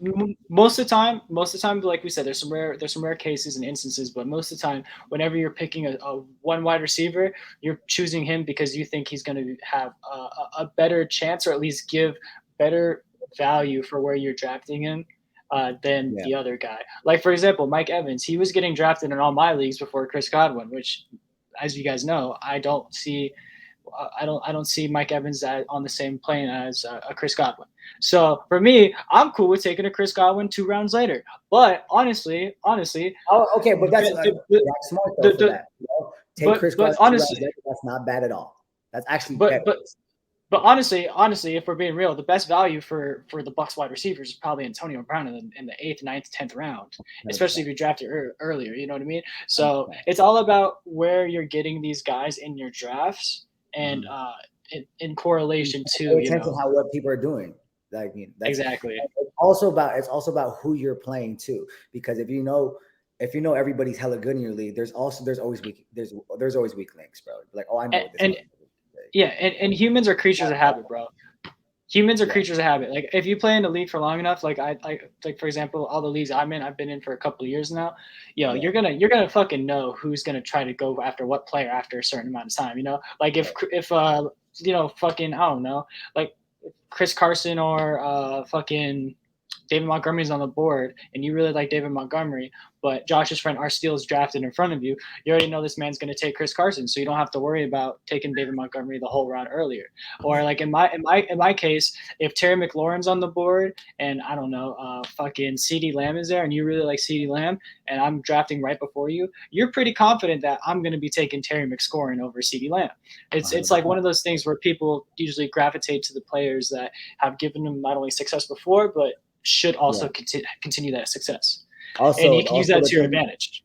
most of the time, like we said, there's some rare cases and instances, but most of the time, whenever you're picking a one wide receiver, you're choosing him because you think he's going to have a better chance, or at least give better value for where you're drafting him than the other guy. Like, for example, Mike Evans, he was getting drafted in all my leagues before Chris Godwin, which, as you guys know, I don't see Mike Evans on the same plane as a Chris Godwin. So for me, I'm cool with taking a Chris Godwin 2 rounds later. But honestly, but that's smart though for that. Take Chris Godwin. Honestly, that's not bad at all. That's actually But honestly, if we're being real, the best value for the Bucs wide receivers is probably Antonio Brown in the 8th, 9th, 10th round, especially if you drafted earlier. You know what I mean? So it's all about where you're getting these guys in your drafts, and in correlation to what people are doing. Like, exactly. It's also about who you're playing too, because if you know everybody's hella good in your league, there's always weak links, bro. Like, oh, I know this. And humans are creatures of habit, bro. Humans are creatures of habit. Like, if you play in the league for long enough, like like for example, all the leagues I've been in for a couple of years now. You're gonna fucking know who's gonna try to go after what player after a certain amount of time. You know, like if fucking, I don't know, like Chris Carson or fucking David Montgomery's on the board, and you really like David Montgomery, but Josh's friend Arsteele is drafted in front of you, you already know this man's going to take Chris Carson, so you don't have to worry about taking David Montgomery the whole round earlier. Or like in my case, if Terry McLaurin's on the board and I don't know, fucking CeeDee Lamb is there, and you really like CeeDee Lamb, and I'm drafting right before you, you're pretty confident that I'm going to be taking Terry McScorin over CeeDee Lamb. It's like one of those things where people usually gravitate to the players that have given them not only success before, but should also continue that success. Also, and you can use that to your advantage.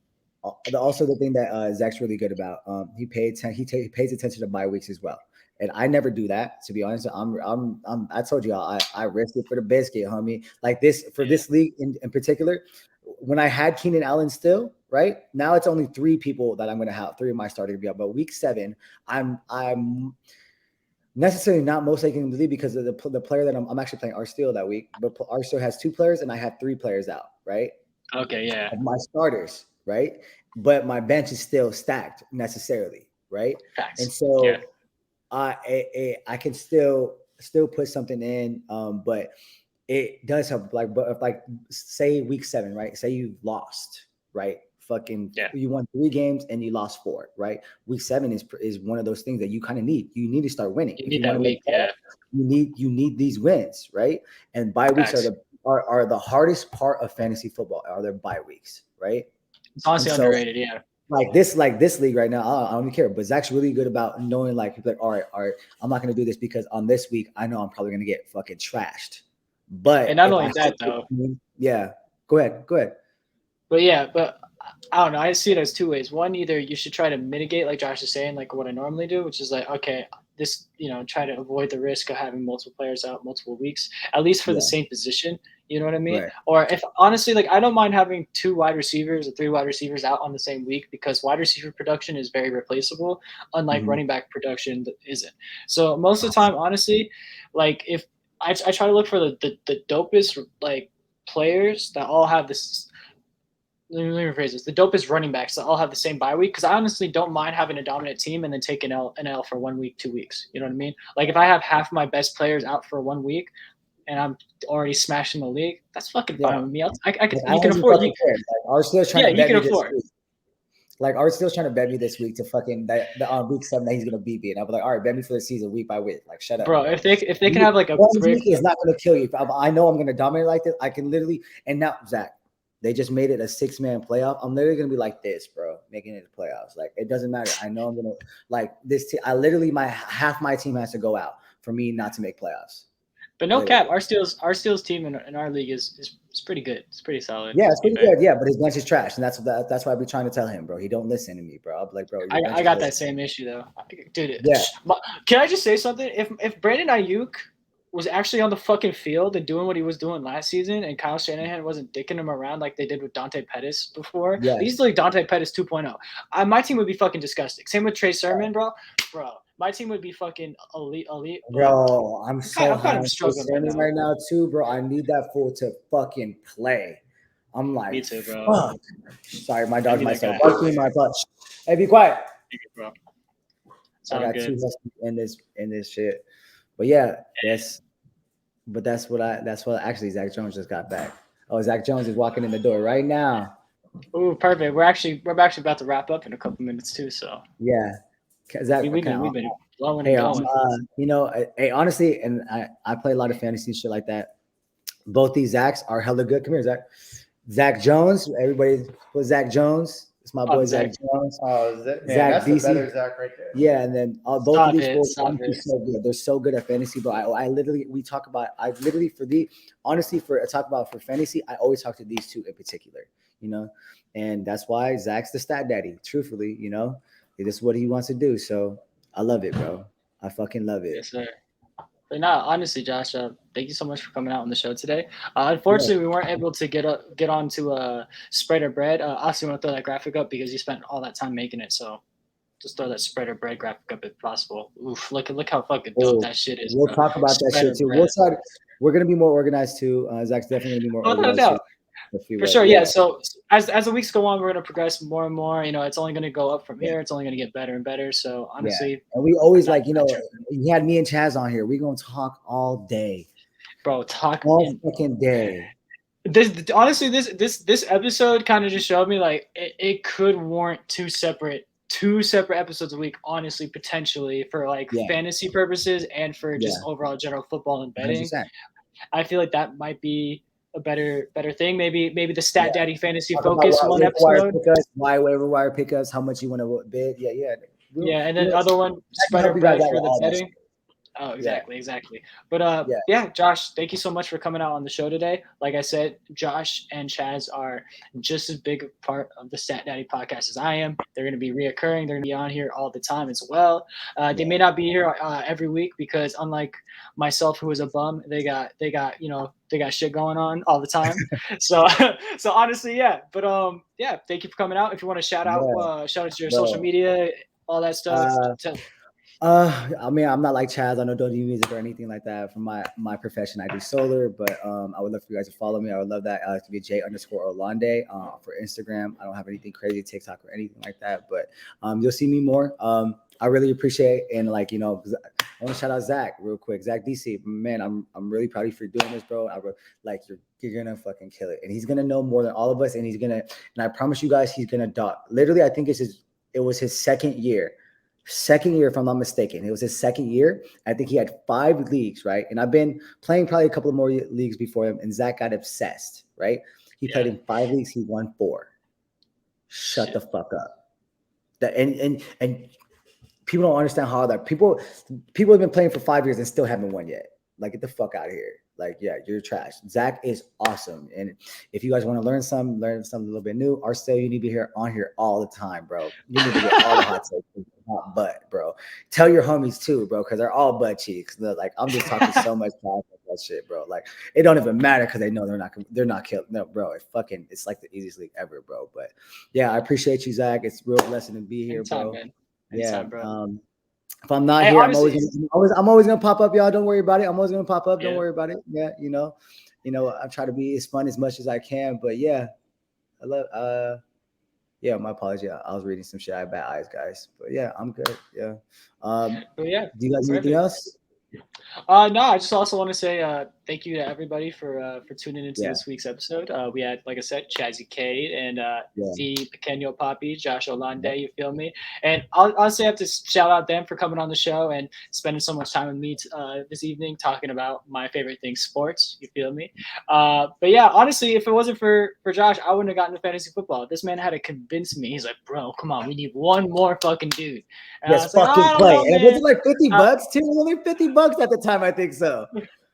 Also, the thing that Zach's really good about, he pays attention to bye weeks as well. And I never do that, to be honest. I told you I risk it for the biscuit, homie. Like this for this league in particular. When I had Keenan Allen still, right now, it's only 3 people that I'm going to have. 3 of my starting to be up. But week 7, I'm necessarily not most likely to leave because of the player that I'm actually playing Arsteele that week. But Arsteele has 2 players and I have 3 players out, right? Okay, yeah. Of my starters, right? But my bench is still stacked necessarily, right? Facts. And so I can still put something in, but it does help. Like say week 7, right? Say you lost, right? You won 3 games and you lost 4, right? Week 7 is one of those things that you kind of need. You need to start winning. You need that week, You need these wins, right? And bye weeks are the hardest part of fantasy football. Are their bye weeks, right? It's honestly underrated, yeah. Like this league right now, I don't even care. But Zach's really good about knowing, like, he's like, all right, I'm not going to do this because on this week I know I'm probably going to get fucking trashed. But and not only that though, go ahead. But I don't know. I see it as 2 ways. One, either you should try to mitigate, like Josh is saying, like what I normally do, which is like, okay, this, try to avoid the risk of having multiple players out multiple weeks, at least for the same position. You know what I mean? Right. Or if honestly, like, I don't mind having 2 wide receivers or 3 wide receivers out on the same week, because wide receiver production is very replaceable, unlike running back production that isn't. So most of the time, honestly, like, if I try to look for the dopest, like, players that all have this. Let me rephrase this: the dopest running backs that all have the same bye week, because I honestly don't mind having a dominant team and then take an L for 1 week, 2 weeks. You know what I mean? Like, if I have half my best players out for 1 week and I'm already smashing the league, that's fucking fine with me. I can, I you can afford. Like, Arsenal's trying to bet you can me afford. this week. Like, Arsenal's trying to bet me this week to fucking on week 7 that he's gonna beat me, and I'll be like, all right, bet me for the season week by week. Like, shut up, bro. If they can have like a week is not gonna kill you. I know I'm gonna dominate like this. I can literally, and now Zach, they just made it a 6-man playoff. I'm literally gonna be like this, bro, making it the playoffs. Like, it doesn't matter. I know I'm gonna like this. I literally half my team has to go out for me not to make playoffs. But no cap, our Steel's team in our league is pretty good. It's pretty solid. Yeah, it's pretty good. Yeah, but his bench is trash, and that's why I be trying to tell him, bro. He don't listen to me, bro. I'll be like, bro. I got that same issue though, dude. Yeah. Can I just say something? If Brandon Ayuk was actually on the fucking field and doing what he was doing last season, and Kyle Shanahan wasn't dicking him around like they did with Dante Pettis before, he's like Dante Pettis 2.0. My team would be fucking disgusting. Same with Trey Sermon, bro. My team would be fucking elite. Bro, I'm so kind of struggling right now too, bro. I need that fool to fucking play. I'm like, me too, bro. Fuck. Sorry, my dog might start barking my butt. Hey, be quiet. Bro. I got good. 2 huskies in this shit. But yeah, that's what actually Zach Jones just got back. Oh, Zach Jones is walking in the door right now. Ooh, perfect. We're actually about to wrap up in a couple minutes too. So yeah. Zach, we've been blowing and going. Hey, honestly, and I play a lot of fantasy and shit like that. Both these Zachs are hella good. Come here, Zach. Zach Jones. Everybody put Zach Jones. It's my boy Zach Jones. Oh, is it? Man, Zach that's DC. the better Zach right there. Yeah, and then both of these boys are so good. They're so good at fantasy, bro. I literally talk about for fantasy, I always talk to these two in particular, and that's why Zach's the stat daddy. Truthfully, this is what he wants to do. So I love it, bro. I fucking love it. Yes, sir. But no, honestly, Josh, thank you so much for coming out on the show today. Unfortunately, we weren't able to get on to Spread or Bread. Obviously, want to throw that graphic up because you spent all that time making it. So just throw that Spread or Bread graphic up if possible. Oof, look how fucking dope that shit is. We'll talk about that shit too. We're gonna be more organized too. Zach's definitely gonna be more organized. No. For sure, yeah. So as the weeks go on, we're gonna progress more and more. It's only gonna go up from here. It's only gonna get better and better. So honestly, and we always you had me and Chaz on here. We're gonna talk all day, bro. Talk all fucking day. This episode kind of just showed me like it could warrant two separate episodes a week. Honestly, potentially for fantasy purposes and for just overall general football and betting. 100%. I feel like that might be a better thing. Maybe the Stat Daddy Fantasy Focus one episode. Why waiver wire pickups? How much you want to bid? Yeah. And then other one Spreader Bread for the betting. Oh, exactly. But Josh, thank you so much for coming out on the show today. Like I said, Josh and Chaz are just as big a part of the Stat Daddy podcast as I am. They're going to be reoccurring. They're going to be on here all the time as well. They may not be here every week because unlike myself, who is a bum, they got shit going on all the time. so honestly, yeah. But thank you for coming out. If you want to shout out to your social media, all that stuff. I mean, I'm not like Chaz. I don't do music or anything like that. From my profession, I do solar, but I would love for you guys to follow me. I would love that to be J_Olanday for Instagram. I don't have anything crazy, TikTok or anything like that, but you'll see me more. I really appreciate and I want to shout out Zach real quick. Zach DC, man, I'm really proud of you for doing this, bro. You're gonna fucking kill it, and he's gonna know more than all of us, and and I promise you guys, he's gonna dock. Literally, I think it was his second year. If I'm not mistaken. It was his second year. I think he had 5 leagues, right? And I've been playing probably a couple of more leagues before him, and Zach got obsessed, right? He played in 5 leagues. He won 4. Shut the fuck up. And people don't understand how that people have been playing for 5 years and still haven't won yet. Like, get the fuck out of here. You're trash. Zach is awesome. And if you guys want to learn something a little bit new, you need to be on here all the time, bro. You need to get all the hot takes. not butt, bro. Tell your homies too, bro, because they're all butt cheeks. They're like, I'm just talking so much about that shit, bro. Like, it don't even matter because they know they're not killed. No, bro, it's like the easiest league ever, bro. But yeah, I appreciate you, Zach. It's a real blessing to be here, Anytime, bro. man. Anytime, Anytime, bro. If I'm not here, honestly, I'm always gonna pop up, y'all. Don't worry about it. I'm always gonna pop up. Don't worry about it. Yeah, you know, I try to be as fun as much as I can. But yeah, I love. Yeah, my apology. I was reading some shit. I have bad eyes, guys. But yeah, I'm good. Yeah. But yeah. Do you guys need anything else? No, I just also want to say thank you to everybody for tuning into this week's episode. We had, like I said, Chazzy Kaidd and the Pequeno Papi, Josh Olanday, you feel me? And I'll honestly have to shout out them for coming on the show and spending so much time with me this evening talking about my favorite thing, sports, you feel me? But yeah, honestly, if it wasn't for Josh, I wouldn't have gotten to fantasy football. This man had to convince me. He's like, bro, come on, we need one more fucking dude. And yes, fucking play. And it wasn't like $50 too. It was only $50 at the time, I think so.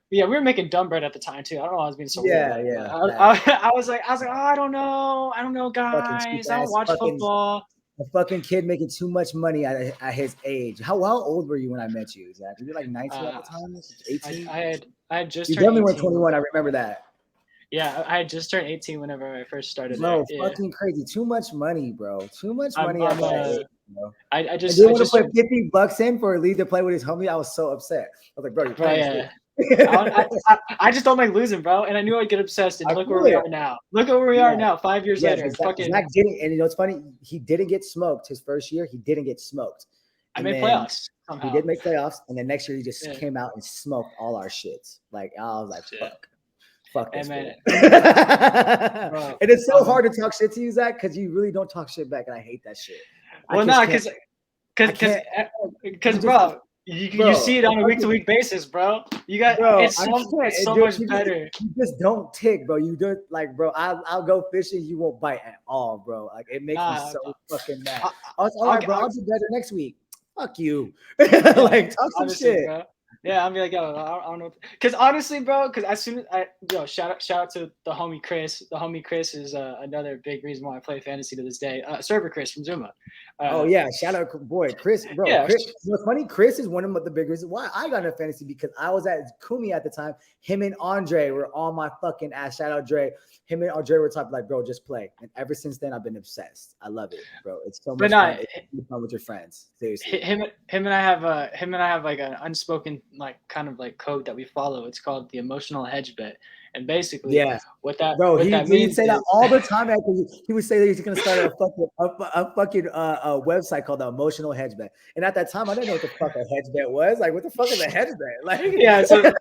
Yeah, we were making dumb bread at the time too. I don't know why I was being so weird. I was like, oh, I don't know, guys. I don't watch football. A fucking kid making too much money at his age. How old were you when I met you, Zach? Were you like 19 at the time? 18? I had just. You definitely were 21. I remember that. Yeah, I had just turned 18 whenever I first started. Bro, fucking crazy. Too much money, bro. Too much money at that age, bro. I just want to put $50 in for a lead to play with his homie. I was so upset. I was like, bro, you're playing. I just don't like losing, bro. And I knew I'd get obsessed. And look where we are now. Look at where we are now, 5 years later. Zach didn't, and you know what's funny? He didn't get smoked his first year. He didn't get smoked. I made playoffs. Somehow. He did make playoffs, and then next year he just came out and smoked all our shits. Like I was like, fuck this, man. And it's so hard to talk shit to you, Zach, because you really don't talk shit back, and I hate that shit. Well, no, because bro. You see it on a week-to-week basis, bro. You got it's so much better. You just don't tick, bro. You don't like, bro. I'll go fishing. You won't bite at all, bro. Like it makes me so fucking mad. All right, bro. I'll do better next week. Fuck you. Like talk some shit. Bro. Yeah, I'm like, yo, I don't know. Because honestly, bro, because as soon as shout out to the homie Chris. The homie Chris is another big reason why I play fantasy to this day. Server Chris from Zuma. Shout out, boy, Chris, bro. Yeah. Chris, what's funny? Chris is one of the big reasons why I got into fantasy because I was at Kumi at the time. Him and Andre were on my fucking ass. Shout out Dre. Him and Andre were talking like, bro, just play. And ever since then, I've been obsessed. I love it, bro. It's so much fun. It's fun with your friends. Seriously. Him and I have like an unspoken like kind of like code that we follow. It's called the emotional hedge bet. And basically, what that means. He'd say that all the time. He would say that he's gonna start a fucking website called the Emotional Hedge Bet. And at that time, I didn't know what the fuck a hedge bet was. Like, what the fuck is a hedge bet? Like, yeah. So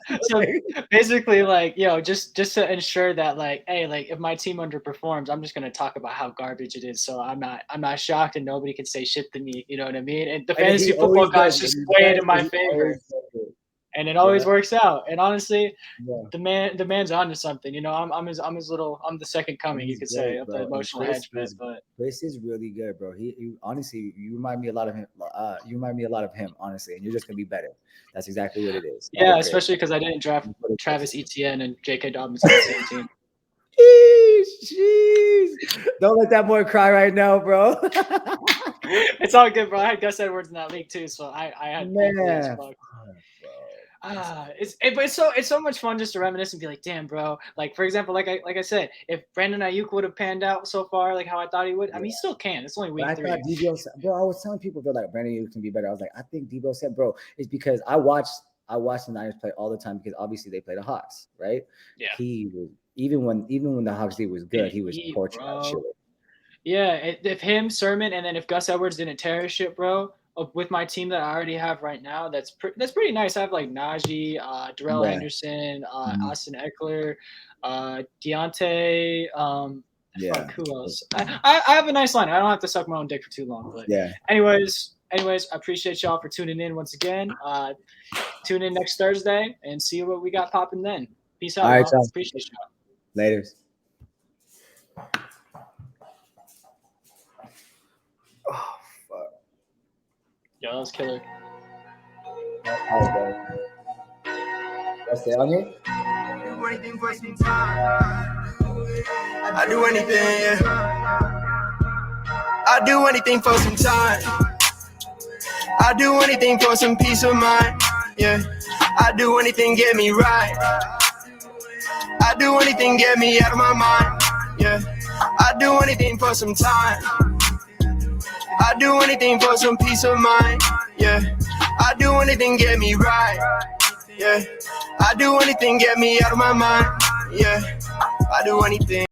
basically, like, just to ensure that, like, hey, like, if my team underperforms, I'm just gonna talk about how garbage it is. So I'm not shocked, and nobody can say shit to me. You know what I mean? And the fantasy football guys just play it in my favor. And it always works out. And honestly, the man's onto something. You know, I'm the second coming, you could say, of the emotional hedge bet. But Chris is really good, bro. He honestly, you remind me a lot of him. You remind me a lot of him, honestly, and you're just gonna be better. That's exactly what it is. Yeah, especially because I didn't draft Travis Etienne and J.K. Dobbins on the same team. Jeez. Don't let that boy cry right now, bro. It's all good, bro. I had Gus Edwards in that league too, so I had it's so much fun just to reminisce and be like, damn, bro. Like, for example, like I said, if Brandon Ayuk would have panned out so far, like how I thought he would, I mean, he still can. It's only week 3. I was telling people, bro, like Brandon Ayuk can be better. I was like, I think Debo said, bro, it's because I watched the Niners play all the time because obviously they play the Hawks, right? Yeah. He was even when the Hawks D was good, he was torching that shit. Yeah, if him, Sermon, and then if Gus Edwards didn't tear his shit, bro. With my team that I already have right now, that's pretty nice. I have like Najee, Darrell Henderson, Austin Eckler, Deontay. Who else? I have a nice line. I don't have to suck my own dick for too long. But anyways, I appreciate y'all for tuning in once again. Tune in next Thursday and see what we got popping then. Peace out. All right, appreciate y'all. Later. Yo, that was killer. Let's stay on here. I do anything, I do anything for some time. I do anything for some peace of mind. Yeah, I do anything get me right. I do anything get me out of my mind. Yeah, I do anything for some time. I do anything for some peace of mind. Yeah, I do anything get me right. Yeah, I do anything get me out of my mind. Yeah, I do anything.